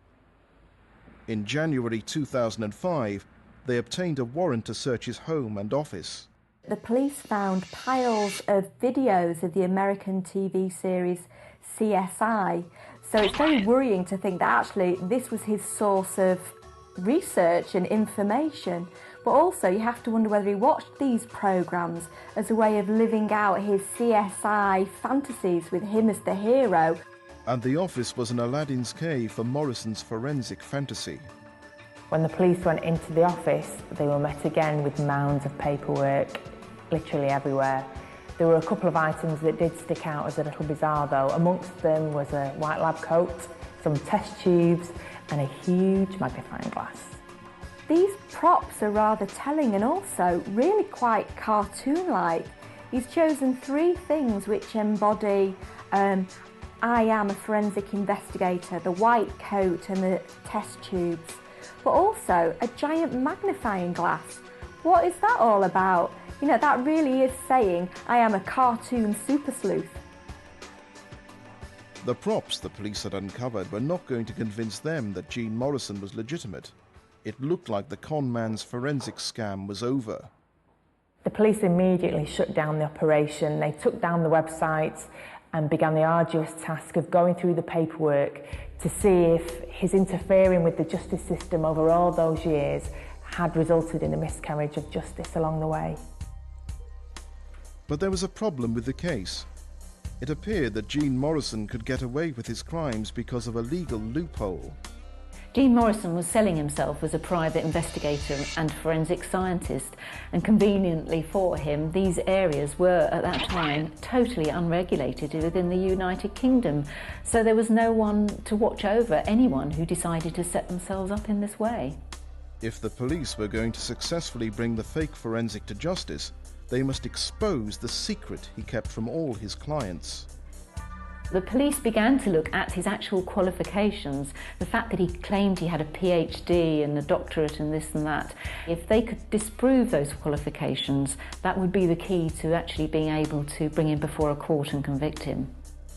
In January 2005, they obtained a warrant to search his home and office. The police found piles of videos of the American TV series CSI, so it's very worrying to think that actually this was his source of research and information. But also you have to wonder whether he watched these programmes as a way of living out his CSI fantasies with him as the hero. And the office was an Aladdin's cave for Morrison's forensic fantasy. When the police went into the office, they were met again with mounds of paperwork, literally everywhere. There were a couple of items that did stick out as a little bizarre though. Amongst them was a white lab coat, some test tubes and a huge magnifying glass. These props are rather telling and also really quite cartoon-like. He's chosen 3 things which embody I am a forensic investigator, the white coat and the test tubes, but also a giant magnifying glass. What is that all about? You know, that really is saying I am a cartoon super sleuth. The props the police had uncovered were not going to convince them that Gene Morrison was legitimate. It looked like the con man's forensic scam was over. The police immediately shut down the operation. They took down the websites and began the arduous task of going through the paperwork to see if his interfering with the justice system over all those years had resulted in a miscarriage of justice along the way. But there was a problem with the case. It appeared that Gene Morrison could get away with his crimes because of a legal loophole. Gene Morrison was selling himself as a private investigator and forensic scientist, and conveniently for him, these areas were at that time totally unregulated within the United Kingdom, so there was no one to watch over anyone who decided to set themselves up in this way. If the police were going to successfully bring the fake forensic to justice, they must expose the secret he kept from all his clients. The police began to look at his actual qualifications, the fact that he claimed he had a PhD and a doctorate and this and that. If they could disprove those qualifications, that would be the key to actually being able to bring him before a court and convict him.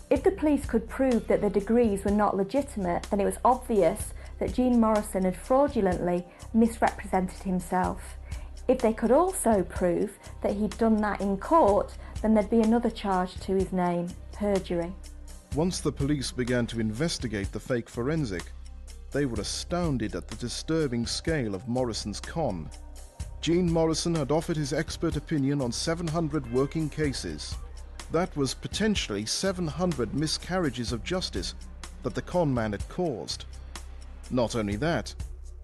If the police could prove that the degrees were not legitimate, then it was obvious that Gene Morrison had fraudulently misrepresented himself. If they could also prove that he'd done that in court, then there'd be another charge to his name, perjury. Once the police began to investigate the fake forensic, they were astounded at the disturbing scale of Morrison's con. Gene Morrison had offered his expert opinion on 700 working cases. That was potentially 700 miscarriages of justice that the con man had caused. Not only that,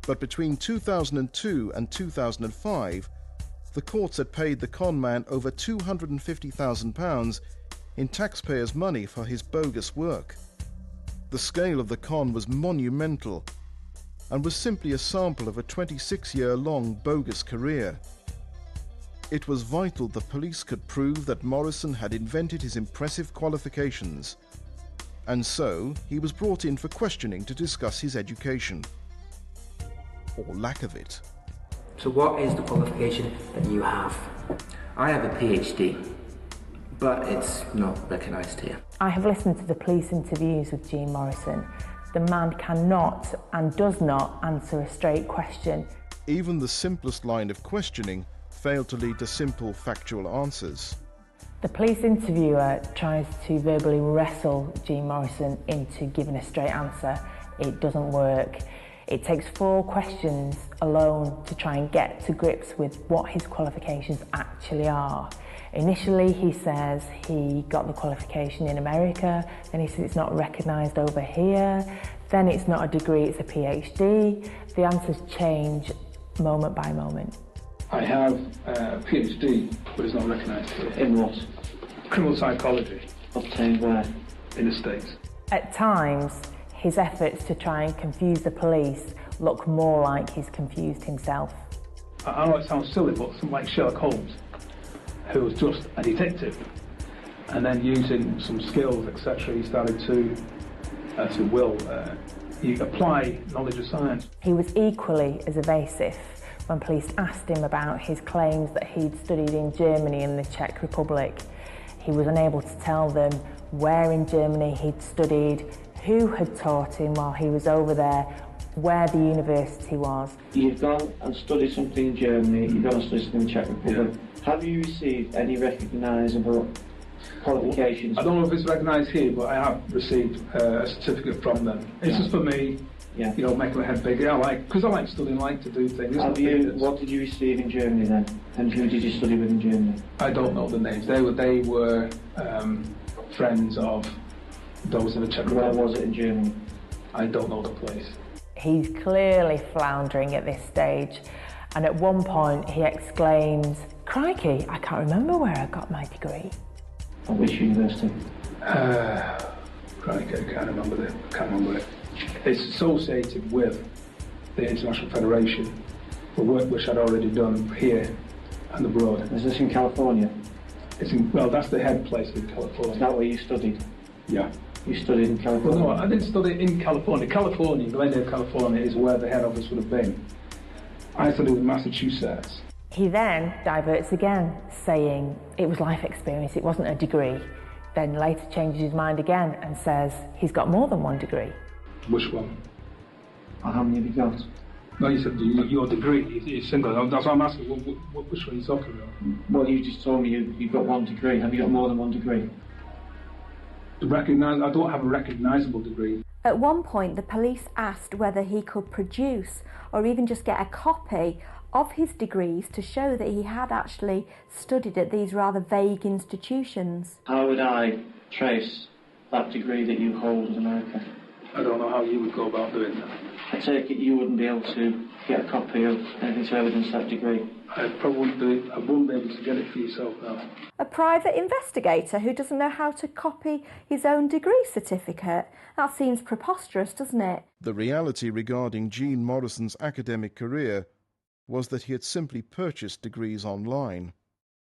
But between 2002 and 2005, the courts had paid the con man over £250,000 in taxpayers' money for his bogus work. The scale of the con was monumental and was simply a sample of a 26-year-long bogus career. It was vital the police could prove that Morrison had invented his impressive qualifications, and so he was brought in for questioning to discuss his education, or lack of it. So what is the qualification that you have? I have a PhD, but it's not recognised here. I have listened to the police interviews with Gene Morrison. The man cannot and does not answer a straight question. Even the simplest line of questioning failed to lead to simple, factual answers. The police interviewer tries to verbally wrestle Gene Morrison into giving a straight answer. It doesn't work. It takes 4 questions alone to try and get to grips with what his qualifications actually are. Initially, he says he got the qualification in America, then he says it's not recognised over here, then it's not a degree, it's a PhD. The answers change moment by moment. I have a PhD, but it's not recognised here. In what? Criminal psychology. Obtained where? In the States. At times, his efforts to try and confuse the police look more like he's confused himself. I know it sounds silly, but something like Sherlock Holmes, who was just a detective, and then using some skills, etc., he started to apply knowledge of science. He was equally as evasive when police asked him about his claims that he'd studied in Germany and the Czech Republic. He was unable to tell them where in Germany he'd studied, who had taught him while he was over there, where the university was. You've gone and studied something in Germany, you've gone and studied something in the Czech Republic. Yeah. Have you received any recognisable qualifications? I don't know if it's recognised here, but I have received a certificate from them. It's just for me, you know, making my head bigger. Because I like studying, like to do things. What did you receive in Germany then? And who did you study with in Germany? I don't know the names. They were friends of those in the Czech Republic. Where was it in Germany? I don't know the place. He's clearly floundering at this stage, and at one point he exclaims, "Crikey, I can't remember where I got my degree." At which university? Crikey, I can't remember it. It's associated with the International Federation for work which I'd already done here and abroad. Is this in California? Well, that's the head place in California. Is that where you studied? Yeah. You studied in California? Well, no, I didn't study in California. Glendale, California is where the head office would have been. I studied in Massachusetts. He then diverts again, saying it was life experience, it wasn't a degree. Then later changes his mind again and says he's got more than 1 degree. Which one? How many have you got? No, you said your degree is single. That's why I'm asking, which one are you talking about? Well, you just told me you've got 1 degree. Have you got more than 1 degree? I don't have a recognisable degree. At one point, the police asked whether he could produce or even just get a copy of his degrees to show that he had actually studied at these rather vague institutions. How would I trace that degree that you hold in America? I don't know how you would go about doing that. I take it you wouldn't be able to get a copy of anything to evidence that degree? I wouldn't be able to get it for yourself now. A private investigator who doesn't know how to copy his own degree certificate? That seems preposterous, doesn't it? The reality regarding Gene Morrison's academic career was that he had simply purchased degrees online.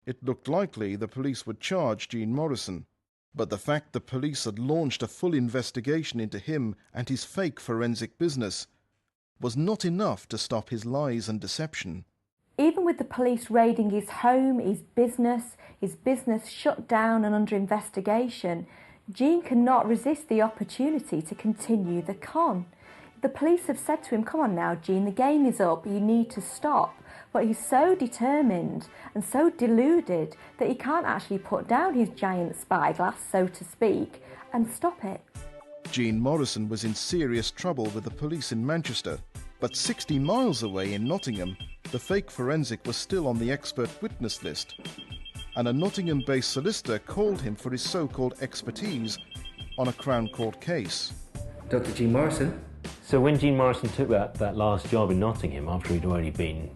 It looked likely the police would charge Gene Morrison, but the fact the police had launched a full investigation into him and his fake forensic business was not enough to stop his lies and deception. Even with the police raiding his home, his business shut down and under investigation, Gene cannot resist the opportunity to continue the con. The police have said to him, "Come on now, Gene, the game is up, you need to stop." But he's so determined and so deluded that he can't actually put down his giant spyglass, so to speak, and stop it. Gene Morrison was in serious trouble with the police in Manchester, but 60 miles away in Nottingham, the fake forensic was still on the expert witness list, and a Nottingham-based solicitor called him for his so-called expertise on a Crown Court case. Dr. Gene Morrison? So when Gene Morrison took that last job in Nottingham, after he'd already been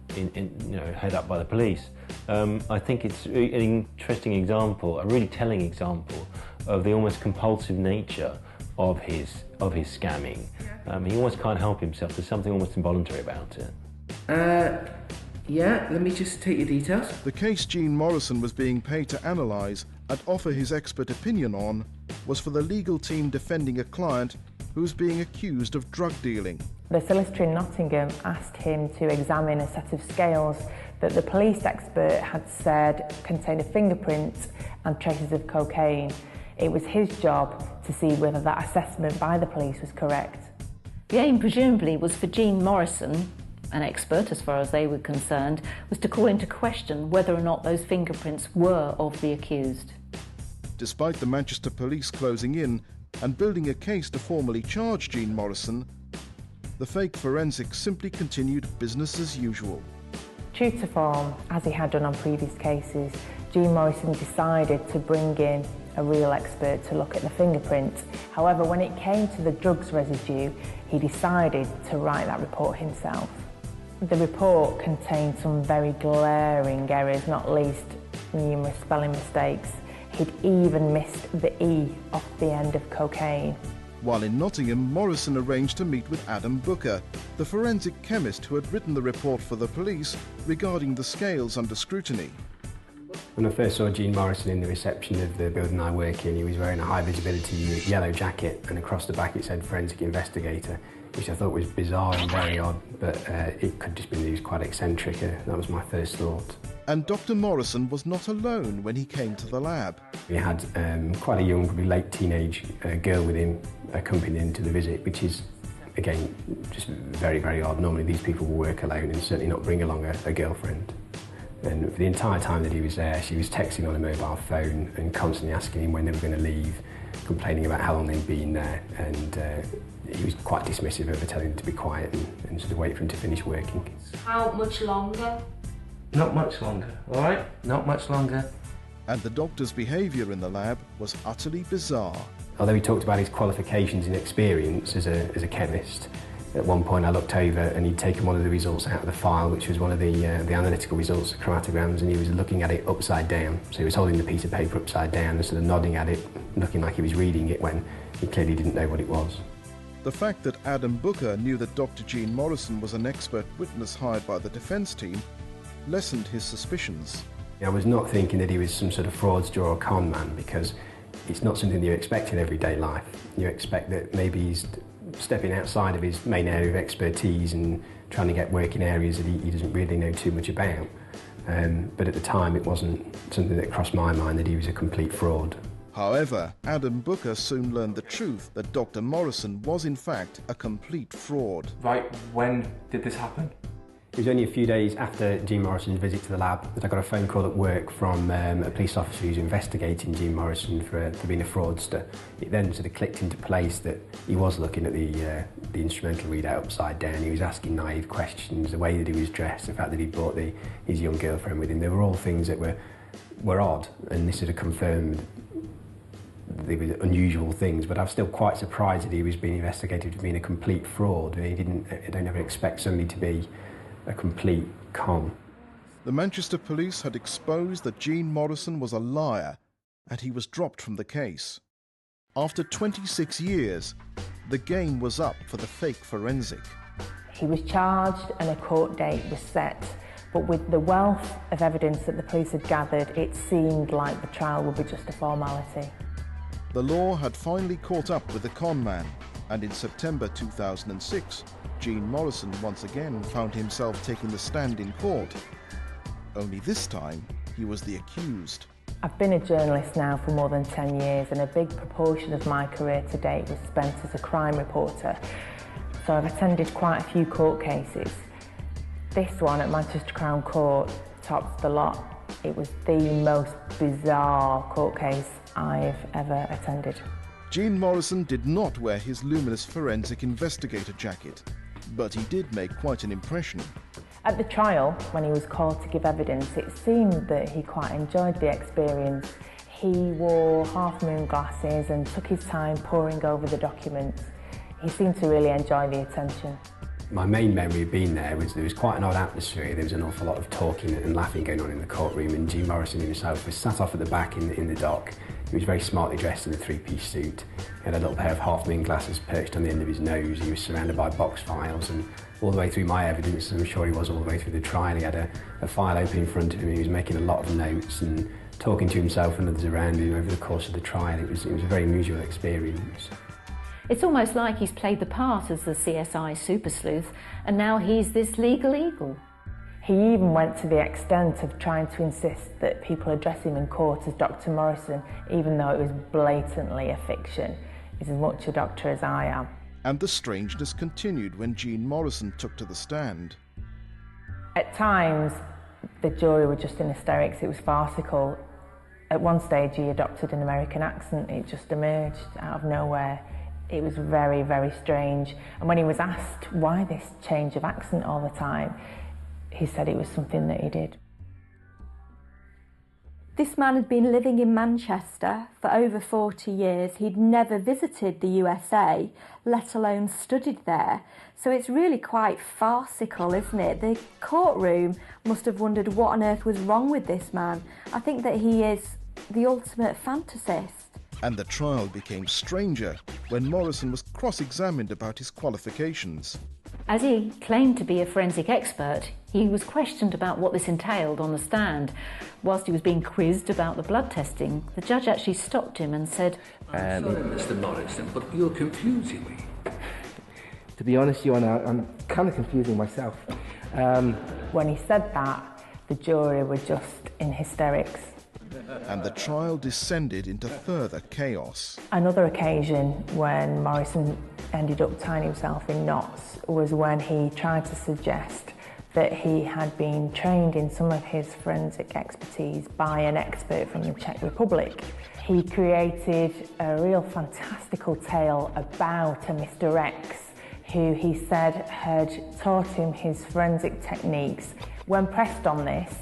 head up by the police, I think it's an interesting example, a really telling example of the almost compulsive nature of his scamming. He almost can't help himself. There's something almost involuntary about it. Yeah, let me just take your details. The case Gene Morrison was being paid to analyse and offer his expert opinion on was for the legal team defending a client who was being accused of drug dealing. The solicitor in Nottingham asked him to examine a set of scales that the police expert had said contained fingerprints and traces of cocaine. It was his job to see whether that assessment by the police was correct. The aim presumably was for Gene Morrison, an expert as far as they were concerned, was to call into question whether or not those fingerprints were of the accused. Despite the Manchester police closing in and building a case to formally charge Gene Morrison, the fake forensics simply continued business as usual. True to form, as he had done on previous cases, Gene Morrison decided to bring in a real expert to look at the fingerprints. However, when it came to the drugs residue, he decided to write that report himself. The report contained some very glaring errors, not least numerous spelling mistakes. He'd even missed the E off the end of cocaine. While in Nottingham, Morrison arranged to meet with Adam Booker, the forensic chemist who had written the report for the police regarding the scales under scrutiny. When I first saw Gene Morrison in the reception of the building I work in, he was wearing a high visibility yellow jacket, and across the back it said forensic investigator, which I thought was bizarre and very odd, but it could just be that he was quite eccentric. That was my first thought. And Dr. Morrison was not alone when he came to the lab. We had quite a young, probably late teenage girl with him accompanying him to the visit, which is, again, just very, very odd. Normally these people will work alone and certainly not bring along a girlfriend. And for the entire time that he was there, she was texting on a mobile phone and constantly asking him when they were going to leave, complaining about how long they'd been there, and he was quite dismissive of her, telling him to be quiet and sort of wait for him to finish working. How much longer? Not much longer, all right? Not much longer. And the doctor's behaviour in the lab was utterly bizarre. Although he talked about his qualifications and experience as a chemist, at one point I looked over and he'd taken one of the results out of the file, which was one of the analytical results, the chromatograms, and he was looking at it upside down. So he was holding the piece of paper upside down and sort of nodding at it, looking like he was reading it when he clearly didn't know what it was. The fact that Adam Booker knew that Dr. Gene Morrison was an expert witness hired by the defence team lessened his suspicions. I was not thinking that he was some sort of fraudster or con man, because it's not something that you expect in everyday life. You expect that maybe he's stepping outside of his main area of expertise and trying to get work in areas that he doesn't really know too much about. But at the time it wasn't something that crossed my mind that he was a complete fraud. However, Adam Booker soon learned the truth that Dr. Morrison was in fact a complete fraud. Right, when did this happen? It was only a few days after Gene Morrison's visit to the lab that I got a phone call at work from a police officer who's investigating Gene Morrison for being a fraudster. It then sort of clicked into place that he was looking at the instrumental readout upside down. He was asking naive questions, the way that he was dressed, the fact that he brought his young girlfriend with him. They were all things that were odd, and this sort of confirmed they were unusual things, but I was still quite surprised that he was being investigated for being a complete fraud. I don't ever expect somebody to be a complete con. The Manchester police had exposed that Gene Morrison was a liar and he was dropped from the case. After 26 years, the game was up for the fake forensic. He was charged and a court date was set, but with the wealth of evidence that the police had gathered, it seemed like the trial would be just a formality. The law had finally caught up with the con man, and in September 2006, Gene Morrison once again found himself taking the stand in court. Only this time, he was the accused. I've been a journalist now for more than 10 years, and a big proportion of my career to date was spent as a crime reporter. So I've attended quite a few court cases. This one at Manchester Crown Court tops the lot. It was the most bizarre court case I've ever attended. Gene Morrison did not wear his luminous forensic investigator jacket, but he did make quite an impression. At the trial, when he was called to give evidence, it seemed that he quite enjoyed the experience. He wore half-moon glasses and took his time poring over the documents. He seemed to really enjoy the attention. My main memory of being there was there was quite an odd atmosphere. There was an awful lot of talking and laughing going on in the courtroom, and Gene Morrison himself was sat off at the back in the dock. He was very smartly dressed in a three-piece suit. He had a little pair of half-moon glasses perched on the end of his nose. He was surrounded by box files, and all the way through my evidence, I'm sure he was all the way through the trial, he had a file open in front of him. He was making a lot of notes and talking to himself and others around him over the course of the trial. It was a very unusual experience. It's almost like he's played the part as the CSI super sleuth, and now he's this legal eagle. He even went to the extent of trying to insist that people address him in court as Dr. Morrison, even though it was blatantly a fiction. He's as much a doctor as I am. And the strangeness continued when Gene Morrison took to the stand. At times, the jury were just in hysterics. It was farcical. At one stage, he adopted an American accent. It just emerged out of nowhere. It was very, very strange. And when he was asked why this change of accent all the time, he said it was something that he did. This man had been living in Manchester for over 40 years. He'd never visited the USA, let alone studied there. So it's really quite farcical, isn't it? The courtroom must have wondered what on earth was wrong with this man. I think that he is the ultimate fantasist. And the trial became stranger when Morrison was cross-examined about his qualifications. As he claimed to be a forensic expert, he was questioned about what this entailed on the stand. Whilst he was being quizzed about the blood testing, the judge actually stopped him and said, "I'm sorry, Mr. Morrison, but you're confusing me." To be honest, Your Honour, I'm kind of confusing myself. When he said that, the jury were just in hysterics. And the trial descended into further chaos. Another occasion when Morrison ended up tying himself in knots was when he tried to suggest that he had been trained in some of his forensic expertise by an expert from the Czech Republic. He created a real fantastical tale about a Mr. X who he said had taught him his forensic techniques. When pressed on this,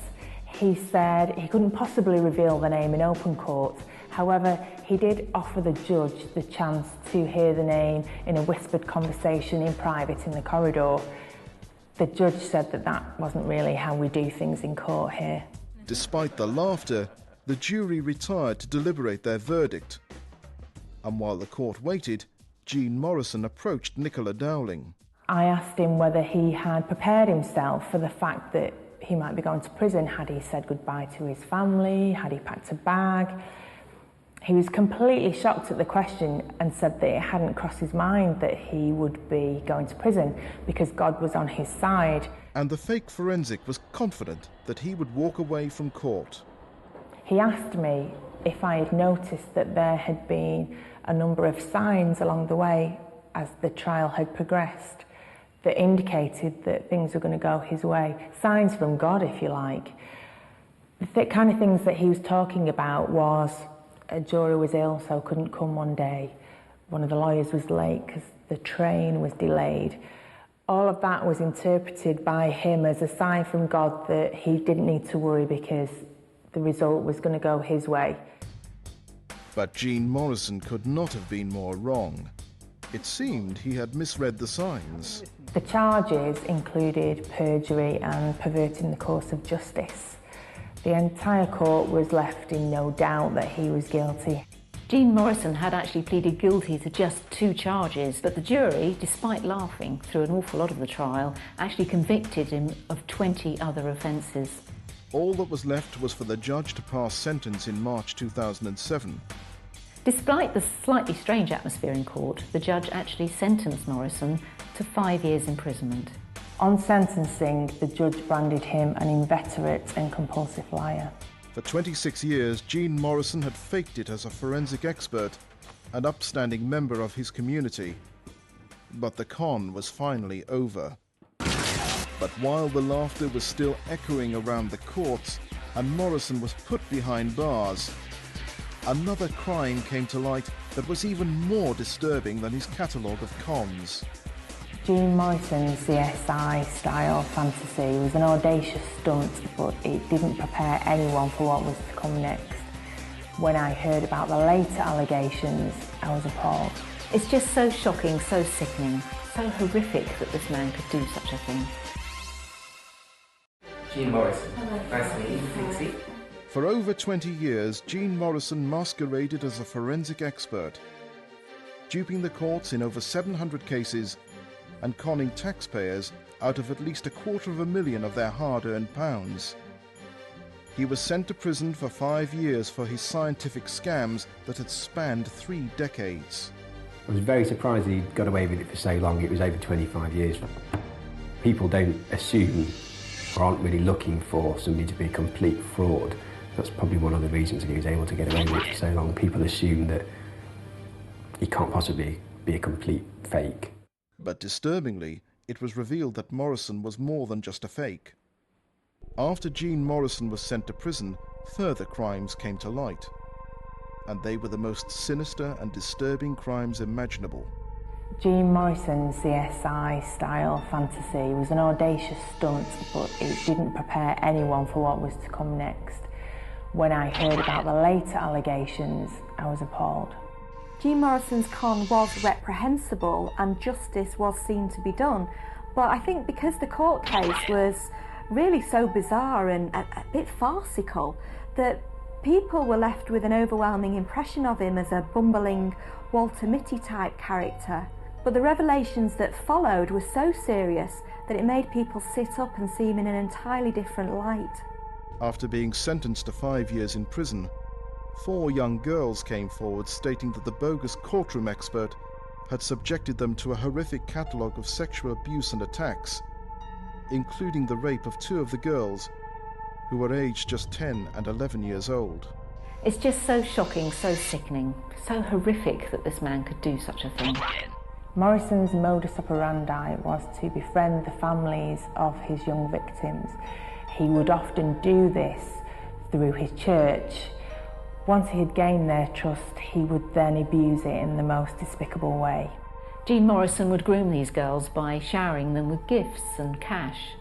he said he couldn't possibly reveal the name in open court. However, he did offer the judge the chance to hear the name in a whispered conversation in private in the corridor. The judge said that that wasn't really how we do things in court here. Despite the laughter, the jury retired to deliberate their verdict. And while the court waited, Gene Morrison approached Nicola Dowling. I asked him whether he had prepared himself for the fact that he might be going to prison. Had he said goodbye to his family? Had he packed a bag? He was completely shocked at the question and said that it hadn't crossed his mind that he would be going to prison because God was on his side. And the fake forensic was confident that he would walk away from court. He asked me if I had noticed that there had been a number of signs along the way as the trial had progressed that indicated that things were going to go his way. Signs from God, if you like. The kind of things that he was talking about was a jury was ill, so couldn't come one day. One of the lawyers was late because the train was delayed. All of that was interpreted by him as a sign from God that he didn't need to worry because the result was going to go his way. But Gene Morrison could not have been more wrong. It seemed he had misread the signs. The charges included perjury and perverting the course of justice. The entire court was left in no doubt that he was guilty. Gene Morrison had actually pleaded guilty to just 2 charges, but the jury, despite laughing through an awful lot of the trial, actually convicted him of 20 other offences. All that was left was for the judge to pass sentence in March 2007. Despite the slightly strange atmosphere in court, the judge actually sentenced Morrison to 5 years imprisonment. On sentencing, the judge branded him an inveterate and compulsive liar. For 26 years, Gene Morrison had faked it as a forensic expert, an upstanding member of his community. But the con was finally over. But while the laughter was still echoing around the courts and Morrison was put behind bars, another crime came to light that was even more disturbing than his catalogue of cons. Gene Morrison's CSI-style fantasy was an audacious stunt, but it didn't prepare anyone for what was to come next. When I heard about the later allegations, I was appalled. It's just so shocking, so sickening, so horrific that this man could do such a thing. Gene Morrison. Nice to meet you. Thanks. For over 20 years, Gene Morrison masqueraded as a forensic expert, duping the courts in over 700 cases and conning taxpayers out of at least $250,000 of their hard-earned pounds. He was sent to prison for 5 years for his scientific scams that had spanned 3 decades. I was very surprised he got away with it for so long. It was over 25 years. People don't assume or aren't really looking for somebody to be a complete fraud. That's probably one of the reasons that he was able to get away with it for so long. People assume that he can't possibly be a complete fake. But disturbingly, it was revealed that Morrison was more than just a fake. After Gene Morrison was sent to prison, further crimes came to light. And they were the most sinister and disturbing crimes imaginable. Gene Morrison's CSI-style fantasy was an audacious stunt, but it didn't prepare anyone for what was to come next. When I heard about the later allegations, I was appalled. Gene Morrison's con was reprehensible and justice was seen to be done, but I think because the court case was really so bizarre and a bit farcical that people were left with an overwhelming impression of him as a bumbling Walter Mitty type character. But the revelations that followed were so serious that it made people sit up and see him in an entirely different light. After being sentenced to 5 years in prison, 4 young girls came forward stating that the bogus courtroom expert had subjected them to a horrific catalogue of sexual abuse and attacks, including the rape of 2 of the girls, who were aged just 10 and 11 years old. It's just so shocking, so sickening, so horrific that this man could do such a thing. Morrison's modus operandi was to befriend the families of his young victims. He would often do this through his church. Once he had gained their trust, he would then abuse it in the most despicable way. Gene Morrison would groom these girls by showering them with gifts and cash,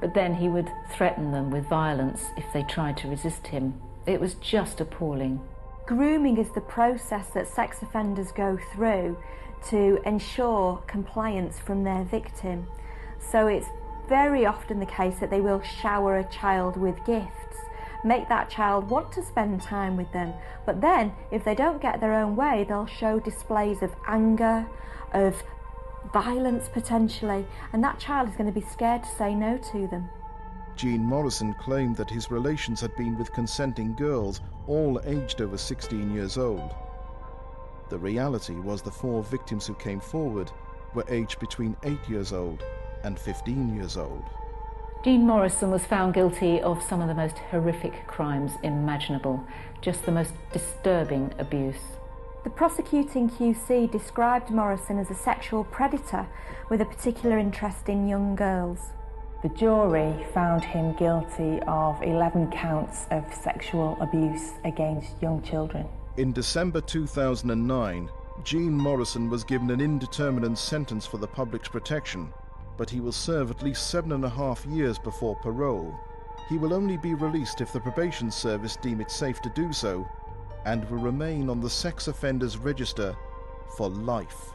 but then he would threaten them with violence if they tried to resist him. It was just appalling. Grooming is the process that sex offenders go through to ensure compliance from their victim. So it's very often the case that they will shower a child with gifts, make that child want to spend time with them, but then if they don't get their own way, they'll show displays of anger, of violence potentially, and that child is going to be scared to say no to them. Gene Morrison claimed that his relations had been with consenting girls, all aged over 16 years old. The reality was the 4 victims who came forward were aged between 8 years old and 15 years old. Gene Morrison was found guilty of some of the most horrific crimes imaginable, just the most disturbing abuse. The prosecuting QC described Morrison as a sexual predator with a particular interest in young girls. The jury found him guilty of 11 counts of sexual abuse against young children. In December 2009, Gene Morrison was given an indeterminate sentence for the public's protection, but he will serve at least 7.5 years before parole. He will only be released if the probation service deem it safe to do so, and will remain on the sex offenders register for life.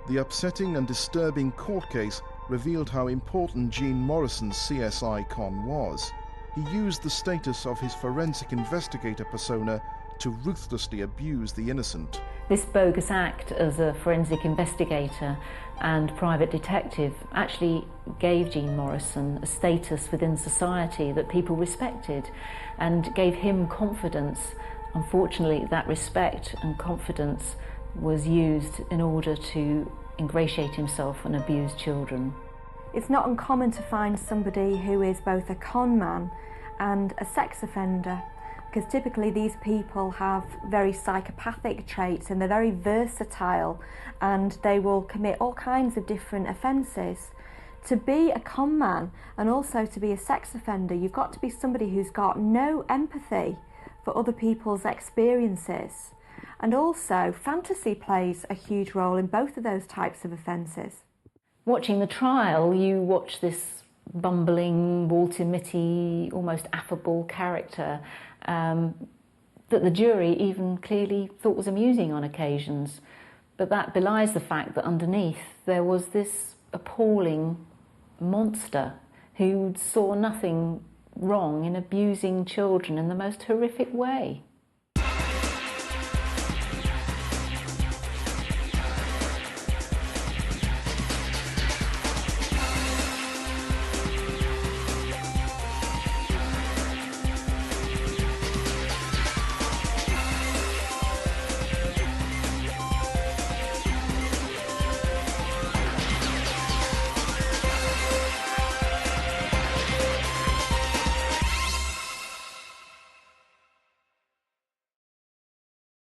The upsetting and disturbing court case revealed how important Gene Morrison's CSI con was. He used the status of his forensic investigator persona to ruthlessly abuse the innocent. This bogus act as a forensic investigator and private detective actually gave Gene Morrison a status within society that people respected and gave him confidence. Unfortunately, that respect and confidence was used in order to ingratiate himself and abuse children. It's not uncommon to find somebody who is both a con man and a sex offender, because typically these people have very psychopathic traits and they're very versatile and they will commit all kinds of different offences. To be a con man and also to be a sex offender, you've got to be somebody who's got no empathy for other people's experiences. And also, fantasy plays a huge role in both of those types of offences. Watching the trial, you watch this bumbling, Walter Mitty, almost affable character that the jury even clearly thought was amusing on occasions. But that belies the fact that underneath there was this appalling monster who saw nothing wrong in abusing children in the most horrific way.